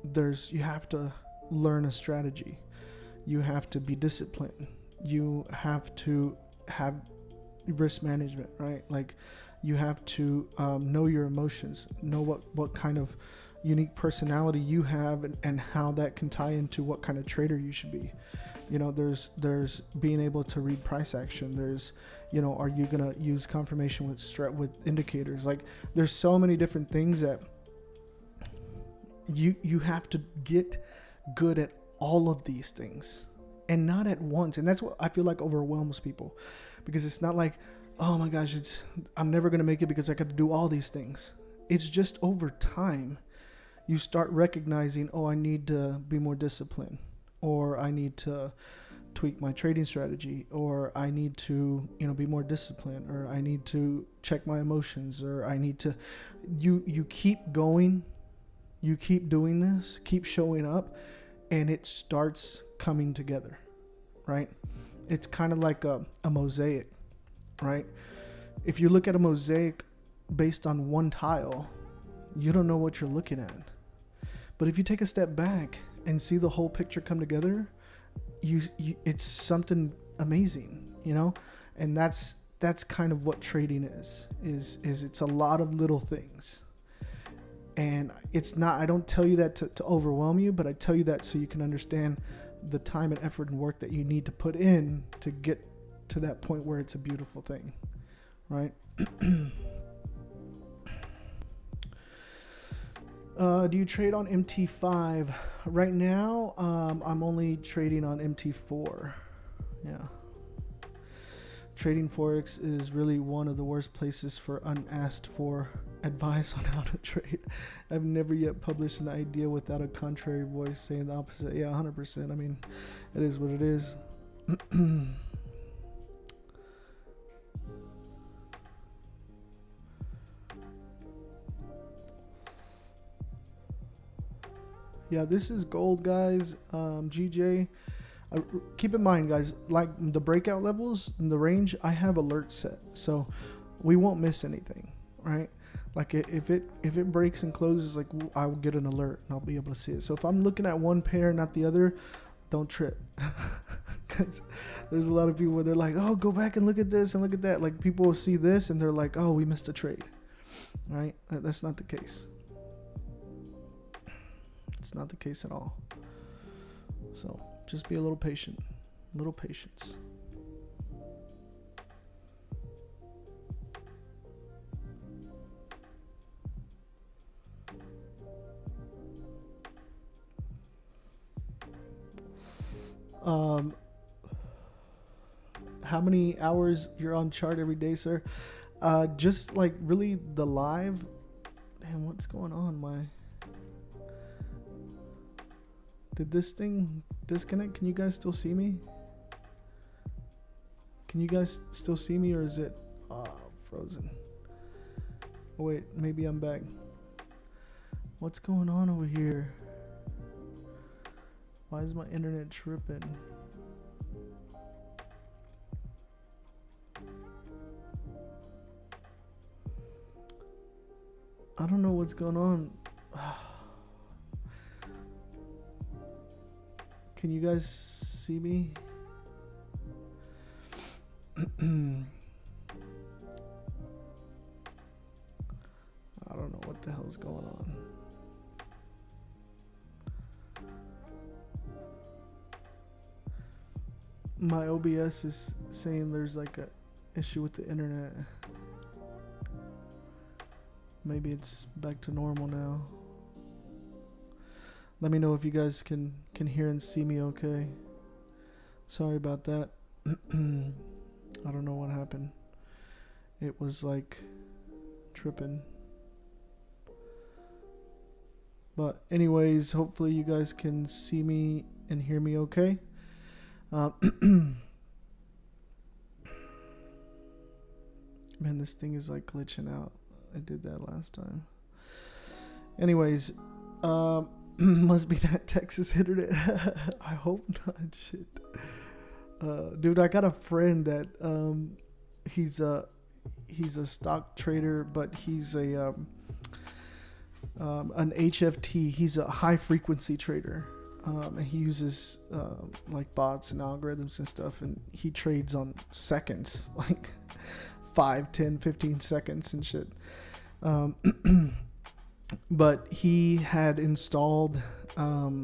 Speaker 21: you have to learn a strategy. You have to be disciplined. You have to have risk management, right? Like, you have to know your emotions, know what kind of unique personality you have, and how that can tie into what kind of trader you should be. You know, there's being able to read price action. There's, you know, are you gonna use confirmation with indicators? Like, there's so many different things that you have to get good at all of these things, and not at once. And that's what I feel like overwhelms people, because it's not like, oh my gosh, I'm never gonna make it because I got to do all these things. It's just over time you start recognizing, oh, I need to be more disciplined, or I need to tweak my trading strategy, or I need to, you know, be more disciplined, or I need to check my emotions, or I need to, you keep going, you keep doing this, keep showing up, and it starts coming together, right? It's kind of like a mosaic, right? If you look at a mosaic based on one tile, you don't know what you're looking at. But if you take a step back and see the whole picture come together, it's something amazing, you know? And that's kind of what trading is it's a lot of little things. And it's not, I don't tell you that to overwhelm you, but I tell you that so you can understand the time and effort and work that you need to put in to get to that point where it's a beautiful thing, right? Do you trade on MT5? Right now, I'm only trading on MT4. Yeah. Trading Forex is really one of the worst places for unasked for advice on how to trade. I've never yet published an idea without a contrary voice saying the opposite. Yeah, 100%. I mean, it is what it is. Yeah, this is gold, guys. GJ. Keep in mind, guys, like the breakout levels in the range, I have alerts set, so we won't miss anything, right? Like if it breaks and closes, like I will get an alert and I'll be able to see it. So if I'm looking at one pair, not the other, don't trip. Because there's a lot of people where they're like, oh, go back and look at this and look at that. Like, people will see this and they're like, oh, we missed a trade, right? That's not the case. It's not the case at all. So just be a little patient. Little patience. How many hours you're on chart every day, sir? Just like really the live. Damn, what's going on? Did this thing disconnect? Can you guys still see me? Can you guys still see me, or is it frozen? Oh wait, maybe I'm back. What's going on over here? Why is my internet tripping? I don't know what's going on. Can you guys see me? I don't know what the hell's going on. My OBS is saying there's like a issue with the internet. Maybe it's back to normal now. Let me know if you guys can hear and see me okay. Sorry about that. I don't know what happened. It was like tripping. But anyways, hopefully you guys can see me and hear me okay. Man, this thing is like glitching out. I did that last time. Anyways, must be that Texas internet. I hope not. Shit. Dude, I got a friend that he's a stock trader, but he's a an HFT. He's a high frequency trader. And he uses like bots and algorithms and stuff, and he trades on seconds, like 5, 10, 15 seconds and shit. But he had installed a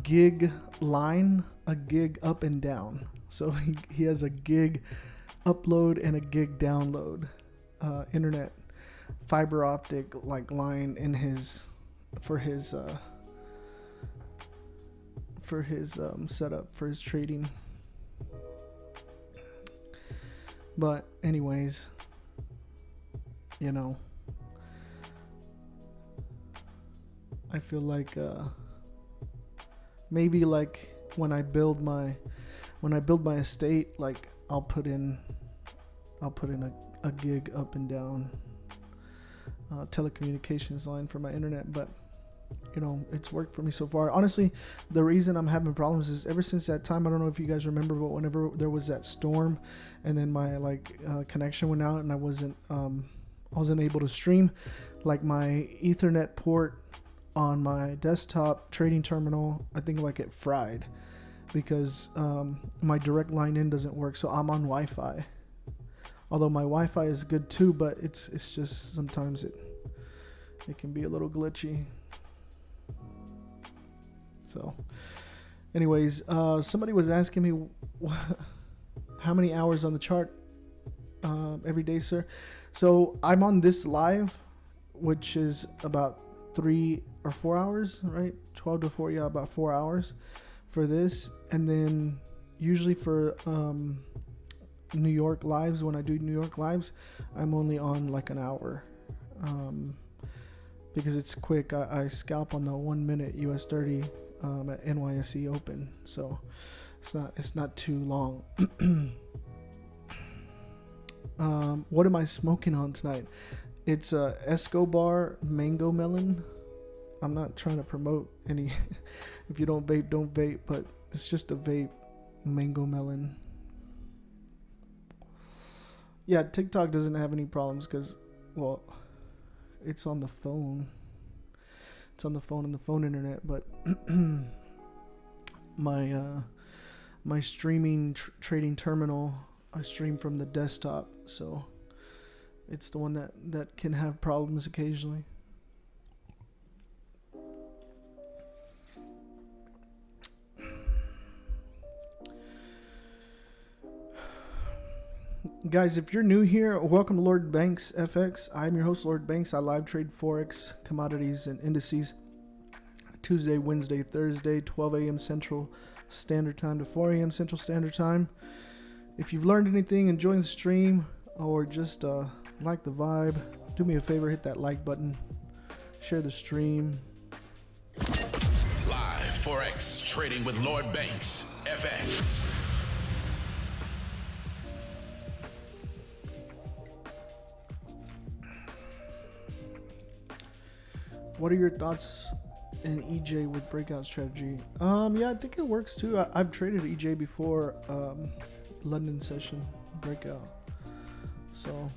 Speaker 21: gig line, a gig up and down. So he has a gig upload and a gig download internet fiber optic like line in his for his setup for his trading. But anyways, you know, I feel like maybe like when I build my estate, like I'll put in a gig up and down telecommunications line for my internet. But you know, it's worked for me so far. Honestly, the reason I'm having problems is ever since that time, I don't know if you guys remember, but whenever there was that storm and then my connection went out and I wasn't able to stream, like my Ethernet port on my desktop trading terminal, I think like it fried because my direct line in doesn't work. So I'm on Wi-Fi, although my Wi-Fi is good too, but it's just sometimes it can be a little glitchy. So anyways, somebody was asking me how many hours on the chart every day, sir. So I'm on this live, which is about 3 or 4 hours, right? 12 to 4, yeah, about 4 hours for this. And then usually for New York lives, when I do New York lives, I'm only on like an hour because it's quick. I scalp on the 1 minute US 30 at NYSE Open, so it's not too long. What am I smoking on tonight? It's a Escobar mango melon. I'm not trying to promote any. If you don't vape, don't vape, but it's just a vape mango melon. Yeah, TikTok doesn't have any problems because, well, it's on the phone. It's on the phone and the phone internet, but my streaming trading terminal, I stream from the desktop, so it's the one that can have problems occasionally. Guys, if you're new here, welcome to Lord Banks FX. I'm your host, Lord Banks. I live trade Forex, commodities, and indices Tuesday, Wednesday, Thursday, 12 a.m. Central Standard Time to 4 a.m. Central Standard Time. If you've learned anything, enjoying the stream, or just like the vibe, do me a favor, hit that like button, share the stream.
Speaker 17: Live Forex Trading with Lord Banks FX.
Speaker 21: What are your thoughts in EJ with breakout strategy? Yeah, I think it works too. I've traded EJ before, London session breakout, so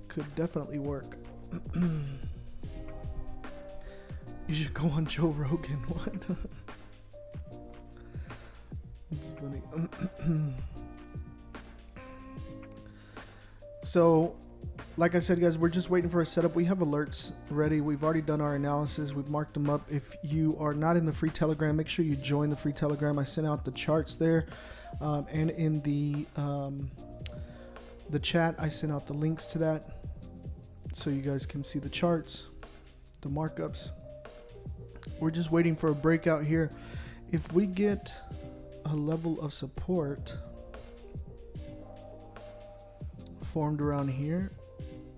Speaker 21: could definitely work. You should go on Joe Rogan. What? It's funny. So, like I said, guys, we're just waiting for a setup. We have alerts ready. We've already done our analysis. We've marked them up. If you are not in the free Telegram, make sure you join the free Telegram. I sent out the charts there, and in the chat, I sent out the links to that, so you guys can see the charts, the markups. We're just waiting for a breakout here. If we get a level of support formed around here,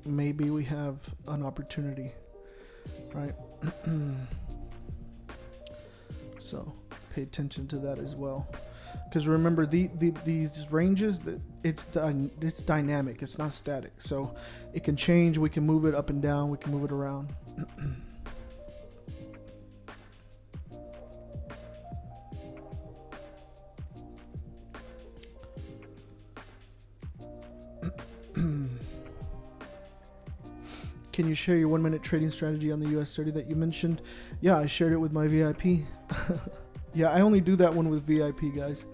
Speaker 21: maybe we have an opportunity, right? So pay attention to that as well, because remember these ranges, that it's dynamic, it's not static, so it can change. We can move it up and down, we can move it around. Can you share your 1 minute trading strategy on the US 30 that you mentioned? Yeah, I shared it with my VIP. Yeah, I only do that one with VIP, guys.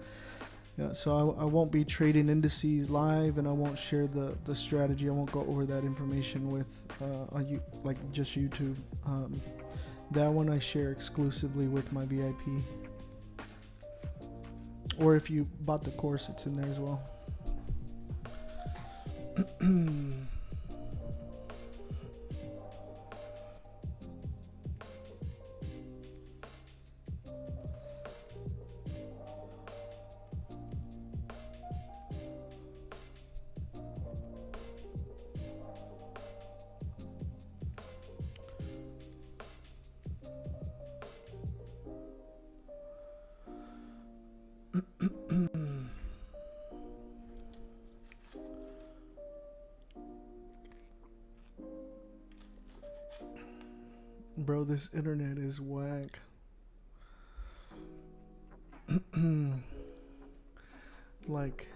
Speaker 21: Yeah, so I won't be trading indices live, and I won't share the strategy. I won't go over that information with like just YouTube. That one I share exclusively with my VIP. Or if you bought the course, it's in there as well. Bro, this internet is whack. Like,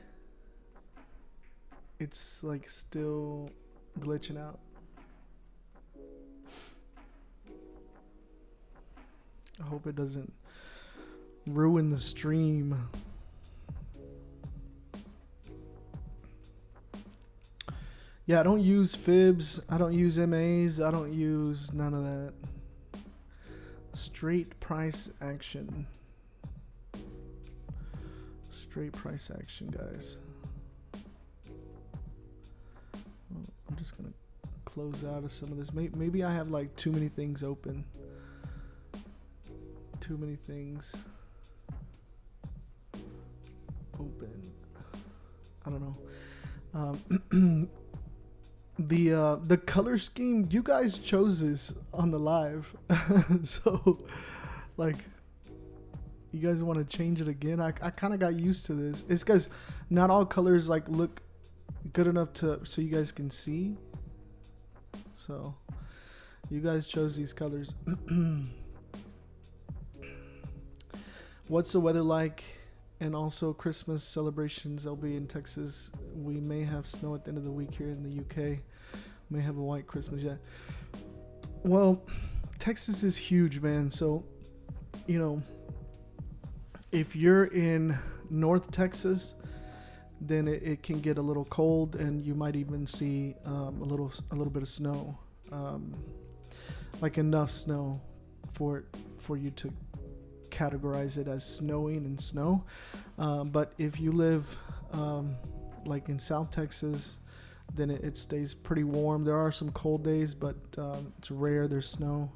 Speaker 21: it's like still glitching out. I hope it doesn't ruin the stream. Yeah, I don't use fibs. I don't use MAs. I don't use none of that. Straight price action. Straight price action, guys. I'm just going to close out of some of this. Maybe I have like too many things open. Too many things open. I don't know. The color scheme, you guys chose this on the live. So like, you guys want to change it again? I kind of got used to this. It's because not all colors like look good enough so you guys can see. So you guys chose these colors. What's the weather like? And also Christmas celebrations. I'll be in Texas. We may have snow at the end of the week here in the UK. May have a white Christmas yet. Well, Texas is huge, man. So, you know, if you're in North Texas, then it can get a little cold, and you might even see a little bit of snow, like enough snow for you to categorize it as snowing and snow. But if you live like in South Texas, then it stays pretty warm. There are some cold days, but it's rare there's snow.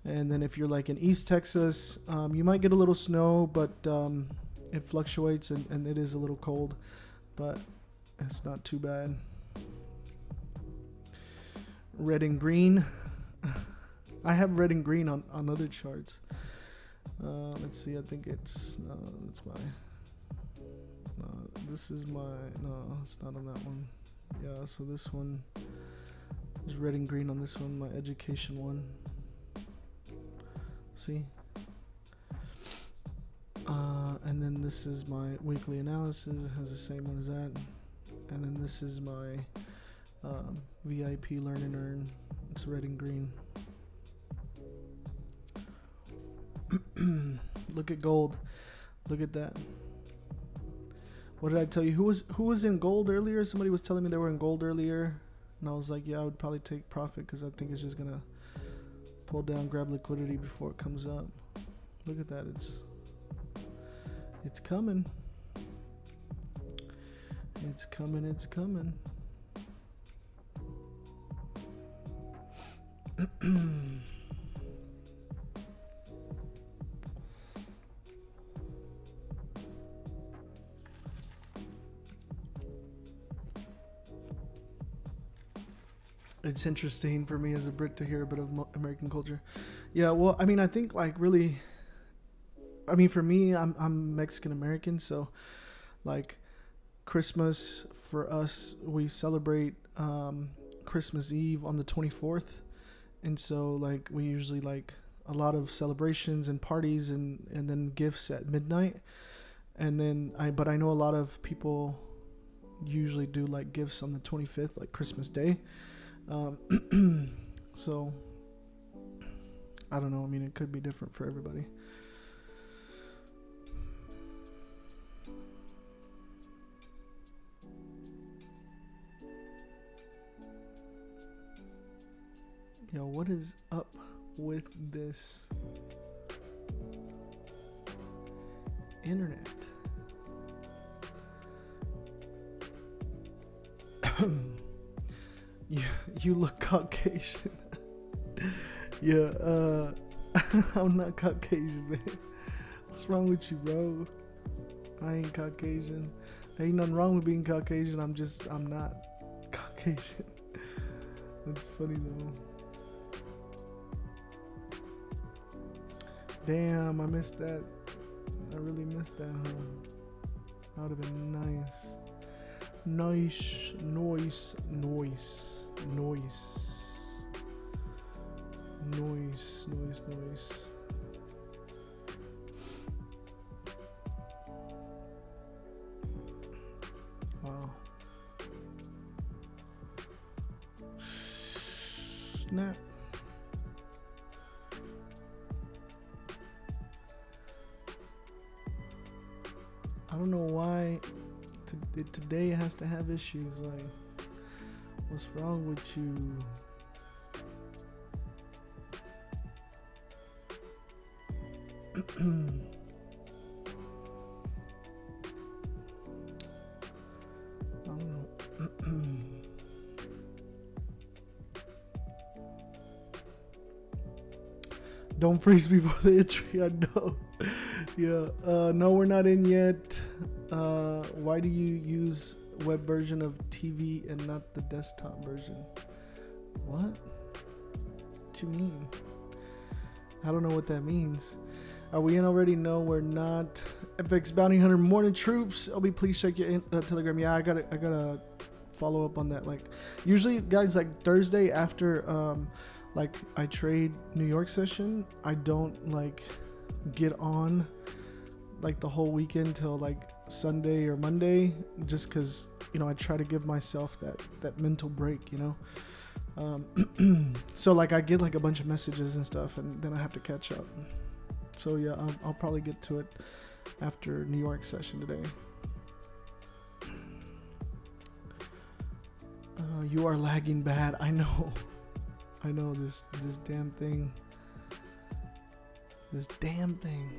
Speaker 21: And then if you're like in East Texas, you might get a little snow, but it fluctuates, and it is a little cold, but it's not too bad. Red and green. I have red and green on other charts. Let's see, I think it's my, this is my, no, it's not on that one. Yeah, so this one There's red and green on this one, my education one. See? And then this is my weekly analysis. It has the same one as that. And then this is my VIP Learn and Earn. It's red and green. Look at gold. Look at that. What did I tell you? Who was in gold earlier? Somebody was telling me they were in gold earlier, and I was like, yeah, I would probably take profit because I think it's just gonna pull down, grab liquidity before it comes up. Look at that. It's coming. It's coming. It's coming. It's interesting for me as a Brit to hear a bit of American culture. Yeah, well, I mean, I think like really, I mean, for me, I'm Mexican American, so like Christmas for us, we celebrate Christmas Eve on the 24th, and so like we usually like a lot of celebrations and parties and then gifts at midnight, and then but I know a lot of people usually do like gifts on the 25th, like Christmas Day. So I don't know. I mean, it could be different for everybody. Yo, what is up with this internet? You look Caucasian. Yeah, I'm not Caucasian, man. What's wrong with you, bro? I ain't Caucasian. There ain't nothing wrong with being Caucasian. I'm not Caucasian. That's funny though. Damn, I missed that. I really missed that, huh? That would have been nice. Nice. Wow. Snap. I don't know why today it has to have issues. Like, what's wrong with you? I don't know. Don't freeze before the entry. I know. Yeah. No, we're not in yet. Why do you use web version of TV and not the desktop version? What? What you mean? I don't know what that means. Are we in already? No, we're not. FX Bounty Hunter Morning Troops. LB, please check your Telegram. Yeah, I gotta follow up on that. Like, usually, guys, like Thursday after like I trade New York session, I don't like get on like the whole weekend till like Sunday or Monday, just because, you know, I try to give myself that mental break, you know. So like I get like a bunch of messages and stuff, and then I have to catch up. So yeah, I'll probably get to it after New York session today. You are lagging bad. I know this damn thing. This damn thing.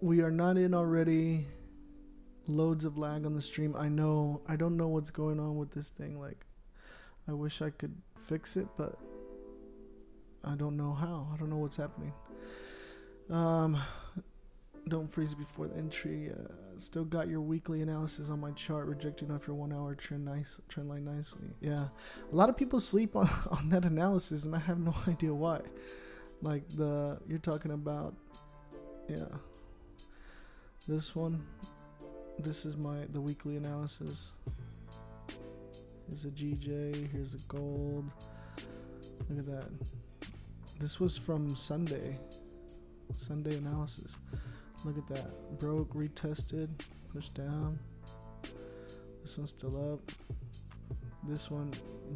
Speaker 21: We are not in already. Loads of lag on the stream. I know. I don't know what's going on with this thing. Like, I wish I could fix it, but I don't know how. I don't know what's happening. Don't freeze before the entry. Still got your weekly analysis on my chart, rejecting off your 1 hour trend line nicely. Yeah, a lot of people sleep on that analysis, and I have no idea why. Like you're talking about, yeah, This one, this is the weekly analysis. Here's a GJ, here's a gold. Look at that. This was from Sunday analysis. Look at that. Broke, retested, pushed down. This one's still up. This one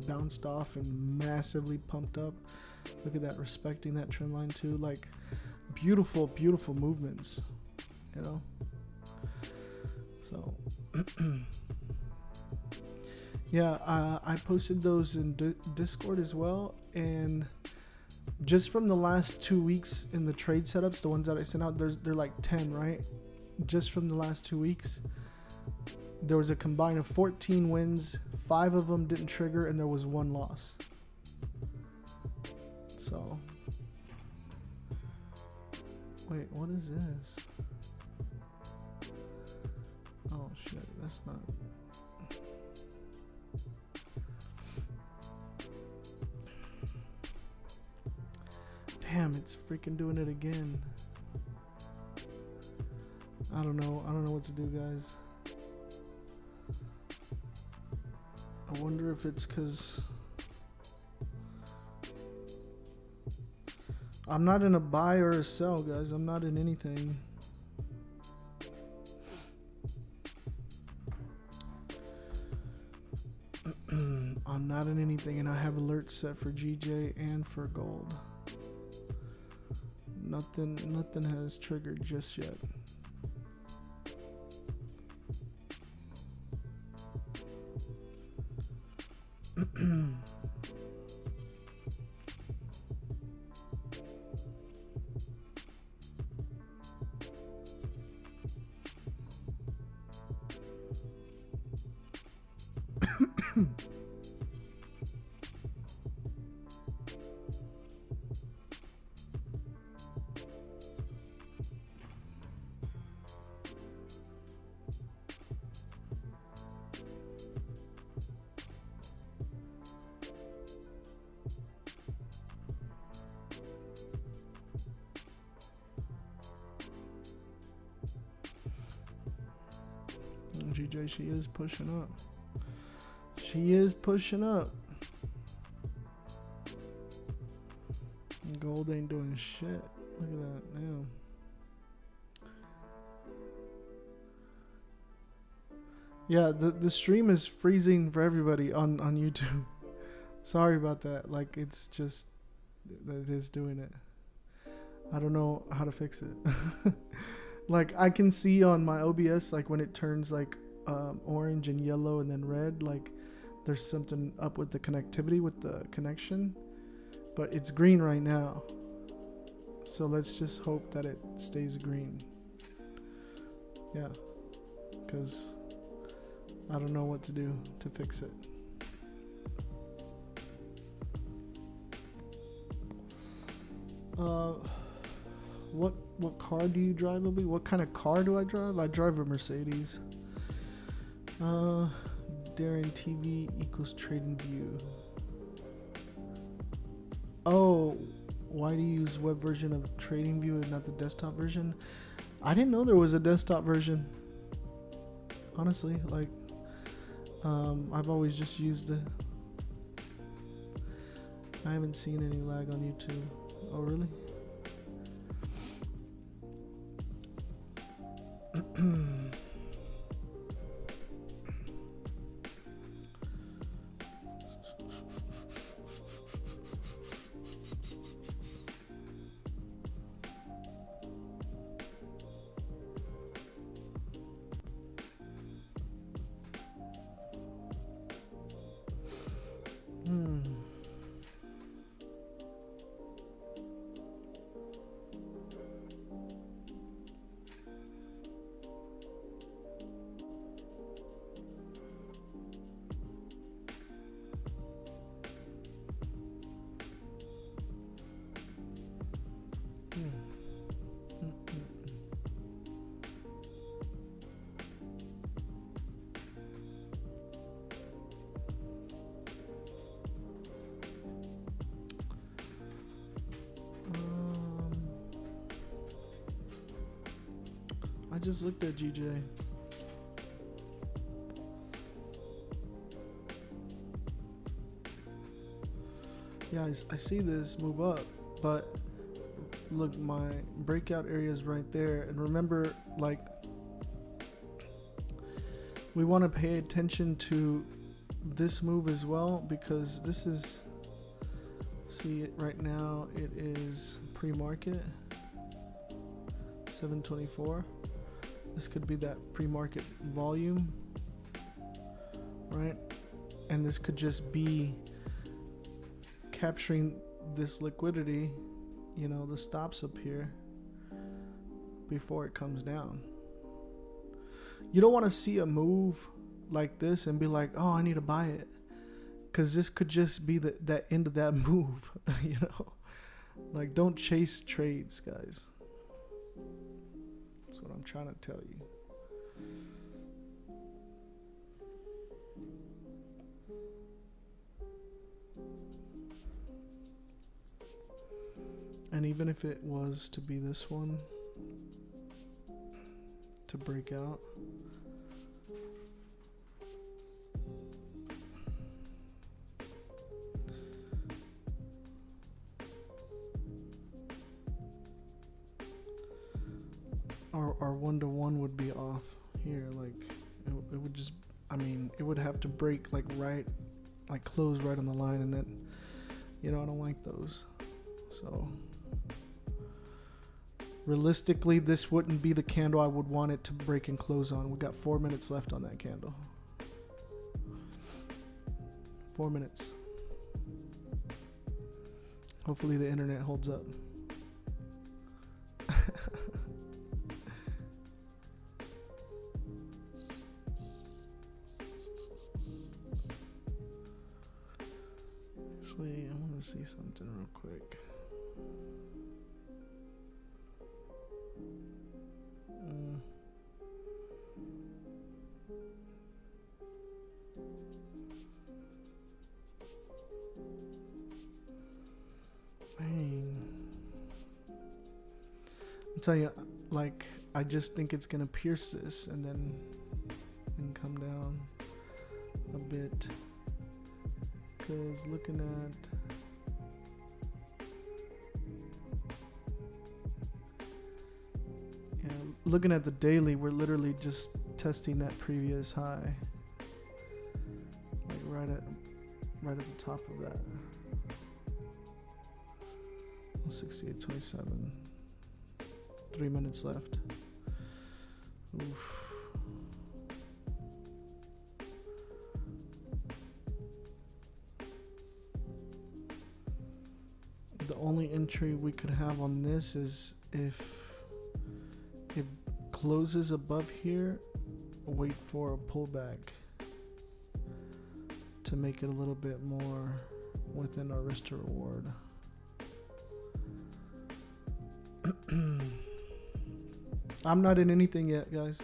Speaker 21: bounced off and massively pumped up. Look at that, respecting that trend line too. Like, beautiful, beautiful movements, you know? So, yeah, I posted those in Discord as well. And just from the last 2 weeks in the trade setups, the ones that I sent out, they're like 10, right? Just from the last 2 weeks, there was a combine of 14 wins, 5 of them didn't trigger, and there was 1 loss. So, wait, what is this? Oh shit, that's not. Damn, it's freaking doing it again. I don't know what to do, guys. I wonder if it's because I'm not in a buy or a sell, guys. I'm not in anything. I'm not in anything, and I have alerts set for GJ and for gold. Nothing has triggered just yet. GJ, she is pushing up. She is pushing up. Gold ain't doing shit. Look at that. Damn. Yeah, the stream is freezing for everybody on YouTube. Sorry about that. Like, it's just that it is doing it. I don't know how to fix it. Like, I can see on my OBS, like, when it turns like orange and yellow and then red, like there's something up with the connectivity, with the connection, but it's green right now. So let's just hope that it stays green. Yeah, because I don't know what to do to fix it. What car do you drive, Obi? What kind of car do I drive? I drive a Mercedes. Darren TV equals Trading View. Oh, why do you use web version of Trading View and not the desktop version? I didn't know there was a desktop version. Honestly, like, I've always just used the. I haven't seen any lag on YouTube. Oh, really? I just looked at GJ. Yeah, I see this move up, but look, my breakout area is right there. And remember, like, we want to pay attention to this move as well, because this is, see it right now, it is pre-market 724. This could be that pre-market volume, right? And this could just be capturing this liquidity, you know, the stops up here before it comes down. You don't want to see a move like this and be like, oh, I need to buy it, because this could just be that end of that move. You know, like, don't chase trades, guys. That's what I'm trying to tell you. And even if it was to be this one to break out, our 1-to-1 would be off here. Like, it would just, I mean, it would have to break like right, like close right on the line, and then, you know, I don't like those. So realistically, this wouldn't be the candle I would want it to break and close on. We got 4 minutes left on that candle. 4 minutes. Hopefully the internet holds up. Actually, I want to see something real quick. I'm telling you, like, I just think it's gonna pierce this and then come down a bit. Because looking at the daily, we're literally just testing that previous high, like right at the top of that. 68.27. 3 minutes left. Oof. The only entry we could have on this is if it closes above here, wait for a pullback to make it a little bit more within our risk to reward. I'm not in anything yet, guys.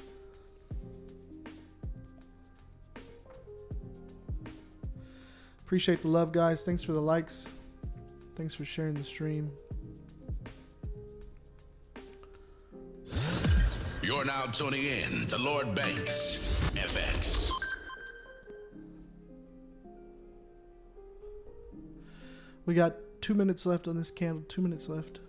Speaker 21: Appreciate the love, guys. Thanks for the likes. Thanks for sharing the stream.
Speaker 17: You're now tuning in to Lord Banks FX.
Speaker 21: We got 2 minutes left on this candle. 2 minutes left.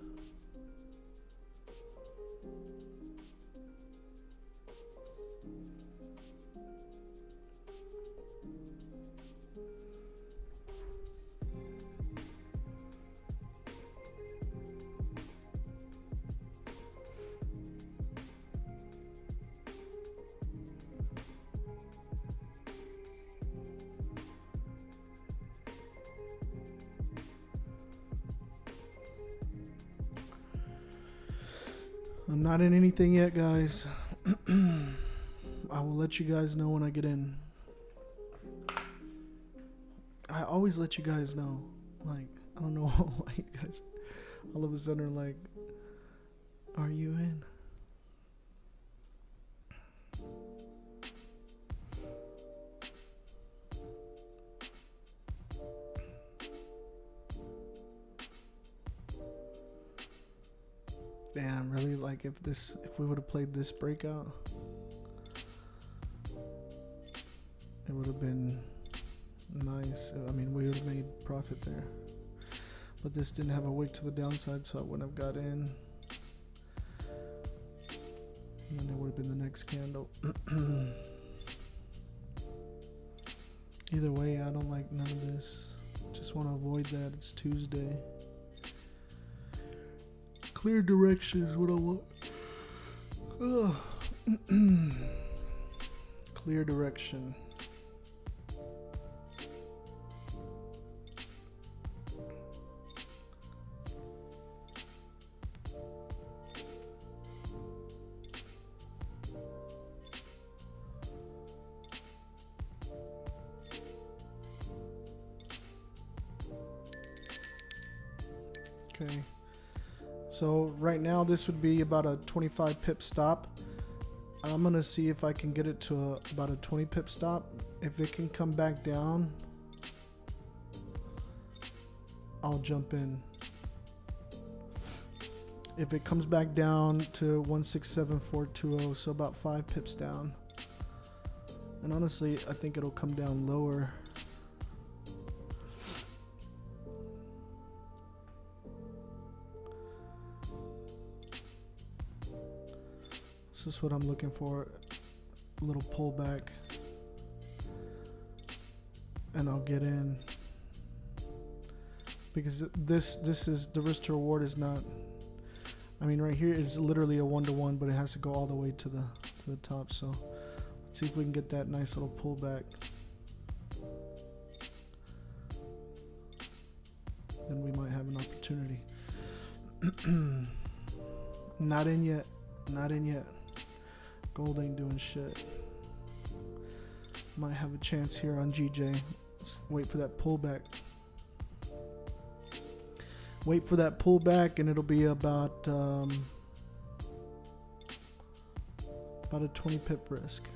Speaker 21: I'm not in anything yet, guys. I will let you guys know when I get in. I always let you guys know. Like, I don't know why you guys all of a sudden are like, are you in? Damn, really? Like if we would have played this breakout, it would have been nice. I mean, we would have made profit there. But this didn't have a wick to the downside, so I wouldn't have got in. And then it would have been the next candle. Either way, I don't like none of this. Just want to avoid that. It's Tuesday. Clear direction is what I want. Clear direction. Okay. So right now this would be about a 25 pip stop. I'm going to see if I can get it to about a 20 pip stop. If it can come back down, I'll jump in. If it comes back down to 167.420, so about 5 pips down. And honestly, I think it'll come down lower. This is what I'm looking for, a little pullback, and I'll get in, because this is the risk to reward is not, I mean right here it's literally a 1-to-1, but it has to go all the way to the top. So let's see if we can get that nice little pullback. Then we might have an opportunity. Not in yet, not in yet. Gold ain't doing shit. Might have a chance here on GJ. Let's wait for that pullback. Wait for that pullback, and it'll be about a 20 pip risk.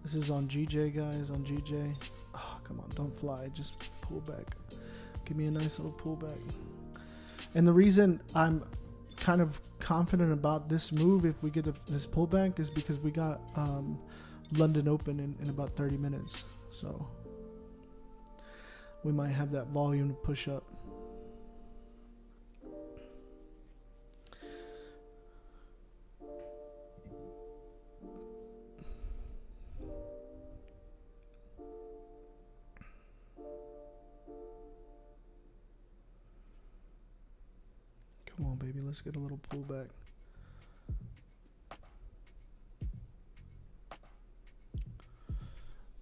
Speaker 21: This is on GJ, guys, on GJ. Oh, come on, don't fly, just pull back. Give me a nice little pullback. And the reason I'm kind of confident about this move, if we get this pullback, is because we got London Open in about 30 minutes. So we might have that volume to push up. Come on, baby, let's get a little pullback.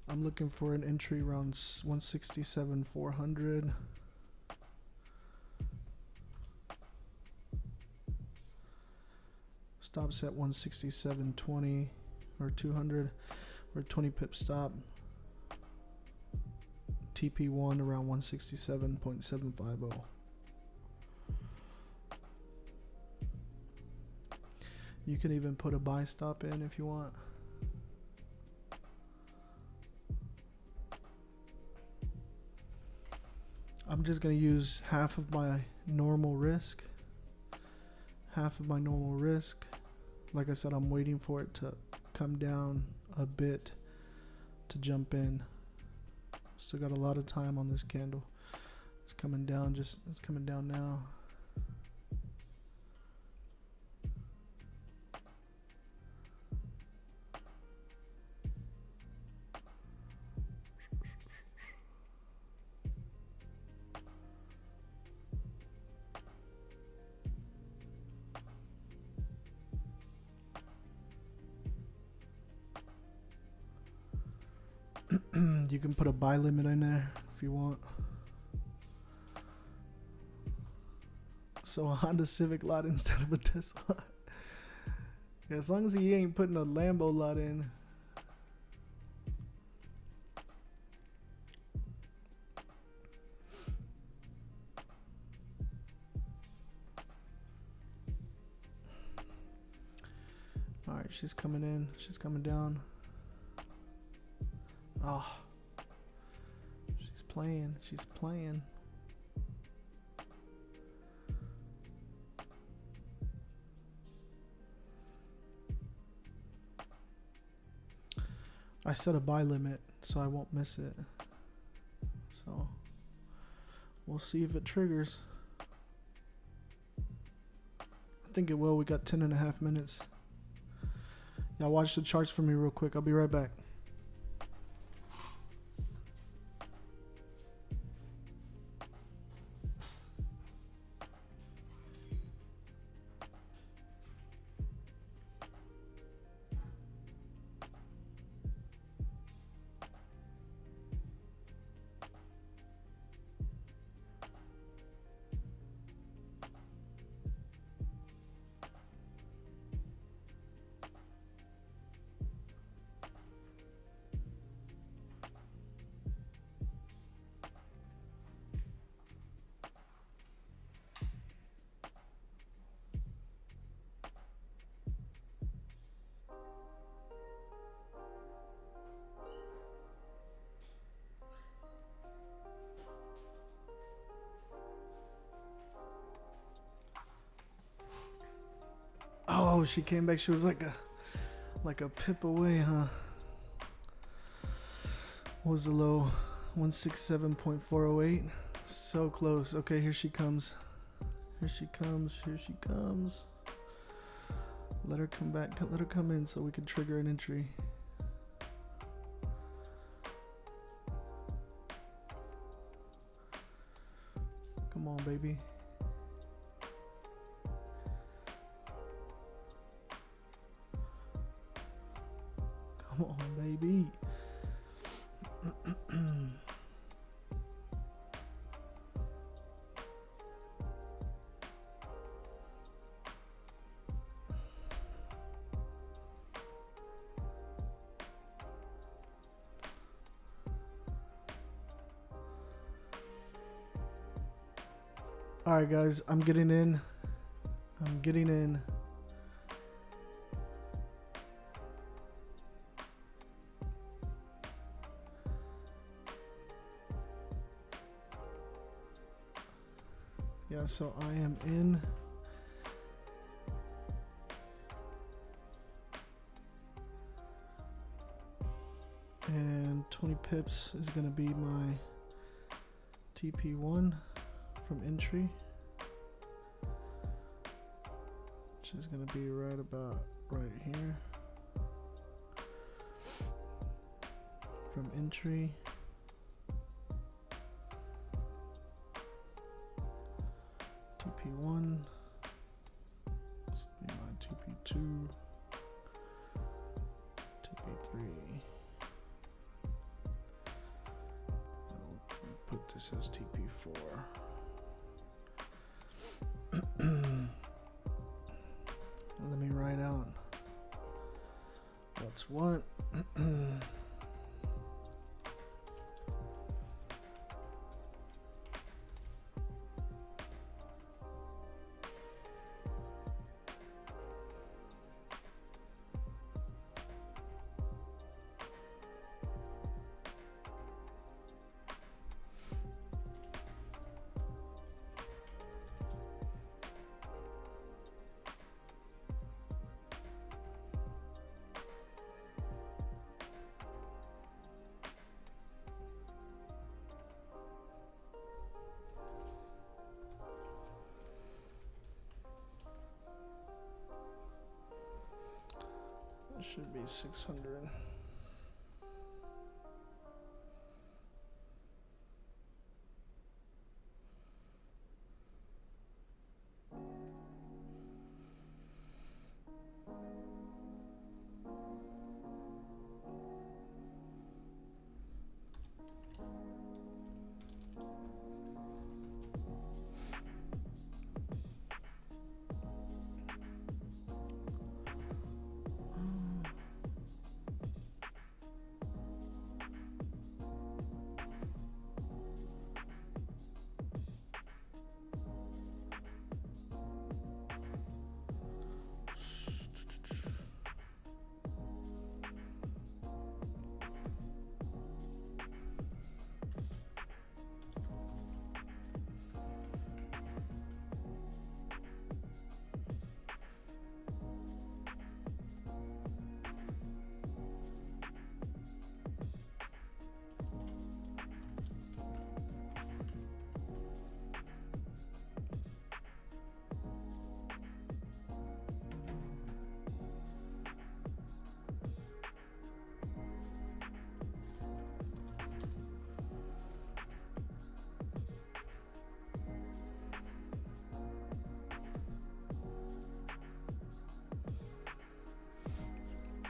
Speaker 21: I'm looking for an entry around 167.400. Stops at 167.20 or 200 or 20 pip stop. TP1 around 167.750. You can even put a buy stop in if you want. I'm just going to use half of my normal risk. Half of my normal risk. Like I said, I'm waiting for it to come down a bit to jump in. Still got a lot of time on this candle. It's coming down, it's coming down now. You can put a buy limit in there if you want. So a Honda Civic lot instead of a Tesla. Yeah, as long as you ain't putting a Lambo lot in. She's coming in. She's coming down. Oh. She's playing. She's playing. I set a buy limit so I won't miss it. So we'll see if it triggers. I think it will. We got 10.5 minutes. Y'all watch the charts for me real quick. I'll be right back. Oh, she came back. She was like a pip away, huh? What was the low? 167.408. So close. Okay, here she comes. Here she comes. Here she comes. Let her come back. Let her come in so we can trigger an entry. Come on, baby. Come on, baby. All right, guys, I'm getting in. I'm getting in. Yeah, so I am in. And 20 pips is going to be my TP1 from entry, which is going to be right about right here. From entry. TP1. This will be my TP2. TP3. I'll put this as TP4. Let me write out what's what. Should be 600.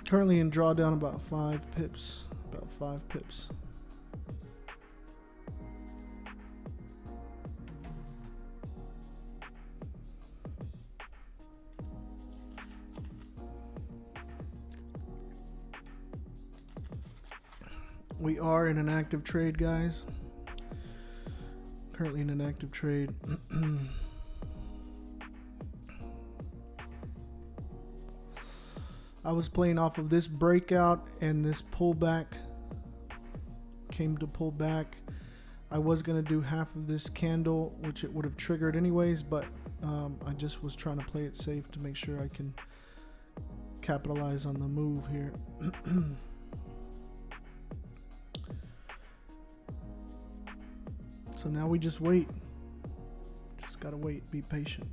Speaker 21: Currently in drawdown about 5 pips. About 5 pips. We are in an active trade, guys. Currently in an active trade. I was playing off of this breakout and this pullback. Came to pull back. I was going to do half of this candle, which it would have triggered anyways, but I just was trying to play it safe to make sure I can capitalize on the move here. So now we just wait. Just gotta wait, be patient.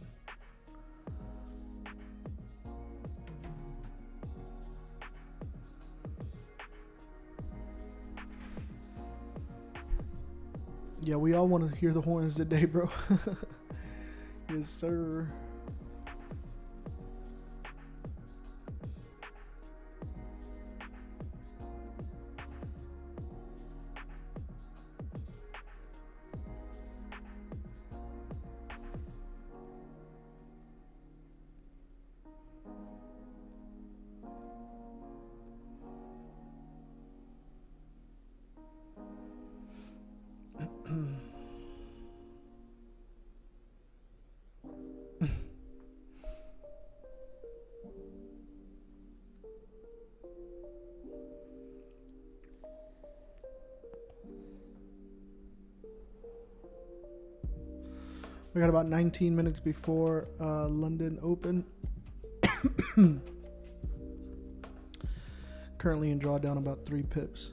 Speaker 21: Yeah, we all want to hear the horns today, bro. Yes, sir. We got about 19 minutes before London Open. Currently in drawdown about 3 pips.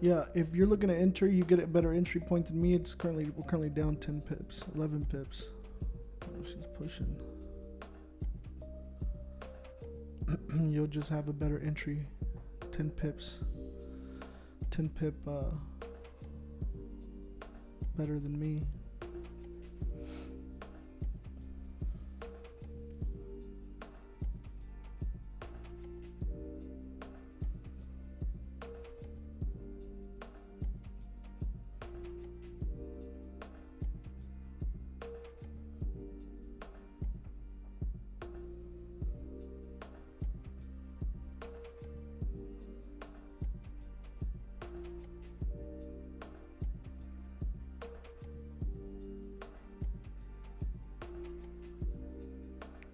Speaker 21: Yeah, if you're looking to enter, you get a better entry point than me. We're currently down 10 pips, 11 pips. Oh, she's pushing. You'll just have a better entry, 10 pips, 10 pip better than me.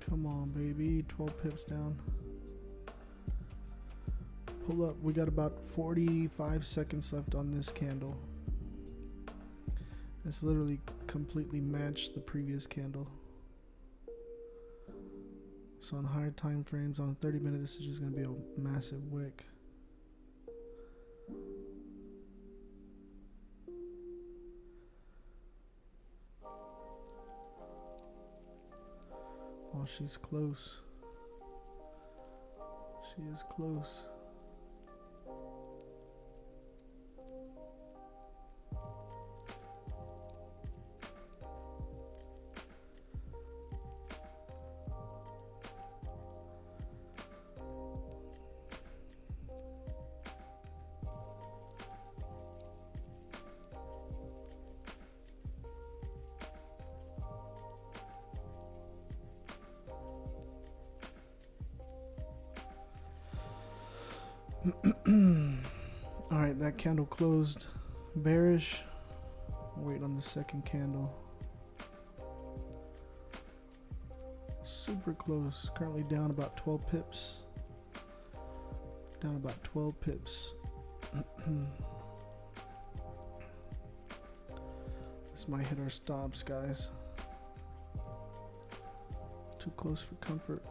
Speaker 21: Come on, baby. 12 pips down. Pull up. We got about 45 seconds left on this candle. It's literally completely matched the previous candle. So on higher time frames, on 30 minutes, this is just going to be a massive wick. Oh, she's close. She is close. All right, that candle closed bearish. Wait on the second candle. Super close. Currently down about 12 pips. Down about 12 pips. This might hit our stops, guys. Too close for comfort.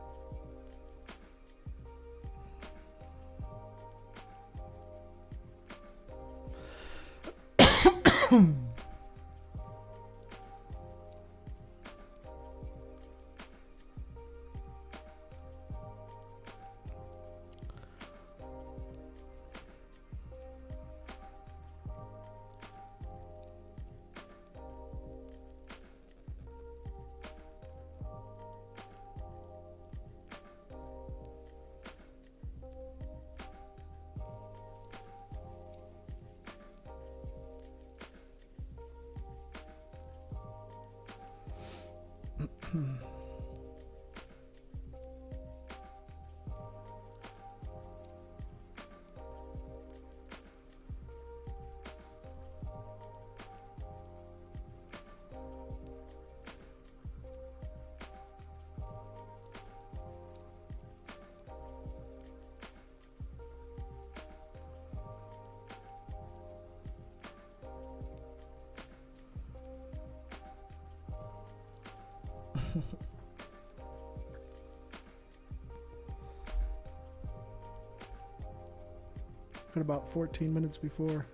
Speaker 21: At about 14 minutes before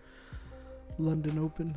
Speaker 21: London Open.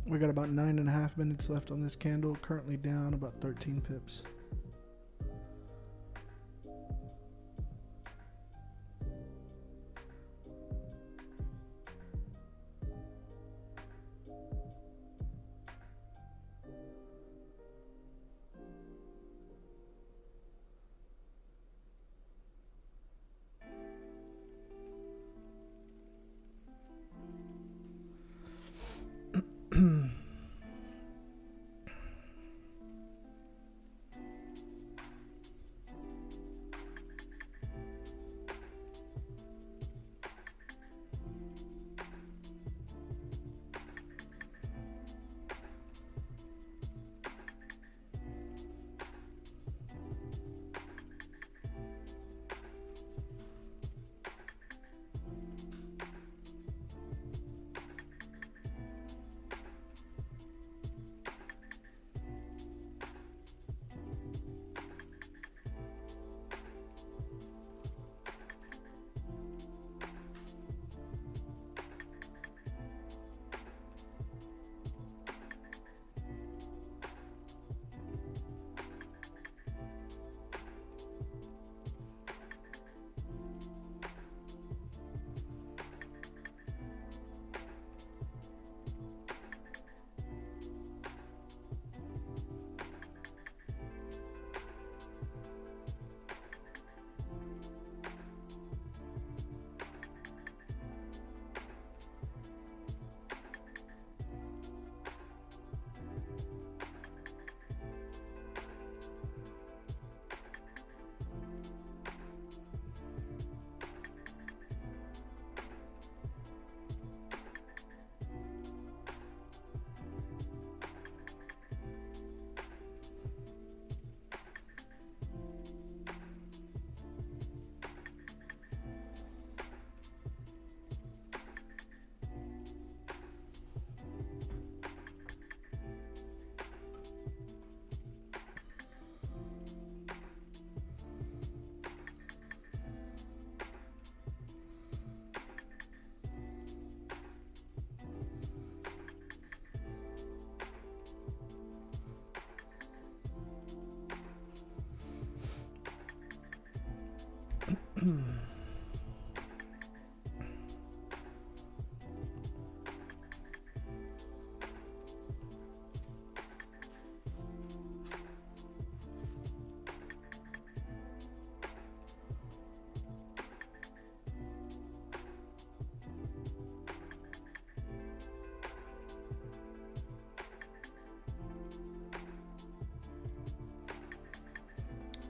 Speaker 21: We got about 9.5 minutes left on this candle. Currently down about 13 pips.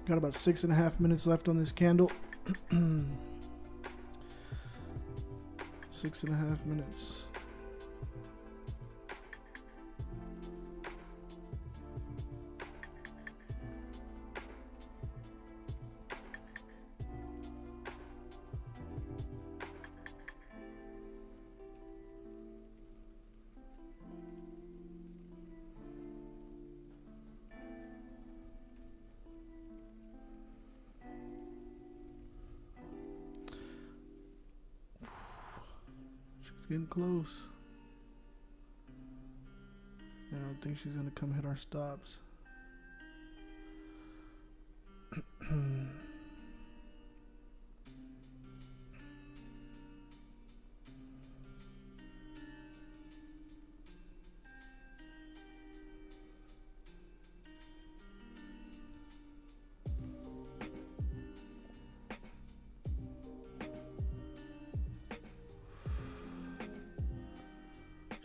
Speaker 21: Got about 6.5 minutes left on this candle. 6.5 minutes. Getting close. I don't think she's gonna come hit our stops.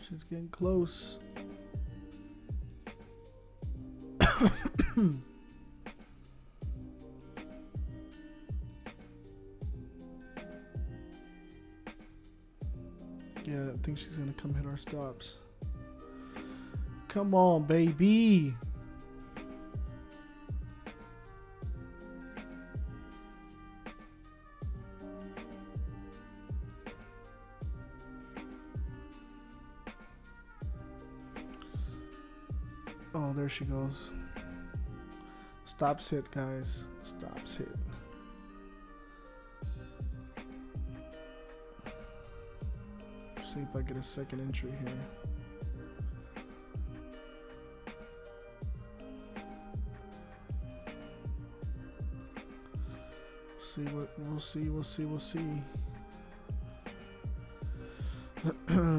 Speaker 21: She's getting close. Yeah, I think she's gonna come hit our stops. Come on, baby. Oh, there she goes. Stops hit, guys. Stops hit. See if I get a second entry here. We'll see.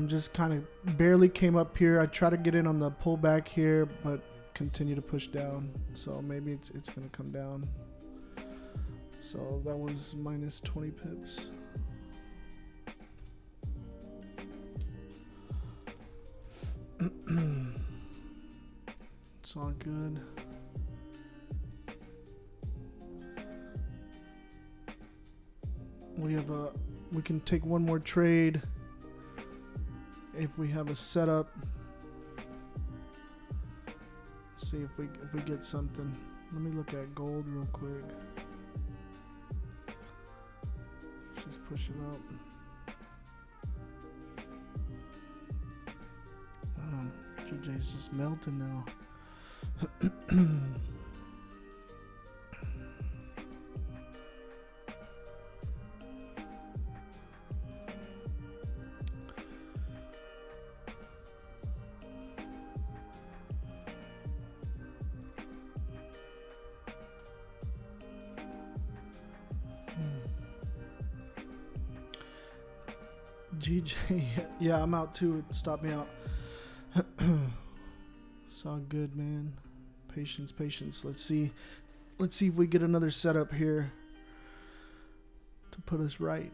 Speaker 21: Just kind of barely came up here. I try to get in on the pullback here, but continue to push down. So maybe it's gonna come down. So that was minus 20 pips. It's all good. We can take one more trade if we have a setup. See if we get something. Let me look at gold real quick. She's pushing up. GJ's just melting now. GJ, yeah, I'm out too. Stop me out. It's all good, man. Patience. Let's see if we get another setup here to put us right.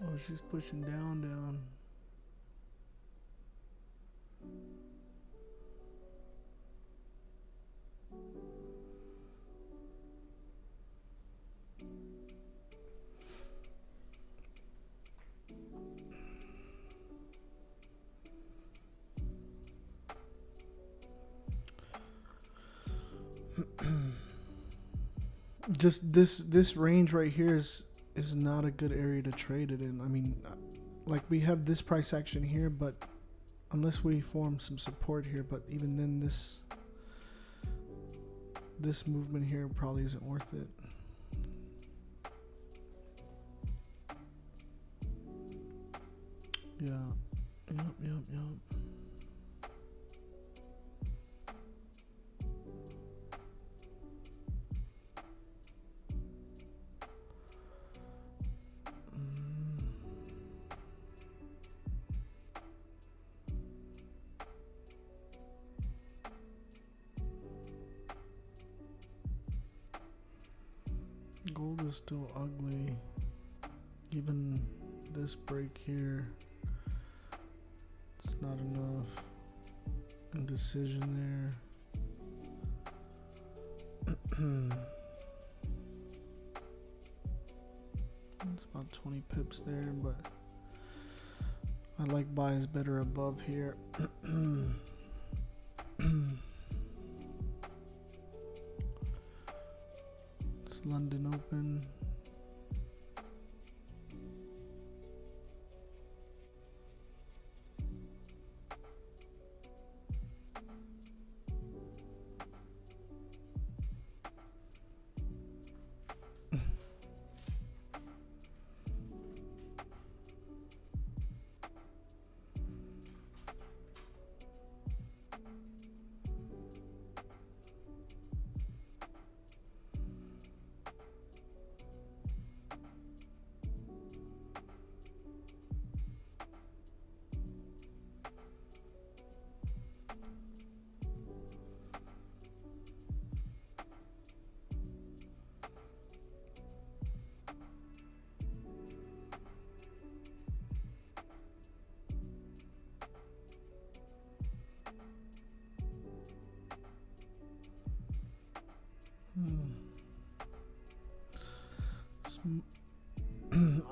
Speaker 21: Oh, she's pushing down. just this range right here is not a good area to trade it in. I mean, like we have this price action here, but unless we form some support here, but even then this movement here probably isn't worth it. Yeah. Yep. Gold is still ugly. Even this break here, it's not enough. Indecision there. It's about 20 pips there, but I like buys better above here. It's London Open.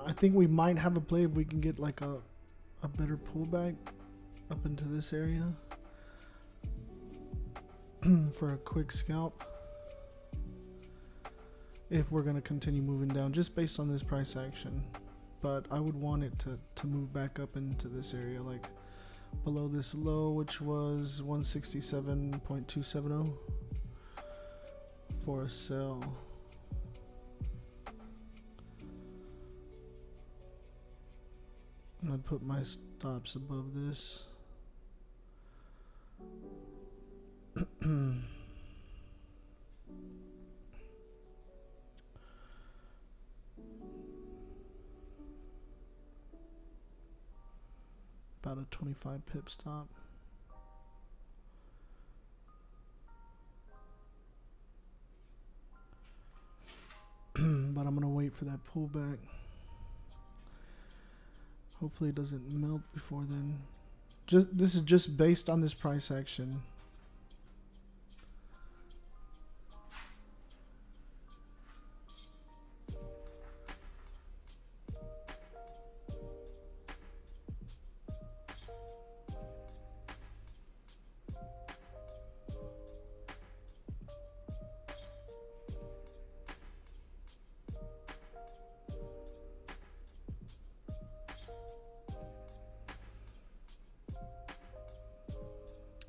Speaker 21: I think we might have a play if we can get like a better pullback up into this area for a quick scalp. If we're going to continue moving down just based on this price action. But I would want it to move back up into this area, like below this low, which was 167.270 for a sell. I'm gonna put my stops above this. About a 25 pip stop. But I'm gonna wait for that pullback. Hopefully it doesn't melt before then. This is just based on this price action.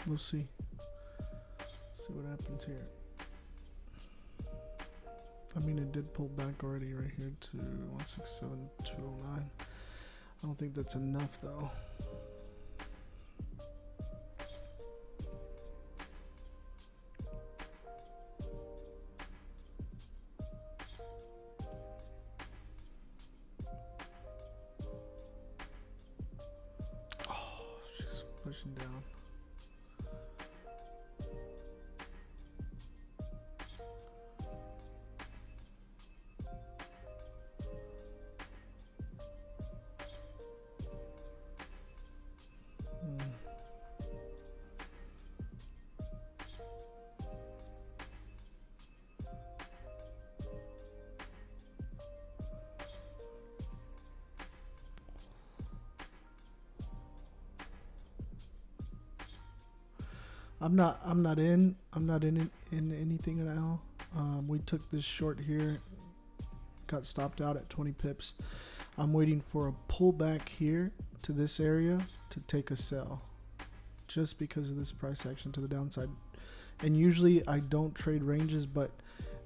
Speaker 21: We'll see. See what happens here. I mean, it did pull back already right here to 167.209. I don't think that's enough though. Oh, she's pushing down. I'm not in anything now. We took this short here, got stopped out at 20 pips. I'm waiting for a pullback here to this area to take a sell, just because of this price action to the downside. And usually I don't trade ranges, but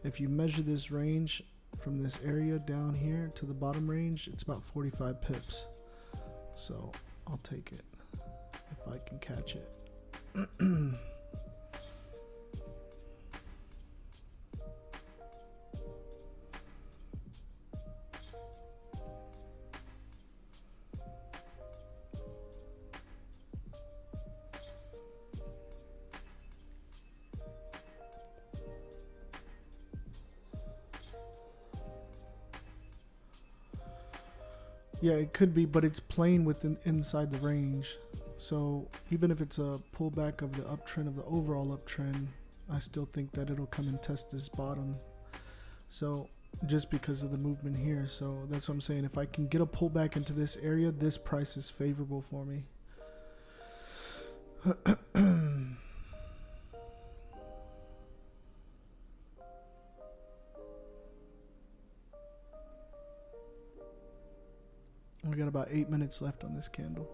Speaker 21: if you measure this range from this area down here to the bottom range, it's about 45 pips. So I'll take it if I can catch it. Yeah, it could be, but it's playing within inside the range. So even if it's a pullback of the uptrend of the overall uptrend, I still think that it'll come and test this bottom. So just because of the movement here. So that's what I'm saying. If I can get a pullback into this area, this price is favorable for me. We got about 8 minutes left on this candle.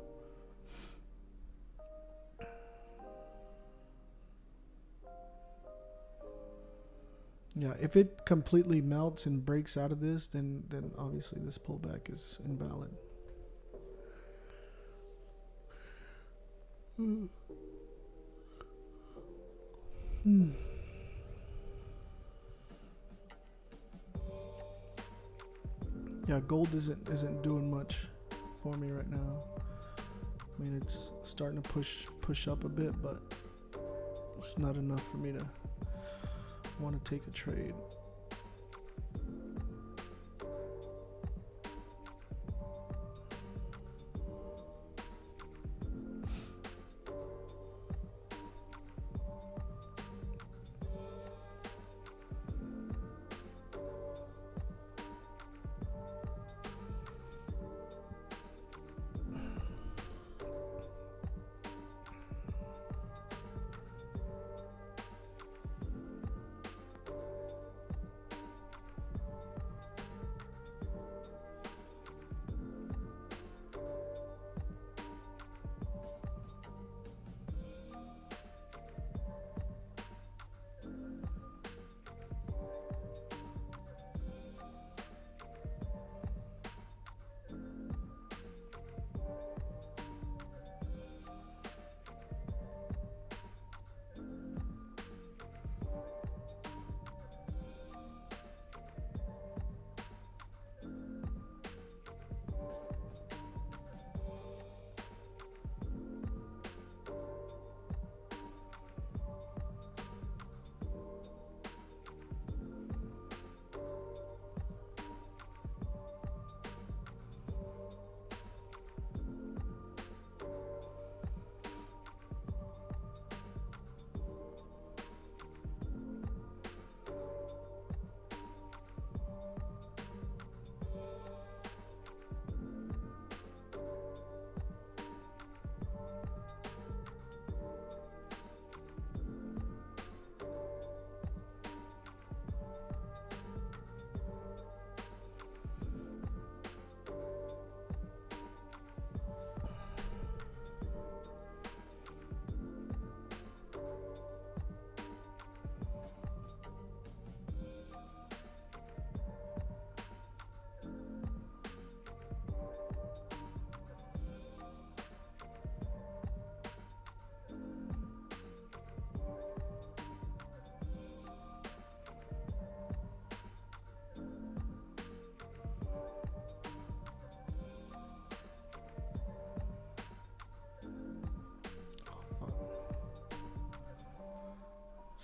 Speaker 21: Yeah, if it completely melts and breaks out of this, then obviously this pullback is invalid. Yeah, gold isn't doing much for me right now. I mean, it's starting to push up a bit, but it's not enough for me to want to take a trade.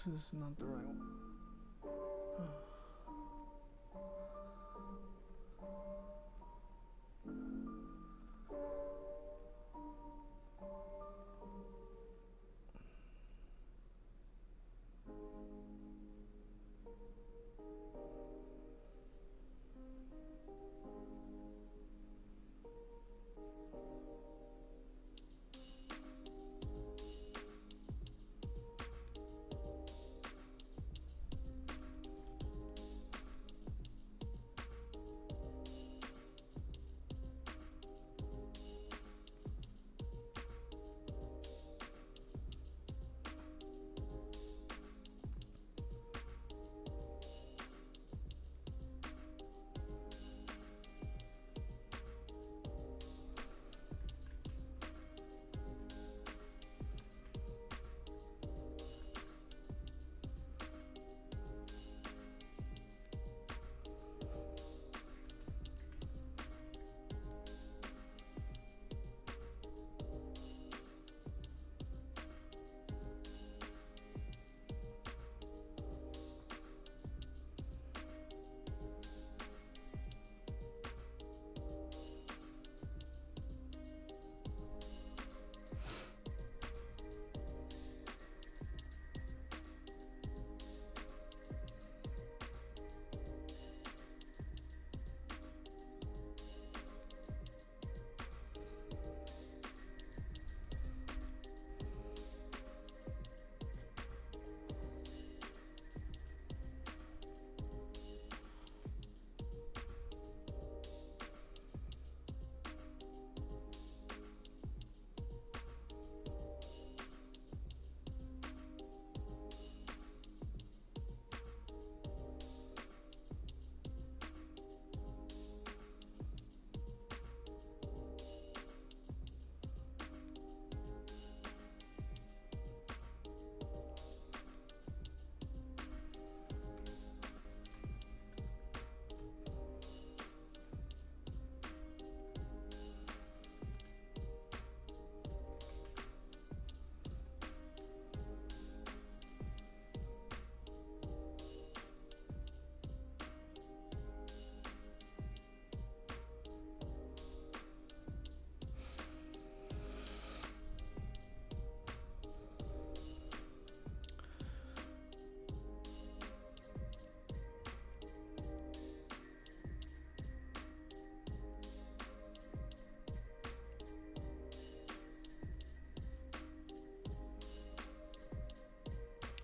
Speaker 21: This is not the right one.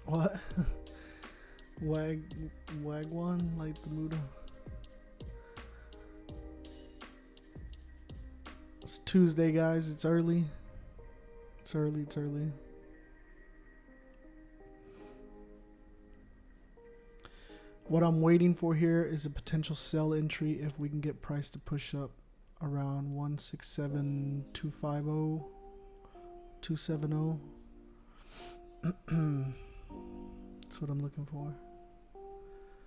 Speaker 21: What? Wagwan, like the Muda. It's Tuesday, guys. It's early. It's early. What I'm waiting for here is a potential sell entry if we can get price to push up around 167,250, 270. That's what I'm looking for.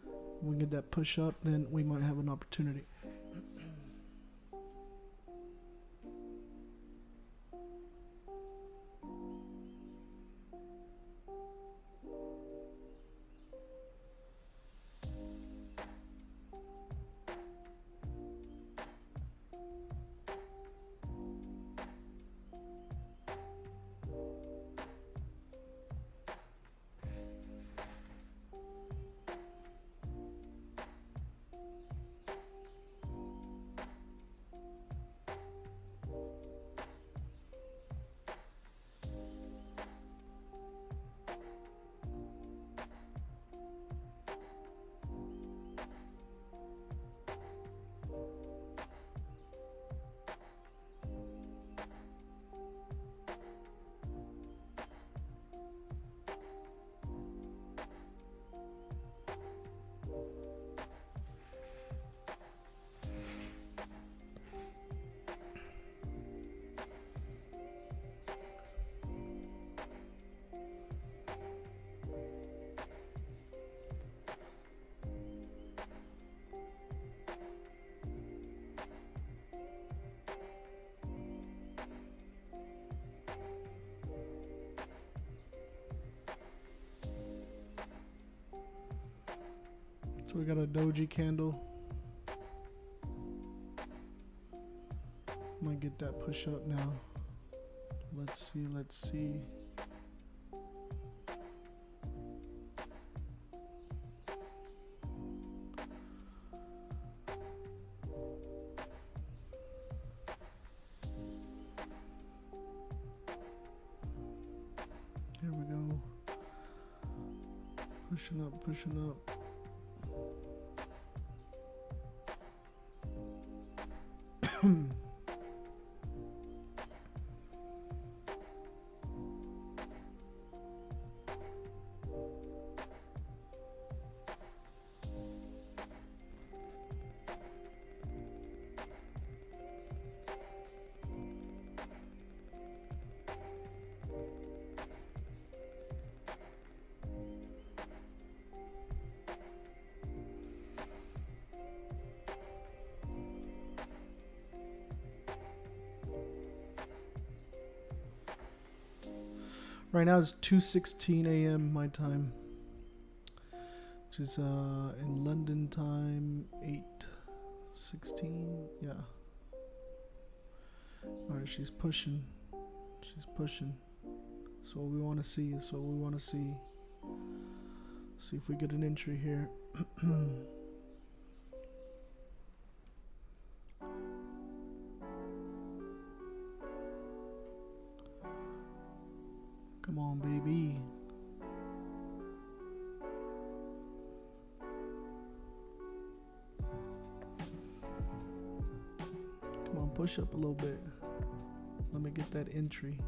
Speaker 21: If we get that push up, then we might have an opportunity. So we got a doji candle. Might get that push up now. Let's see. Here we go. Pushing up. Right now it's 2:16 a.m. my time, which is in London time 8:16. Yeah. All right, she's pushing. That's what we want to see. See if we get an entry here. Come on, baby. Come on, push up a little bit. Let me get that entry.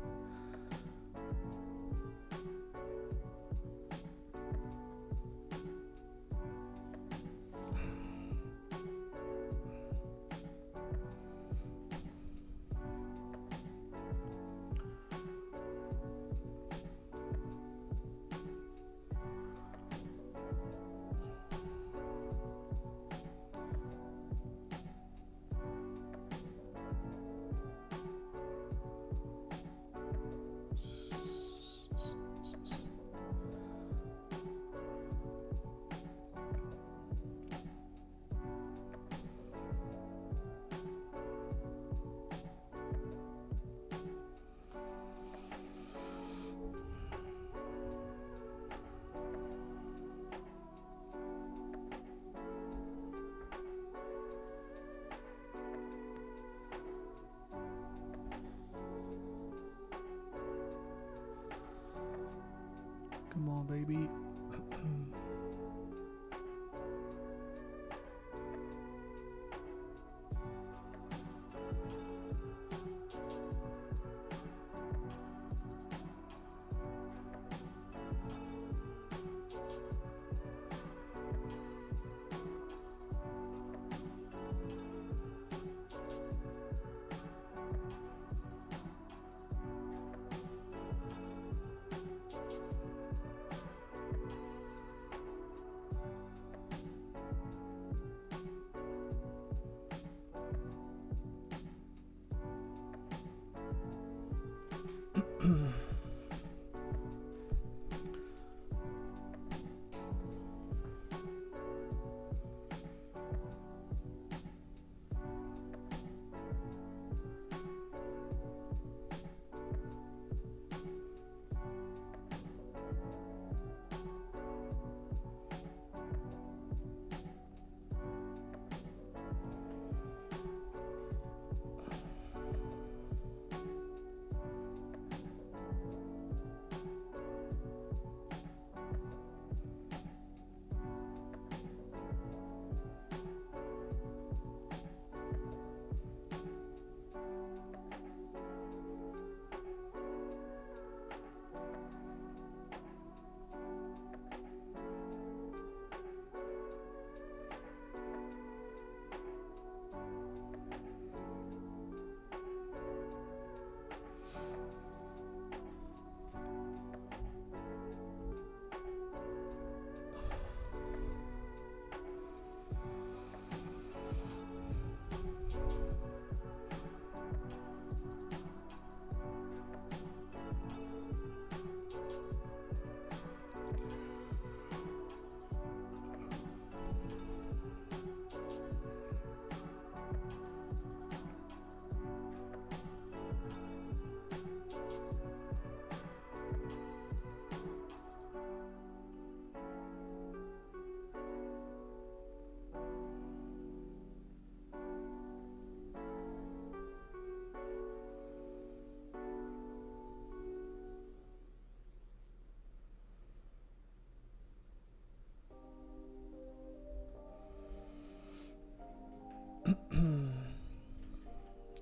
Speaker 21: Come on, baby.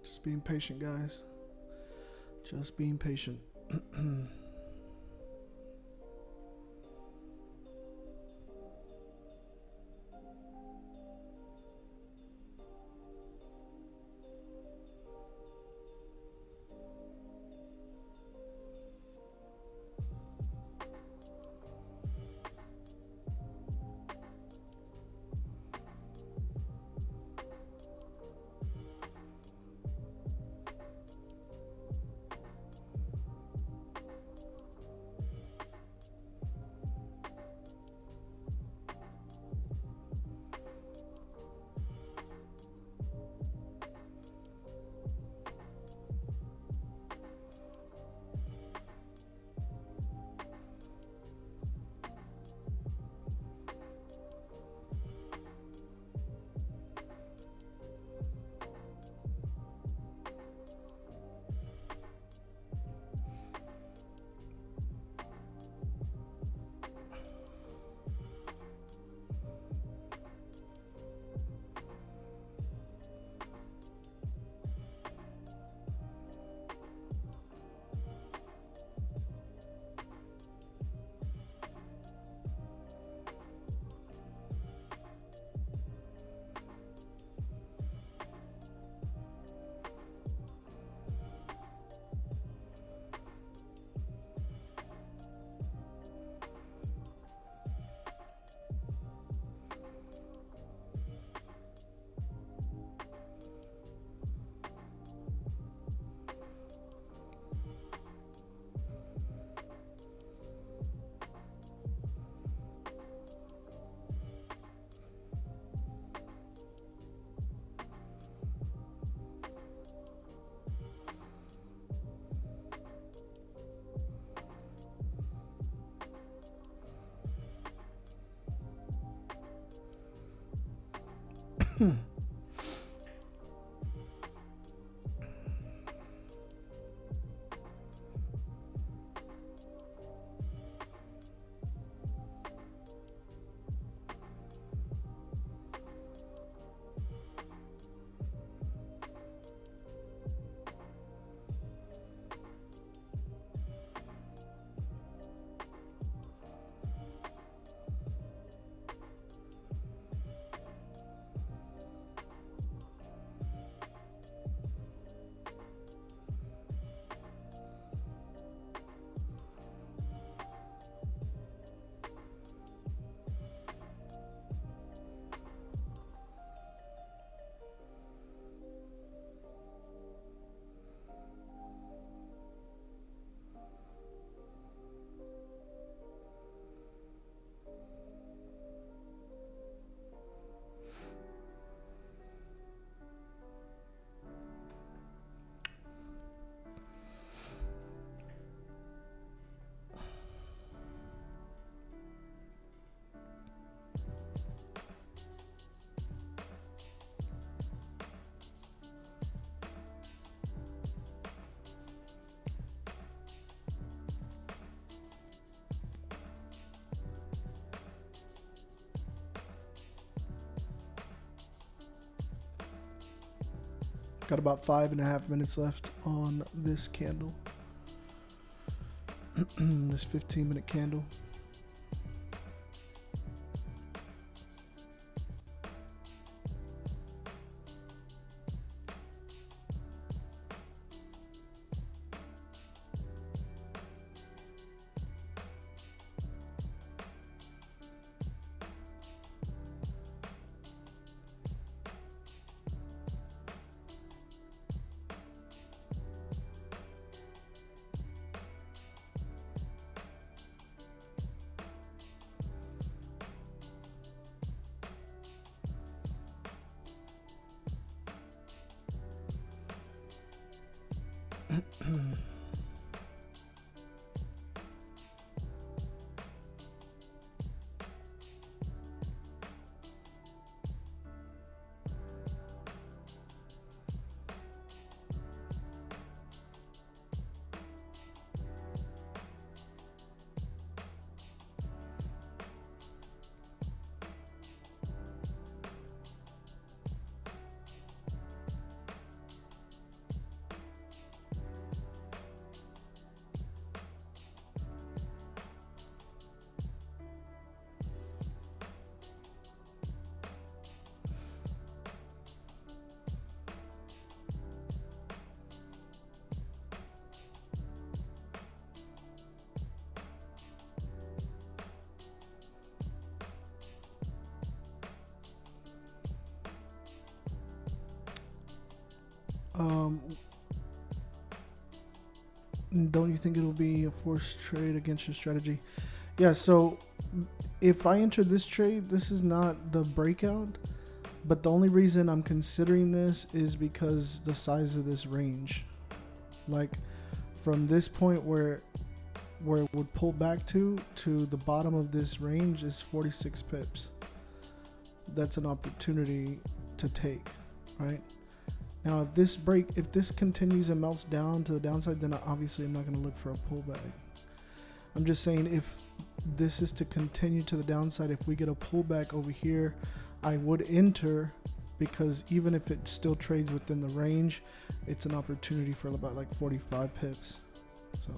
Speaker 21: Just being patient, guys. Just being patient. Got about 5.5 minutes left on this candle. This 15-minute candle. Don't you think it'll be a forced trade against your strategy? Yeah, so if I enter this trade, this is not the breakout, but the only reason I'm considering this is because the size of this range. Like from this point where it would pull back to the bottom of this range is 46 pips. That's an opportunity to take, right? Now, if this continues and melts down to the downside, then obviously I'm not going to look for a pullback. I'm just saying if this is to continue to the downside, if we get a pullback over here, I would enter, because even if it still trades within the range, it's an opportunity for about like 45 pips. So.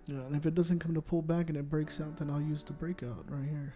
Speaker 21: Yeah, and if it doesn't come to pull back and it breaks out, then I'll use the breakout right here.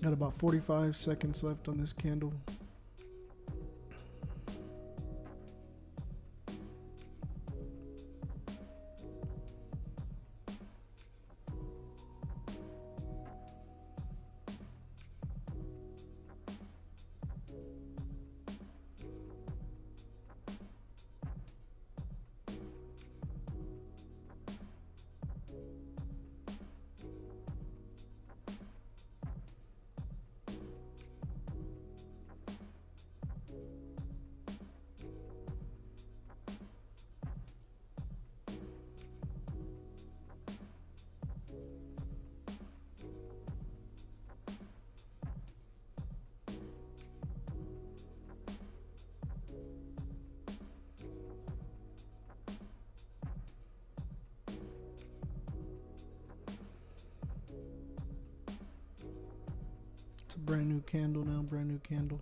Speaker 21: Got about 45 seconds left on this candle. It's a brand new candle now, brand new candle.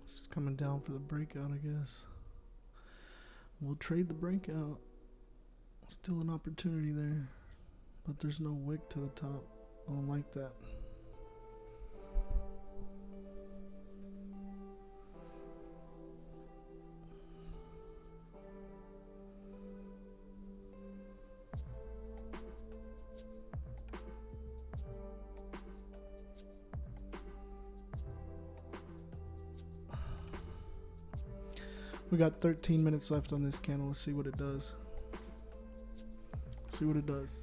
Speaker 21: Just coming down for the breakout, I guess. We'll trade the breakout. Still an opportunity there, but there's no wick to the top. I don't like that. We got 13 minutes left on this candle. Let's see what it does. See what it does.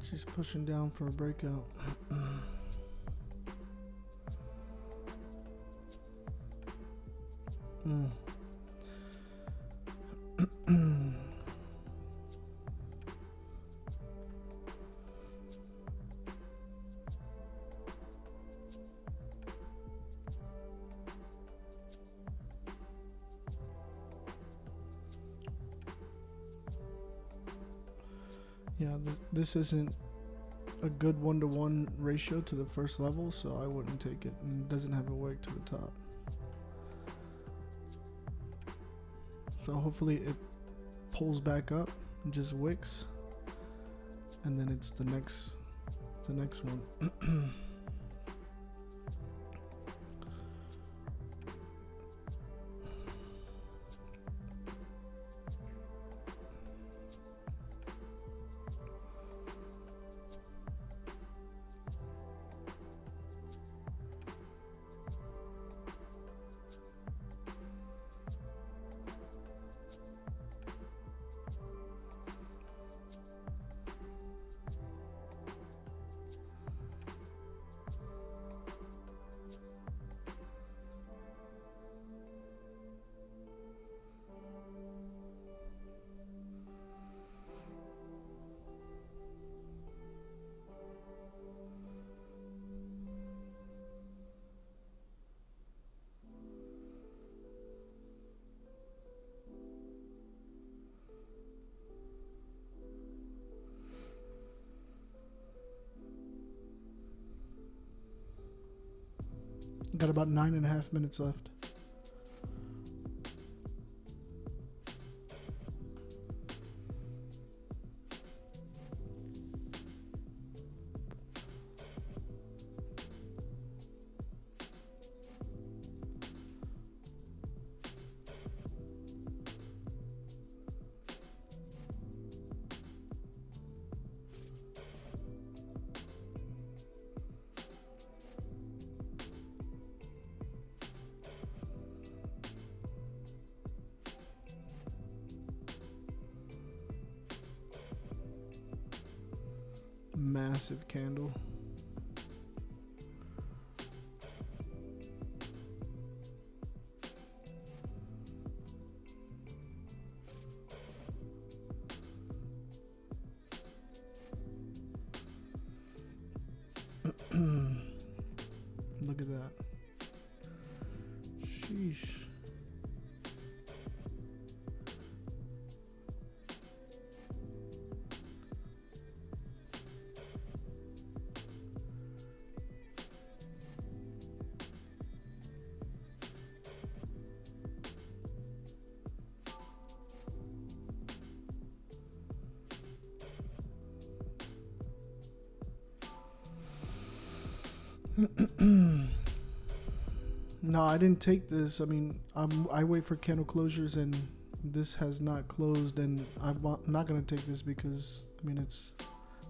Speaker 21: She's pushing down for a breakout. Yeah, this isn't a good 1-to-1 ratio to the first level, so I wouldn't take it. And it doesn't have a wick to the top. So hopefully it pulls back up and just wicks, and then it's the next one. Got about 9.5 minutes left. Massive candle. Look at that. Sheesh. No, I didn't take this. I mean, I wait for candle closures, and this has not closed, and I'm not going to take this because, I mean, it's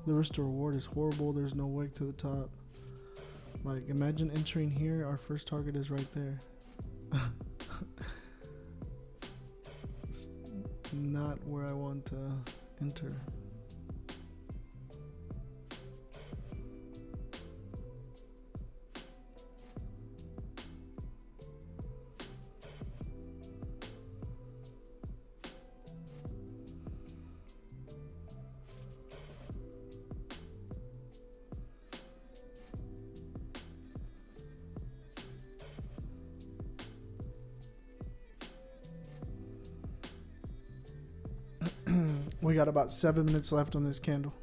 Speaker 21: the risk to reward is horrible. There's no wick to the top. Like, imagine entering here. Our first target is right there. It's not where I want to enter. We got about 7 minutes left on this candle.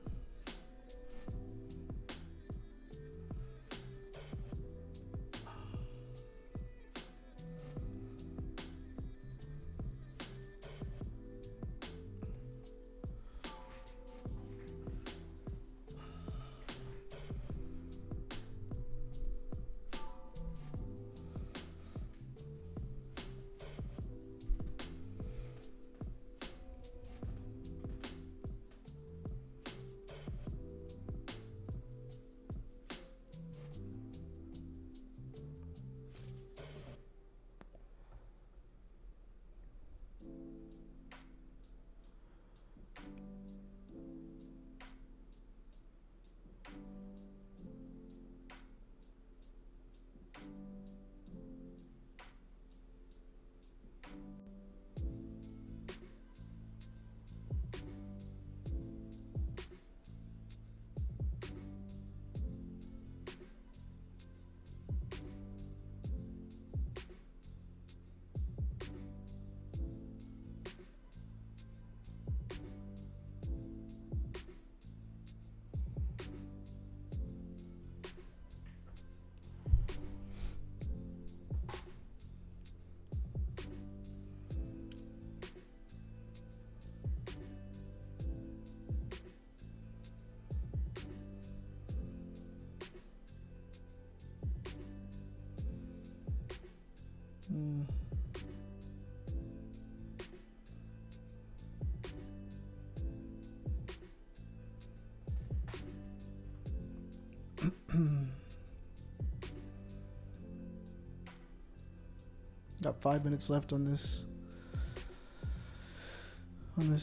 Speaker 21: Got 5 minutes left on this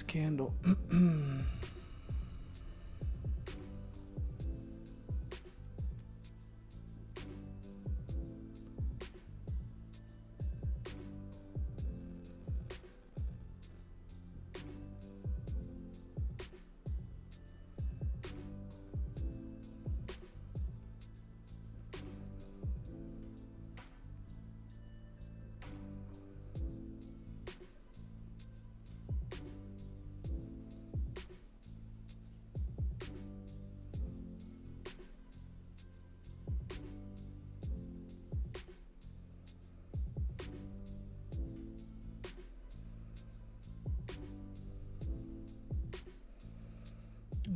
Speaker 21: candle.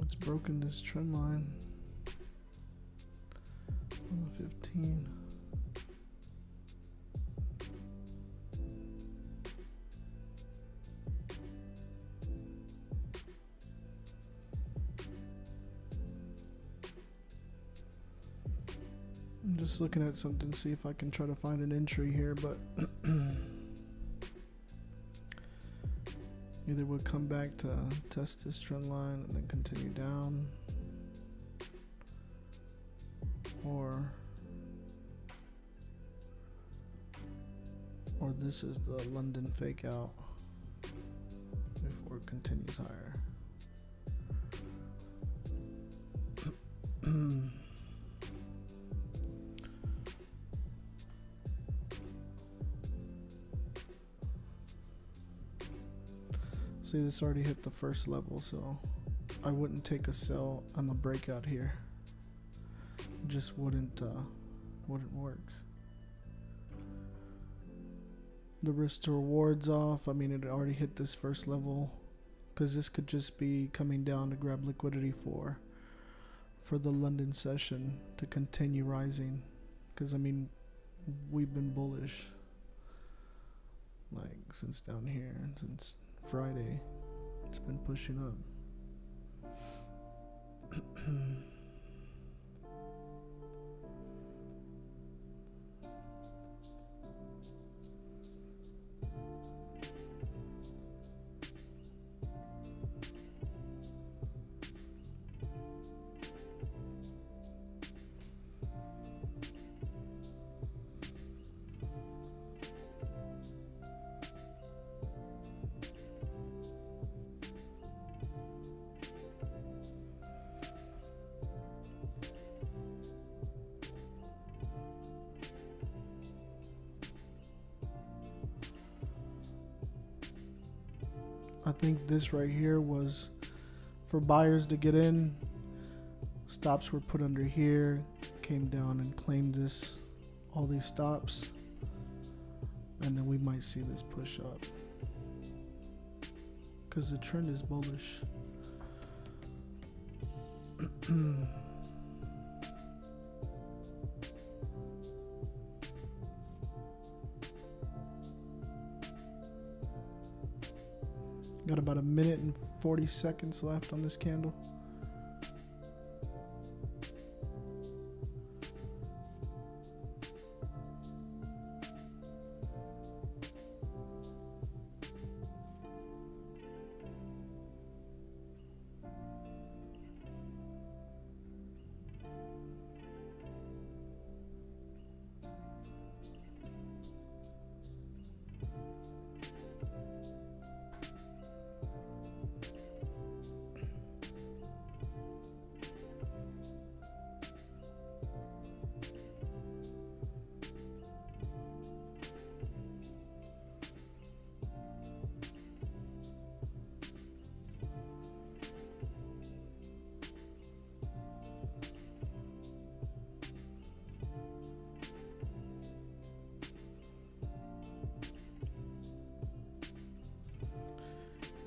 Speaker 21: It's broken this trend line on the 15. I'm just looking at something to see if I can try to find an entry here, but either we'll come back to test this trend line and then continue down, or this is the London fake out before it continues higher. See, this already hit the first level, so I wouldn't take a sell on the breakout here. It just wouldn't work. The risk to reward's off. I mean, it already hit this first level, because this could just be coming down to grab liquidity for the London session to continue rising. Because I mean, we've been bullish like since down here, since Friday. It's been pushing up. I think this right here was for buyers to get in. Stops were put under here, came down and claimed this, all these stops, and then we might see this push up because the trend is bullish. Got about a minute and 40 seconds left on this candle.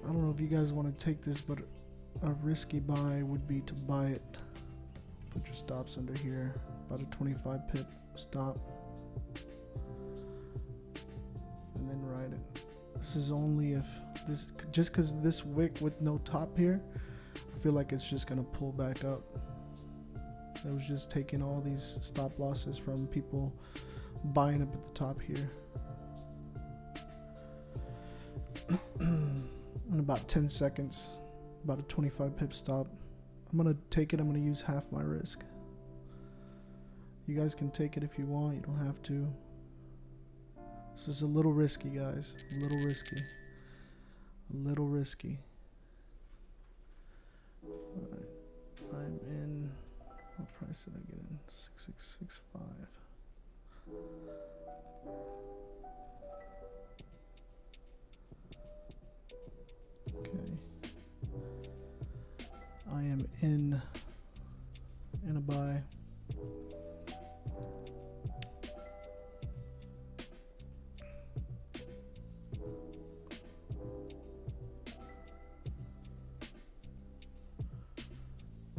Speaker 21: I don't know if you guys want to take this, but a risky buy would be to buy it. Put your stops under here, about a 25 pip stop, and then ride it. This is only if this, just because this wick with no top here, I feel like it's just gonna pull back up. It was just taking all these stop losses from people buying up at the top here. In about 10 seconds, about a 25 pip stop. I'm gonna take it. I'm gonna use half my risk. You guys can take it if you want. You don't have to. This is a little risky, guys. A little risky. A little risky. Alright. I'm in. What price did I get in? 6665. Okay. I am in a buy.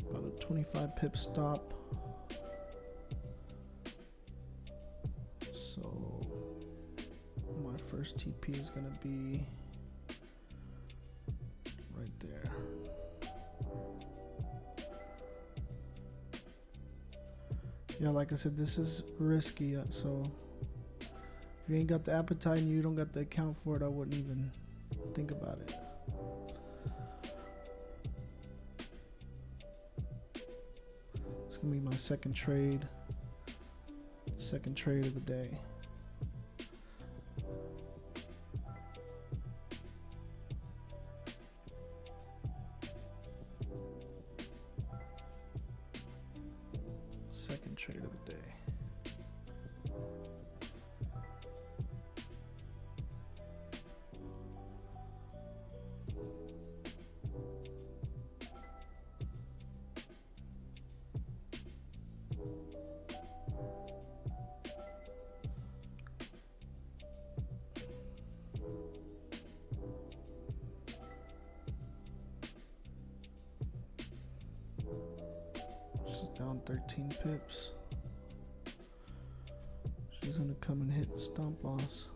Speaker 21: About a 25 pip stop. So my first TP is gonna be right there. Yeah, like I said, this is risky, so if you ain't got the appetite and you don't got the account for it, I wouldn't even think about it. It's gonna be my second trade of the day. Second trade of the day. Down 13 pips. She's gonna come and hit stop loss.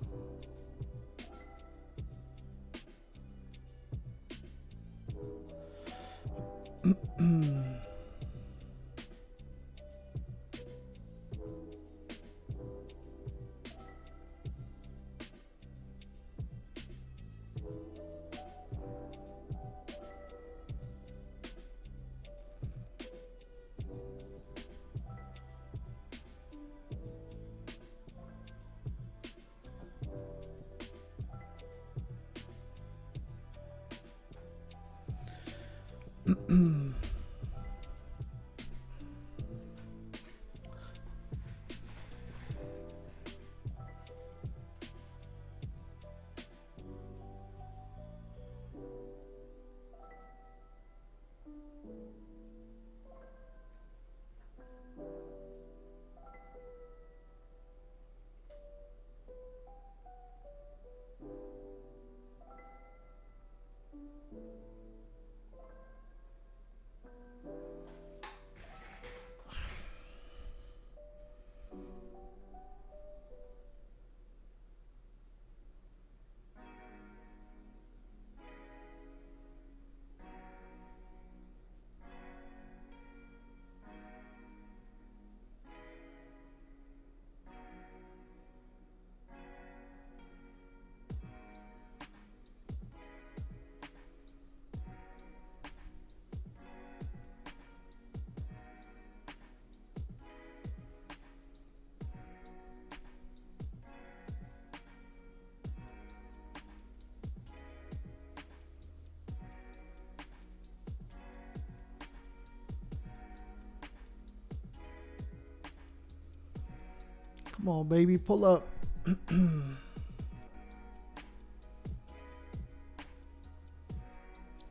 Speaker 21: Come on, baby, pull up. Can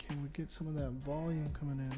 Speaker 21: we get some of that volume coming in?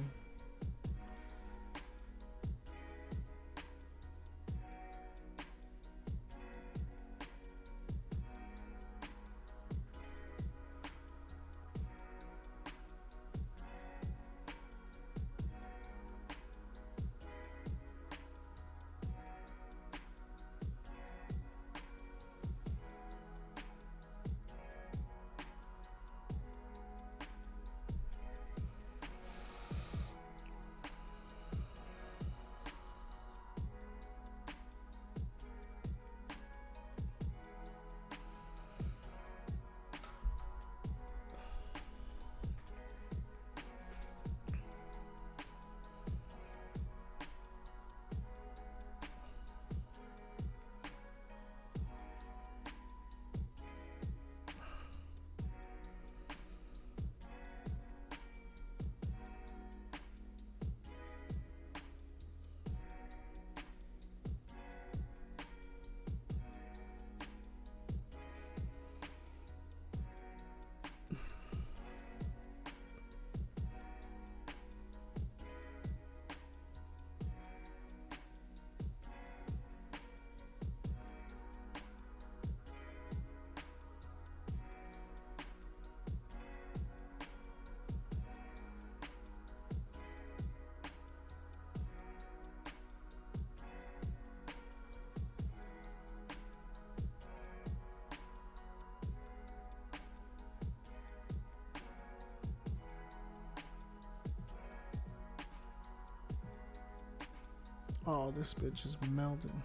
Speaker 21: Oh, this bitch is melting.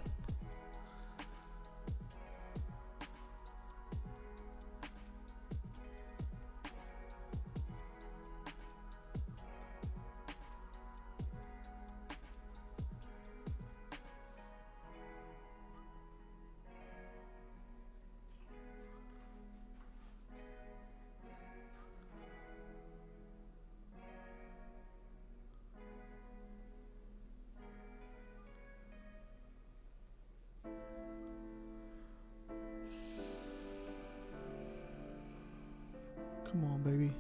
Speaker 21: Come on, baby.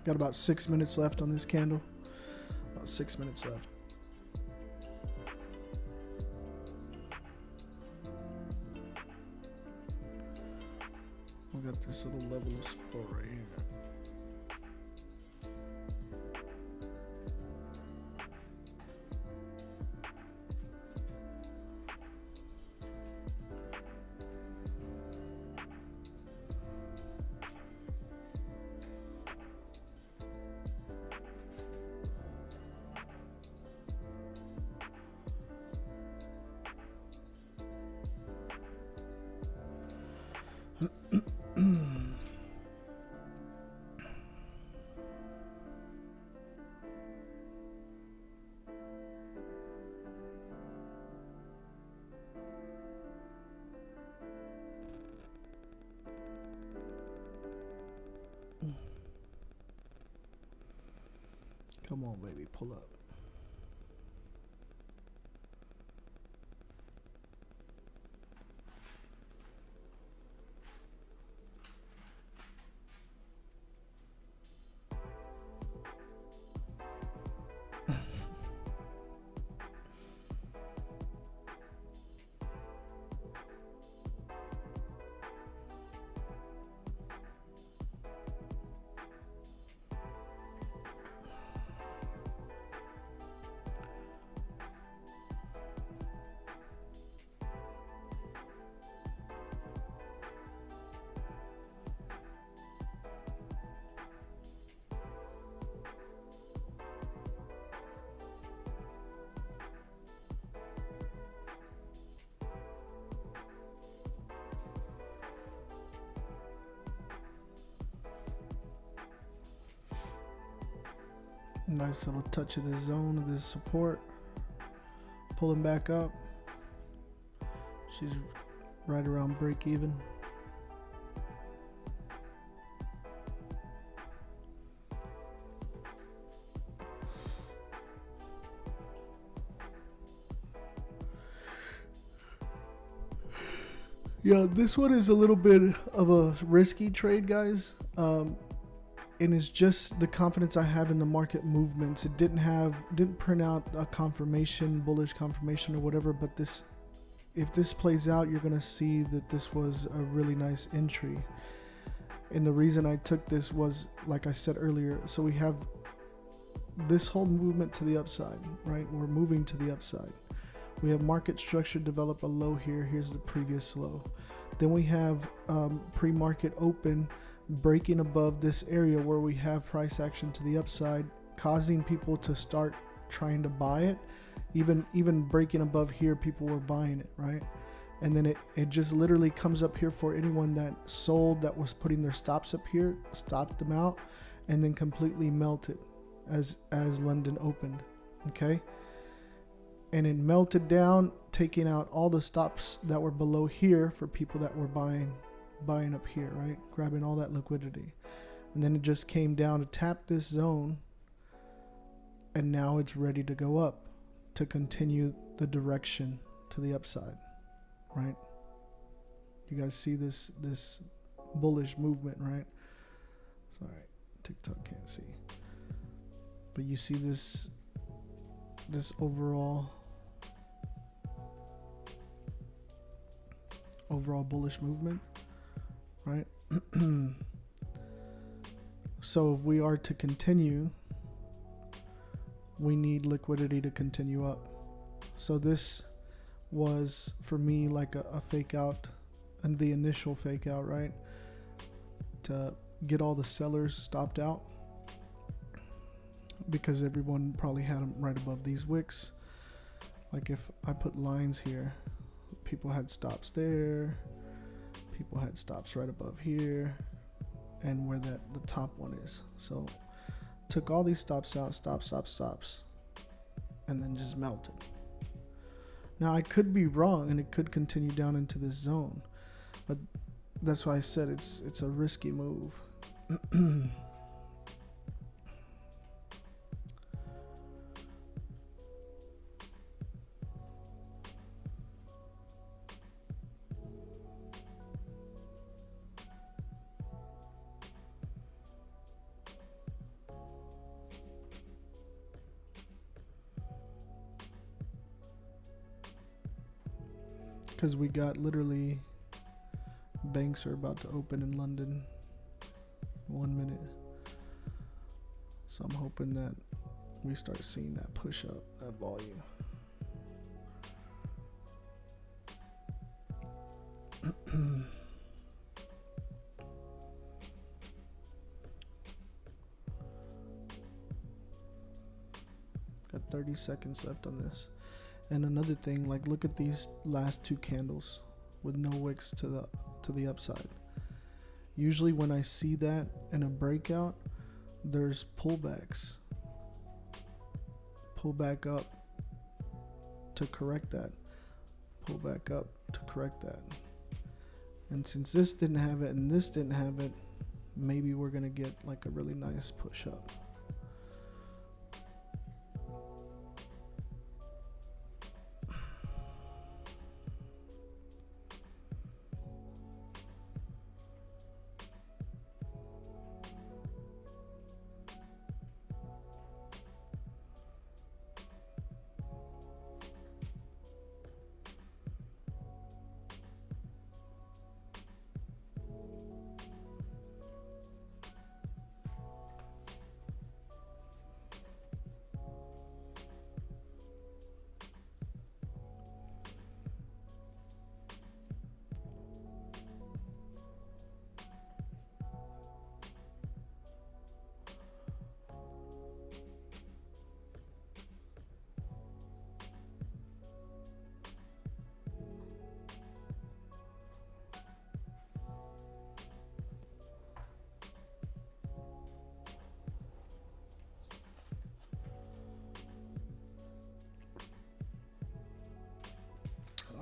Speaker 21: Got about 6 minutes left on this candle. About 6 minutes left. We got this little level of support right here. Come on, baby, pull up. Nice little touch of this zone, of this support. Pulling back up. She's right around break even. Yeah, this one is a little bit of a risky trade, guys. And it's just the confidence I have in the market movements. It didn't print out a confirmation, bullish confirmation or whatever, but if this plays out, you're gonna see that this was a really nice entry. And the reason I took this was, like I said earlier, so we have this whole movement to the upside, right? We're moving to the upside. We have market structure develop a low here. Here's the previous low. Then we have pre-market open breaking above this area where we have price action to the upside, causing people to start trying to buy it. Even breaking above here, people were buying it, right? And then it just literally comes up here for anyone that sold, that was putting their stops up here, stopped them out, and then completely melted as London opened, okay? And it melted down, taking out all the stops that were below here for people that were buying up here, right? Grabbing all that liquidity. And then it just came down to tap this zone, and now it's ready to go up to continue the direction to the upside, right? You guys see this bullish movement, right? Sorry, TikTok can't see. But you see this overall bullish movement, right? So if we are to continue, we need liquidity to continue up. So this was for me like a fake out, and the initial fake out, right? To get all the sellers stopped out, because everyone probably had them right above these wicks. Like if I put lines here, people had stops there, people had stops right above here, and where the top one is. So took all these stops out, stops, and then just melted. Now I could be wrong, and it could continue down into this zone, but that's why I said it's a risky move. Because we got literally banks are about to open in London 1 minute, so I'm hoping that we start seeing that push up, that volume. Got 30 seconds left on this. And another thing, like look at these last two candles with no wicks to the upside. Usually when I see that in a breakout, there's pullbacks. Pull back up to correct that. Pull back up to correct that. And since this didn't have it and this didn't have it, maybe we're gonna get like a really nice push up.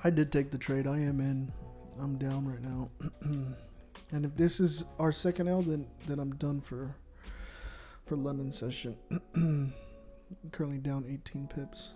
Speaker 21: I did take the trade. I am in. I'm down right now. And if this is our second L, then I'm done for London session. Currently down 18 pips.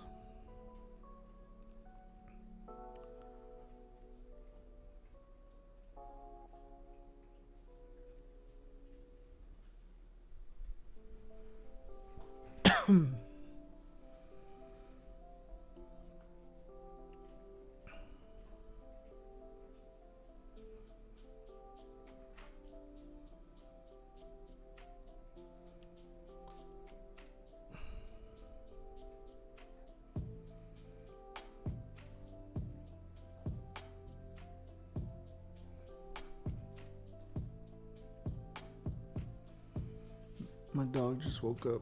Speaker 21: My dog just woke up.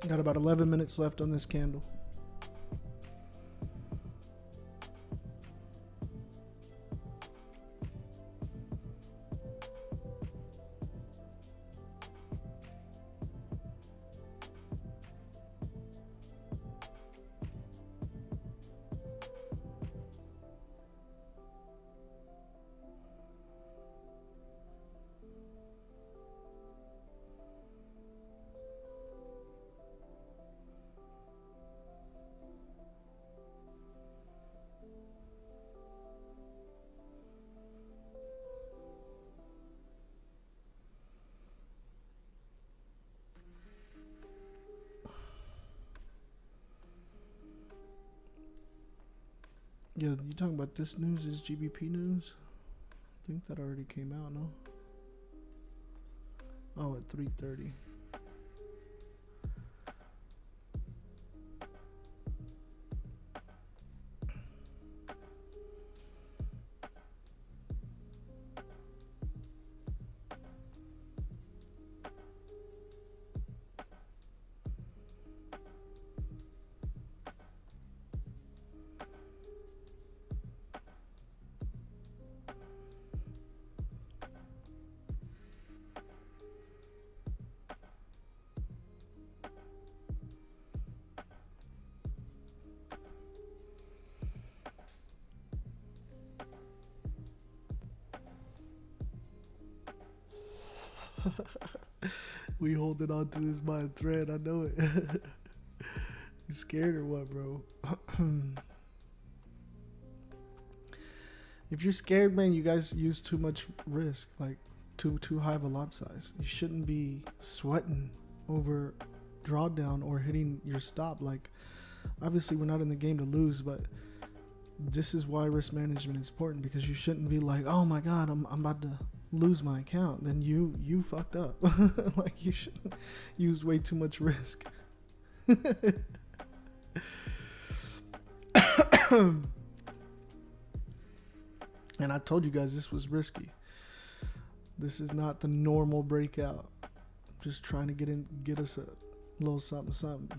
Speaker 21: Got about 11 minutes left on this candle. Yeah, you talking about this news is GBP news? I think that already came out, no? Oh, at 3:30. We holding on to this by a thread. I know it. You scared or what, bro? If you're scared, man, you guys use too much risk, like too high of a lot size. You shouldn't be sweating over drawdown or hitting your stop. Like, obviously, we're not in the game to lose, but this is why risk management is important, because you shouldn't be like, oh my God, I'm about to lose my account. Then you fucked up. Like, you shouldn't use way too much risk. And I told you guys this was risky. This is not the normal breakout. I'm just trying to get us a little something.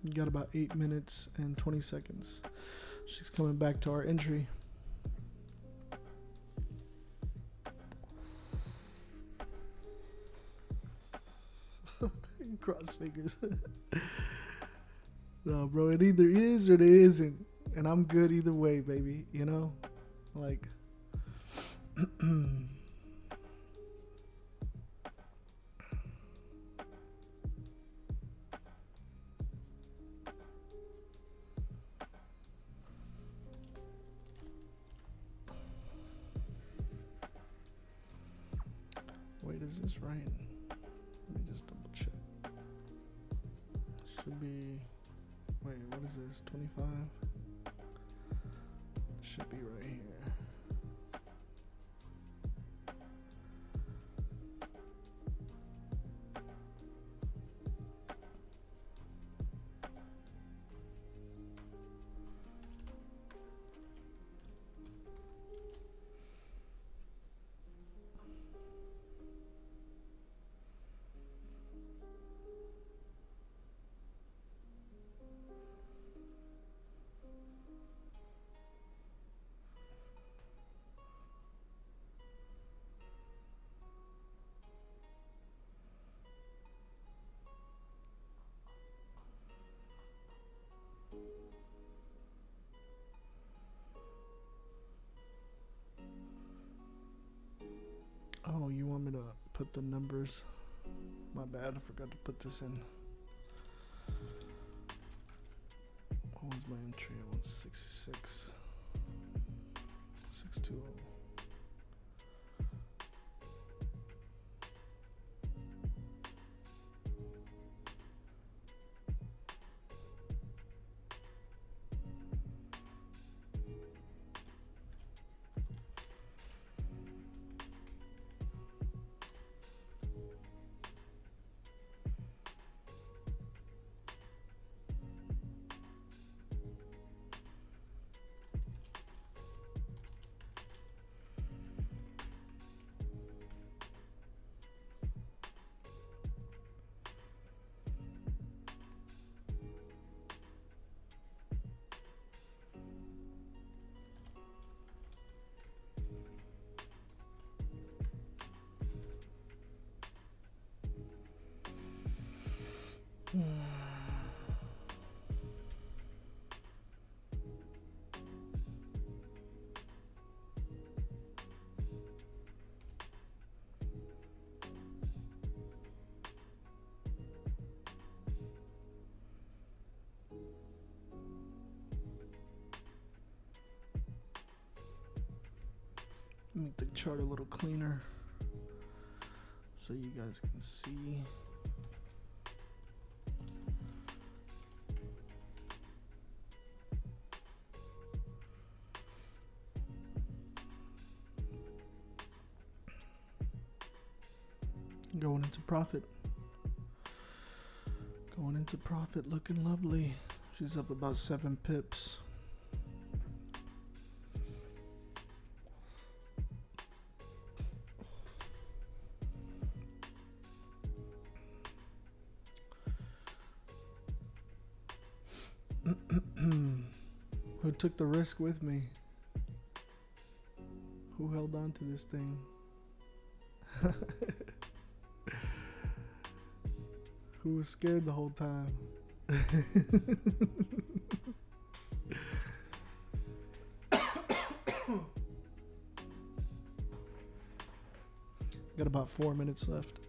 Speaker 21: You got about 8 minutes and 20 seconds. She's coming back to our entry. Cross fingers. No, bro, it either is or it isn't. And I'm good either way, baby. You know? Like... Wait, is this right? Let me just double check. Should be... Wait, what is this? 25? Should be right here. Oh, you want me to put the numbers? My bad, I forgot to put this in. What was my entry? 166. 620. Make the chart a little cleaner so you guys can see. Going into profit. Going into profit, looking lovely. She's up about 7 pips. Who took the risk with me? Who held on to this thing? Who was scared the whole time? Got about 4 minutes left.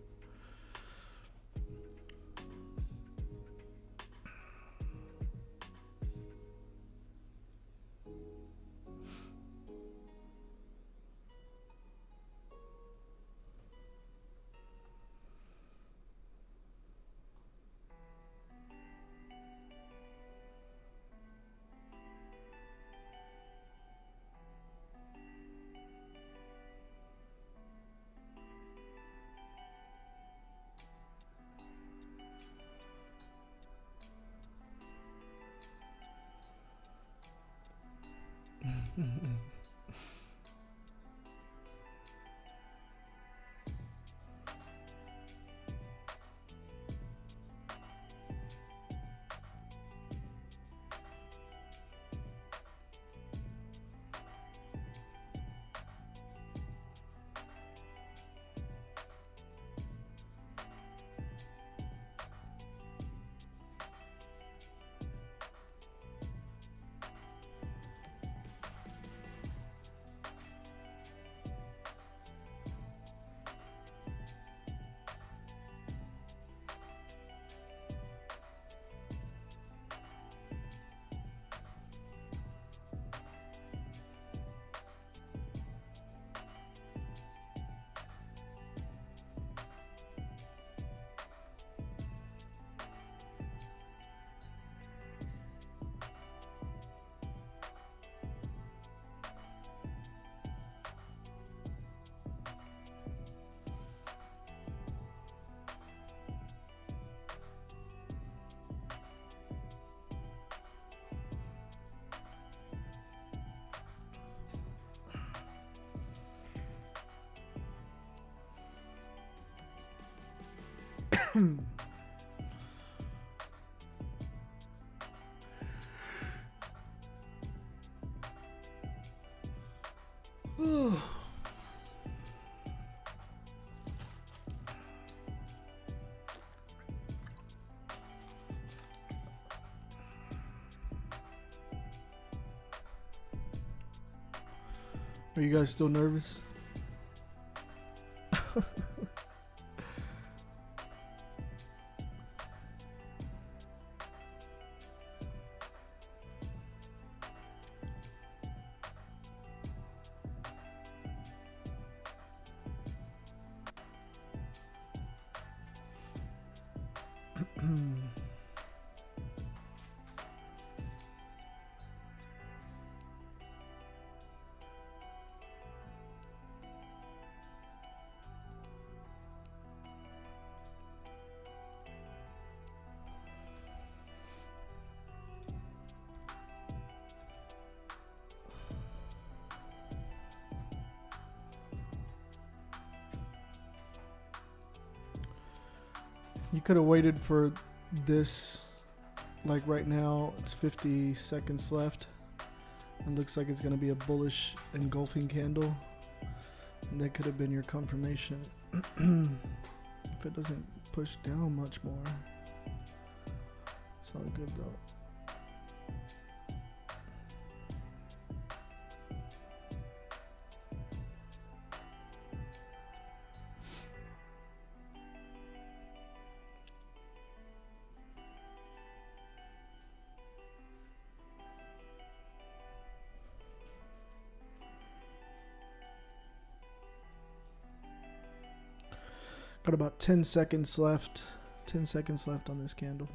Speaker 21: Are you guys still nervous? You could have waited for this. Like right now, it's 50 seconds left. It looks like it's going to be a bullish engulfing candle. And that could have been your confirmation. If it doesn't push down much more. It's all good though. Got about 10 seconds left. 10 seconds left on this candle.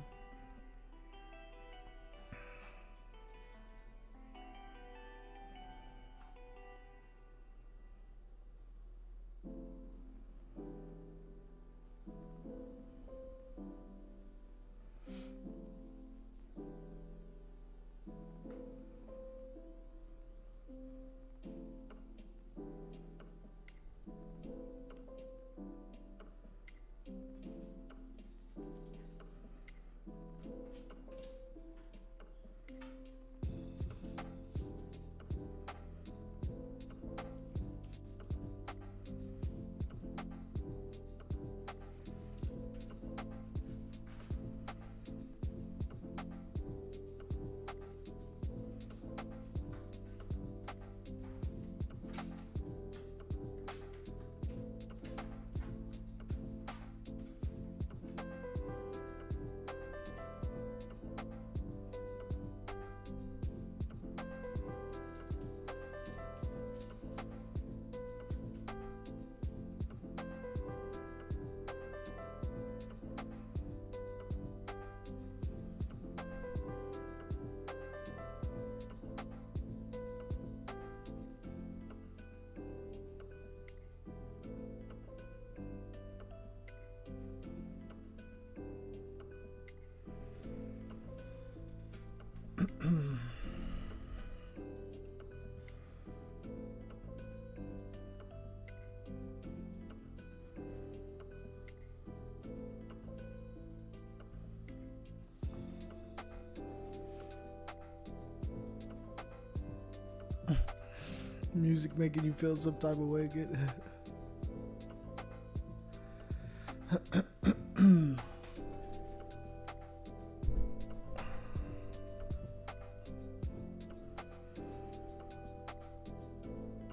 Speaker 21: Music making you feel some type of way. Get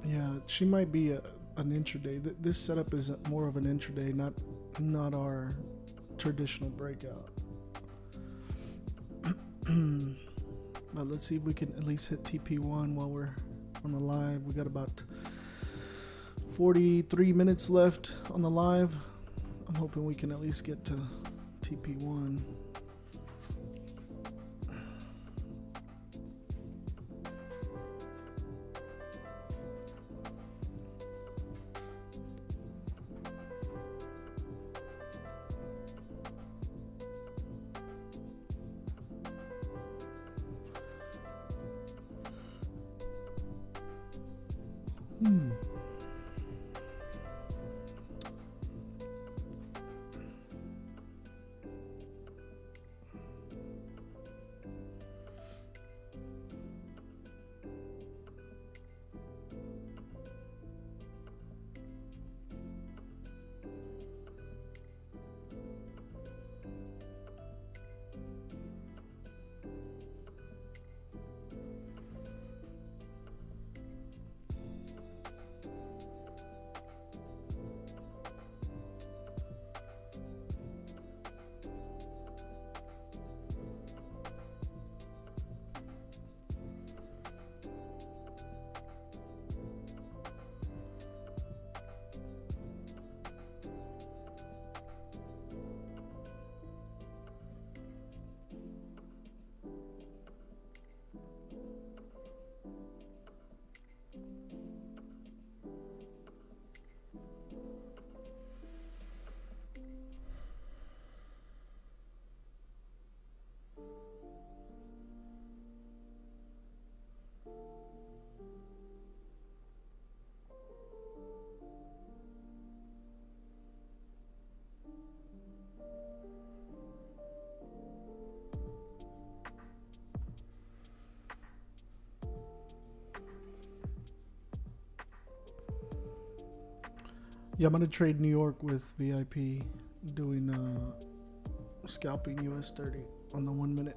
Speaker 21: yeah, she might be an intraday. This setup is more of an intraday, not our traditional breakout. But let's see if we can at least hit TP1 while we're on the live. We got about 43 minutes left on the live. I'm hoping we can at least get to TP1. Yeah, I'm gonna trade New York with VIP, doing scalping US 30 on the 1 minute.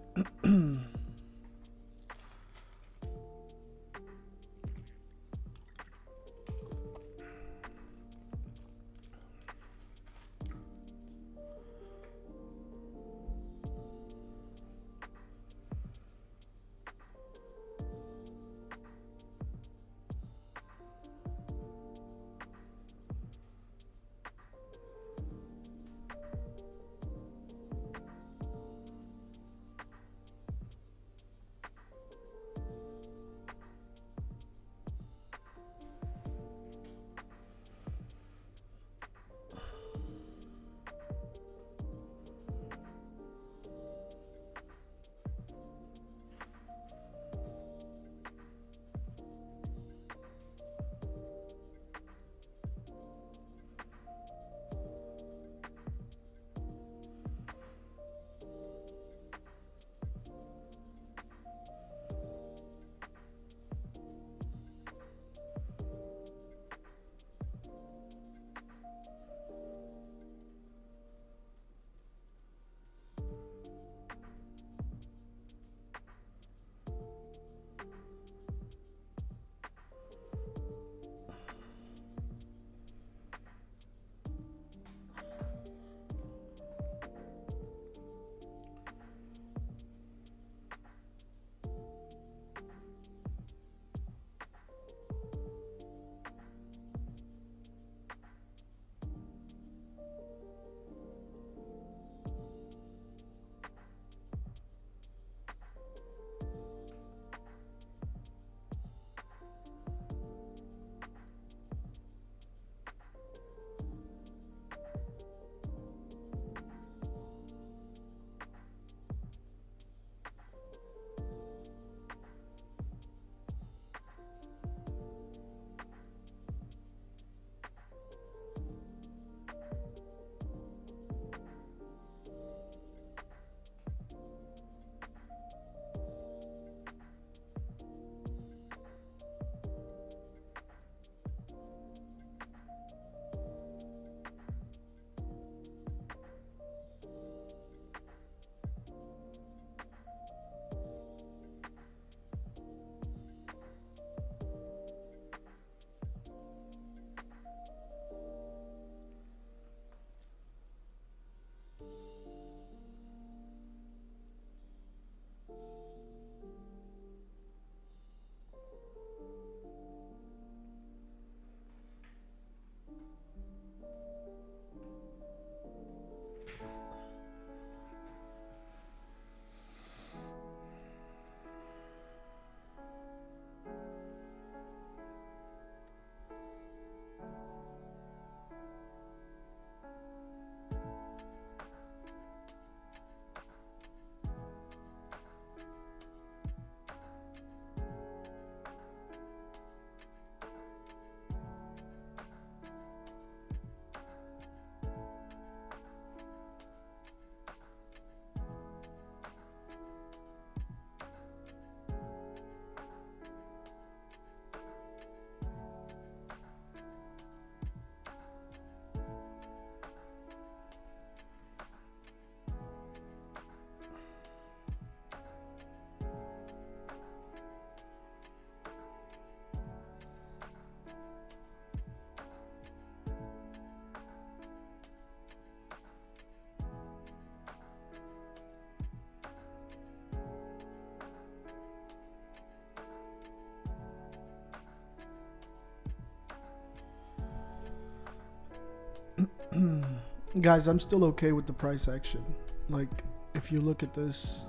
Speaker 21: Guys, I'm still okay with the price action. Like, if you look at this,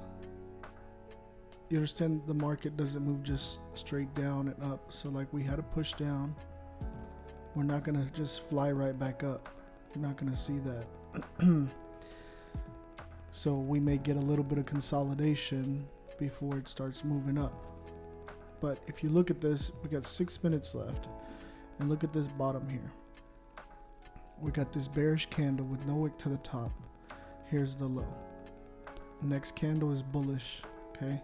Speaker 21: you understand the market doesn't move just straight down and up. So like, we had a push down. We're not gonna just fly right back up. You're not gonna see that. So we may get a little bit of consolidation before it starts moving up. But if you look at this, we got 6 minutes left, and look at this bottom here. We got this bearish candle with no wick to the top. Here's the low. Next candle is bullish, okay?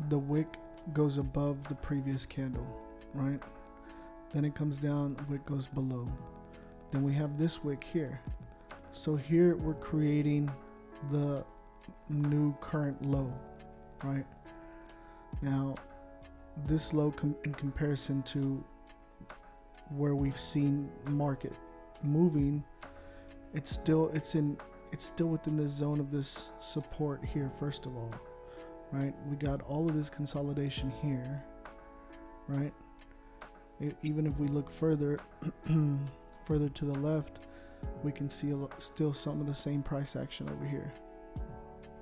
Speaker 21: The wick goes above the previous candle, right? Then it comes down, wick goes below. Then we have this wick here. So here we're creating the new current low, right? Now, this low in comparison to where we've seen market moving, it's still within the zone of this support here. First of all, right, we got all of this consolidation here, right? Even if we look further further to the left, we can see still some of the same price action over here,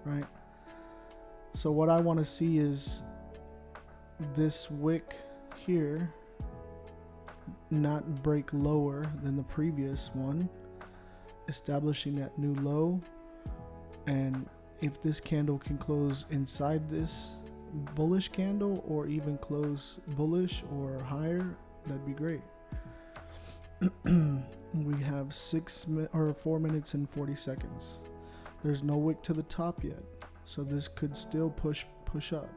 Speaker 21: right? So what I want to see is this wick here not break lower than the previous one, establishing that new low. And if this candle can close inside this bullish candle, or even close bullish or higher, that'd be great. We have 4 minutes and 40 seconds. There's no wick to the top yet, so this could still push up,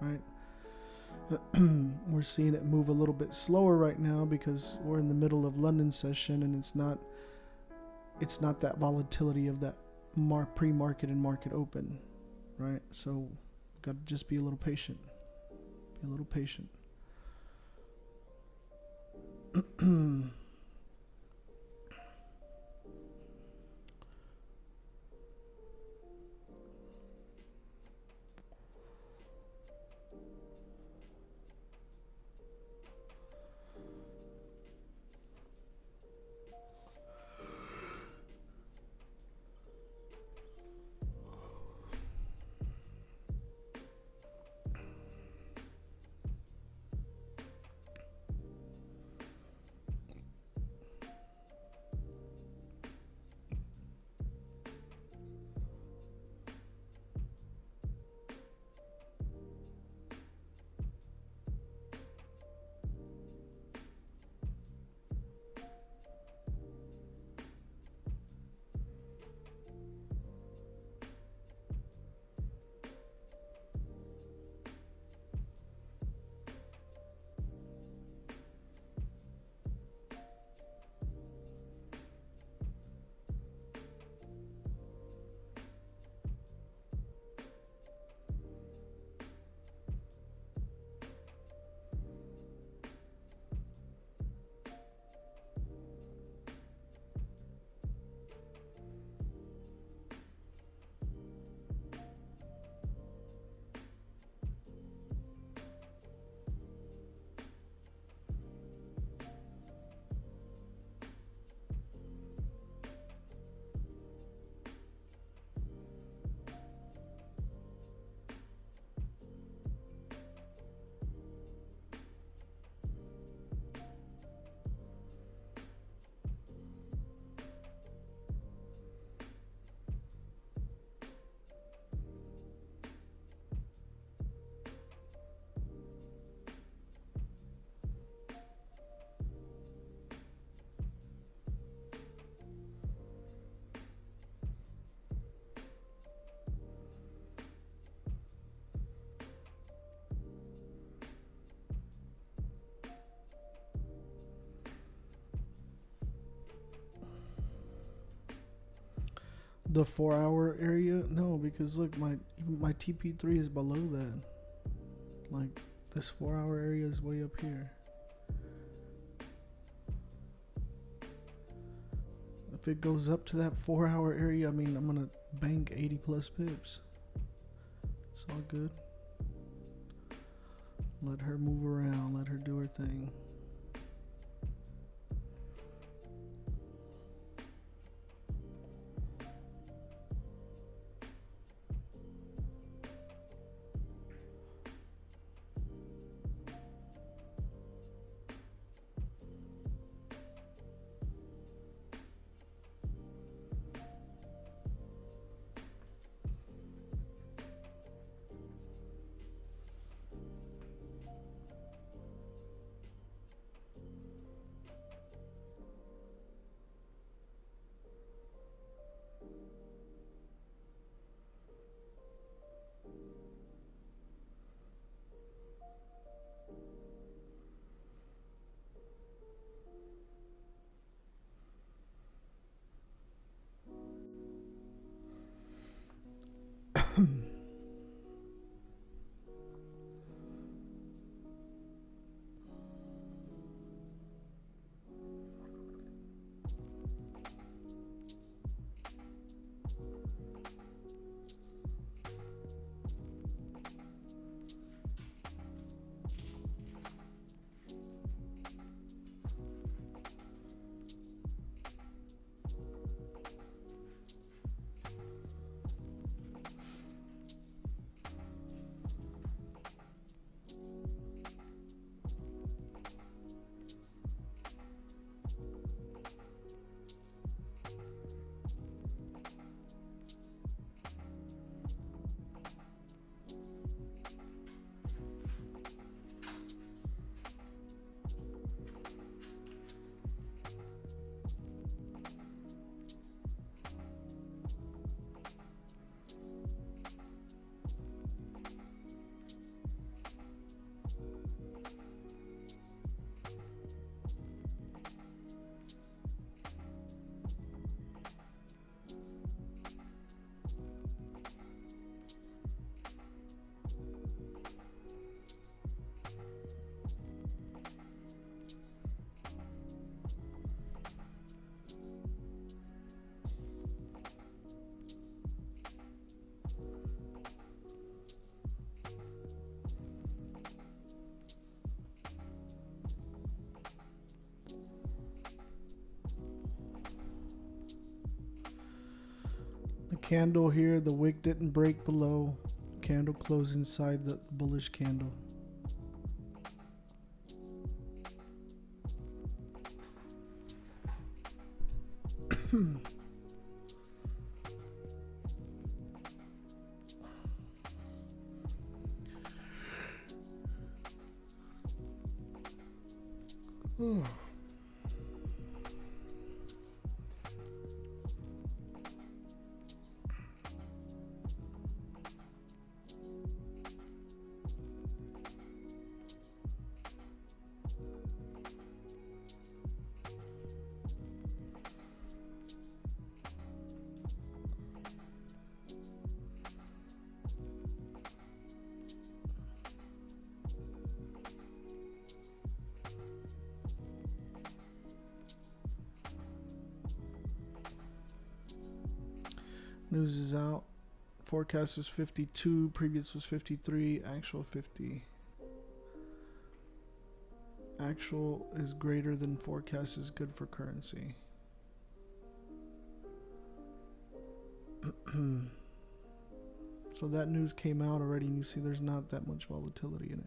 Speaker 21: right? We're seeing it move a little bit slower right now because we're in the middle of London session, and it's not that volatility of that pre-market and market open, right? So got to just be a little patient. Be a little patient. The 4 hour area? No, because look, even my TP3 is below that. Like, this 4 hour area is way up here. If it goes up to that 4 hour area, I mean, I'm gonna bank 80 plus pips. It's all good. Let her move around, let her do her thing. candle here. The wick didn't break below. Candle closed inside the bullish candle. News is out. Forecast was 52. Previous was 53. Actual 50. Actual is greater than forecast is good for currency. So that news came out already, and you see there's not that much volatility in it.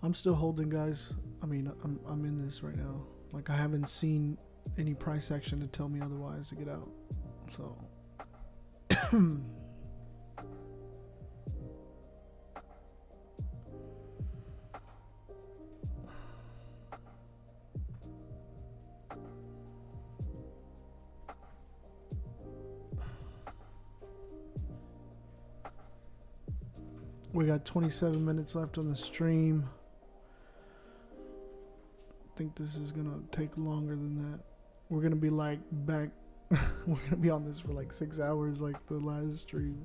Speaker 21: I'm still holding, guys. I mean, I'm in this right now. Like, I haven't seen any price action to tell me otherwise to get out. So we got 27 minutes left on the stream. I think this is gonna take longer than that. We're gonna be like back. We're gonna be on this for like 6 hours, like the last stream.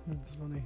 Speaker 21: That's funny.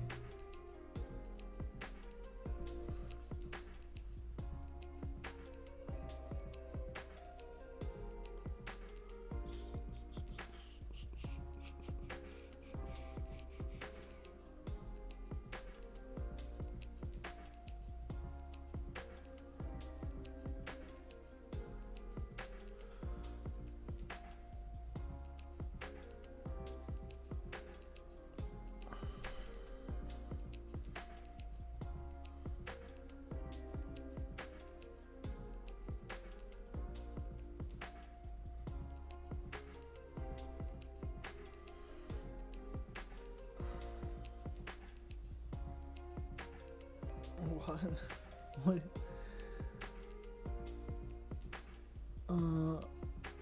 Speaker 21: What?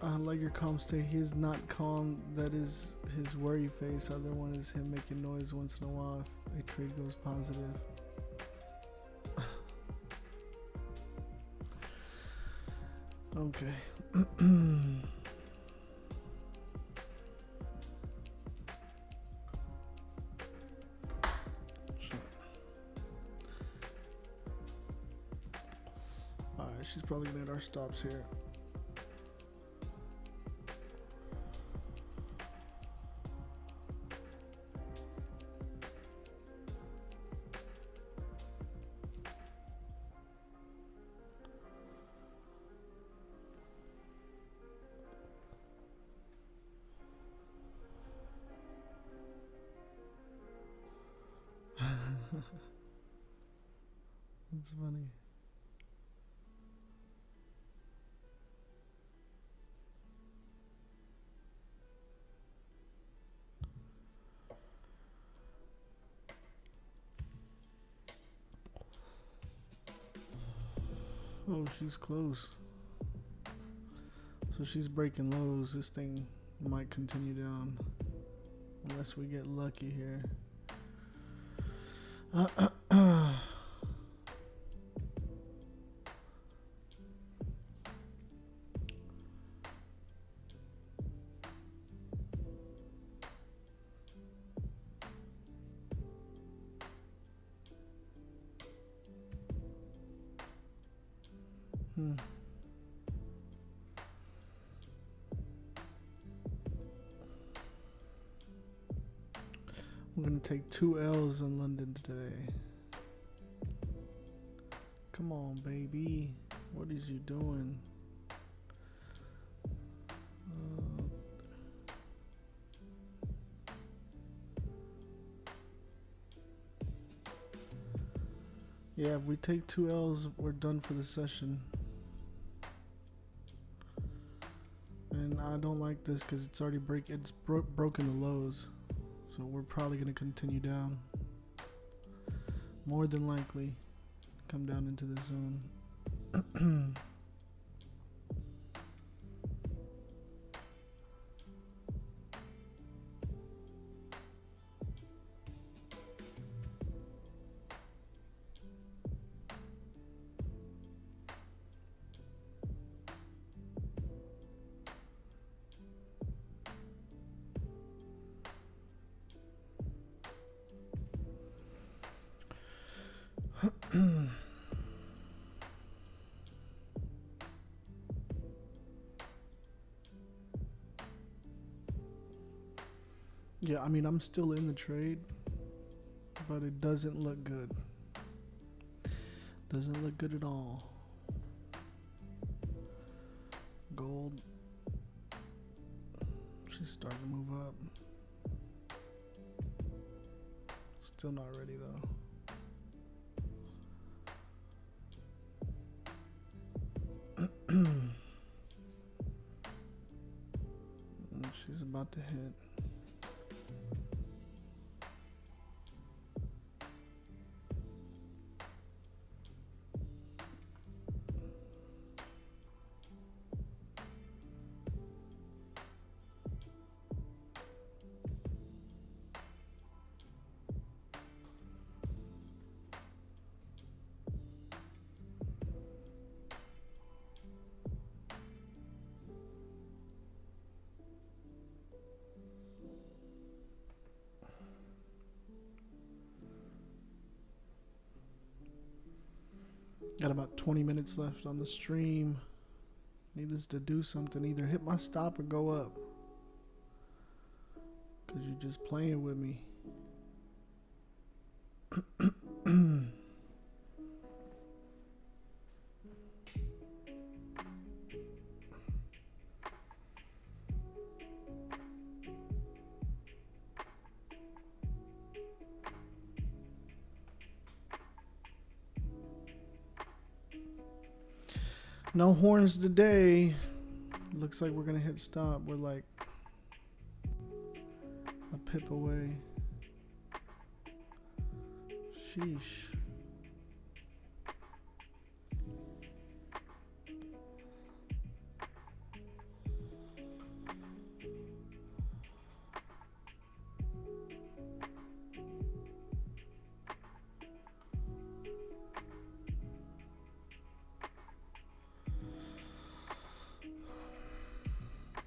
Speaker 21: I like your calm state. He is not calm. That is his worry face. Other one is him making noise once in a while if a trade goes positive. Okay. Alright, she's probably gonna hit our stops here. That's funny. Oh, she's close. So she's breaking lows. This thing might continue down unless we get lucky here. We're gonna take 2 L's in London today. Come on, baby. What is you doing? Yeah, if we take 2 L's, we're done for the session. And I don't like this because it's already broken the lows. So we're probably going to continue down. More than likely, come down into the zone. Yeah, I mean, I'm still in the trade, but it doesn't look good. Doesn't look good at all. Gold. She's starting to move up. Still not ready though. She's about to hit. Got about 20 minutes left on the stream. Need this to do something. Either hit my stop or go up. Because you're just playing with me. No horns today. Looks like we're gonna hit stop. We're like a pip away. Sheesh.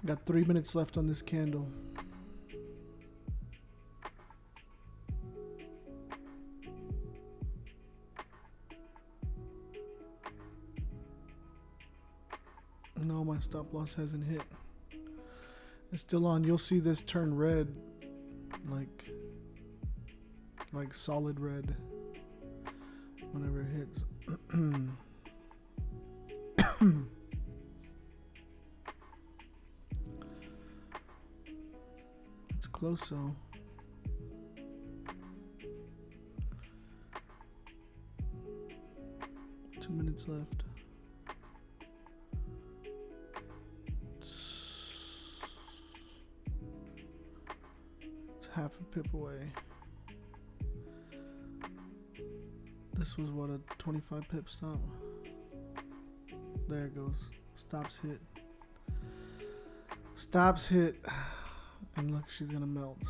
Speaker 21: Got 3 minutes left on this candle. No, my stop loss hasn't hit. It's still on. You'll see this turn red, like solid red whenever it hits. It's close though. Two minutes left. It's half a pip away. This was what, a 25 pip stop? There it goes. Stops hit. Stops hit. And look, she's gonna melt.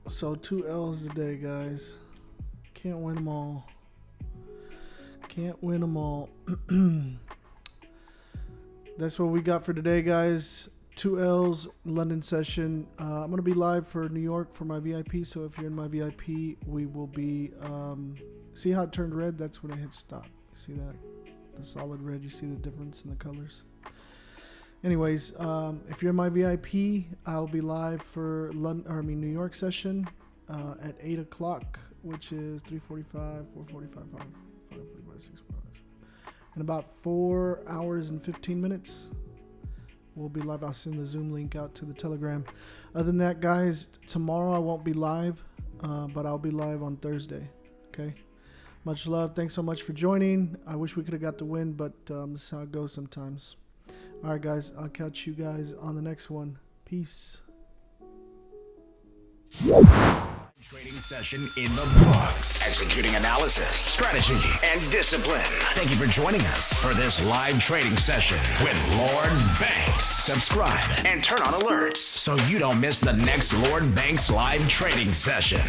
Speaker 21: So 2 L's today, guys. Can't win them all. Can't win them all. That's what we got for today, guys. 2 L's, London session. I'm going to be live for New York for my VIP. So if you're in my VIP, we will be... see how it turned red? That's when it hit stop. You see that? The solid red. You see the difference in the colors? Anyways, if you're in my VIP, I'll be live for New York session at 8 o'clock, which is 3:45, 4:45, 5:45, 6:45. In about 4 hours and 15 minutes, we'll be live. I'll send the Zoom link out to the Telegram. Other than that, guys, tomorrow I won't be live, but I'll be live on Thursday. Okay? Much love. Thanks so much for joining. I wish we could have got the win, but this is how it goes sometimes. All right, guys. I'll catch you guys on the next one. Peace.
Speaker 17: Trading session in the books. Executing analysis, strategy, and discipline. Thank you for joining us for this live trading session with Lord Banks. Subscribe and turn on alerts so you don't miss the next Lord Banks live trading session.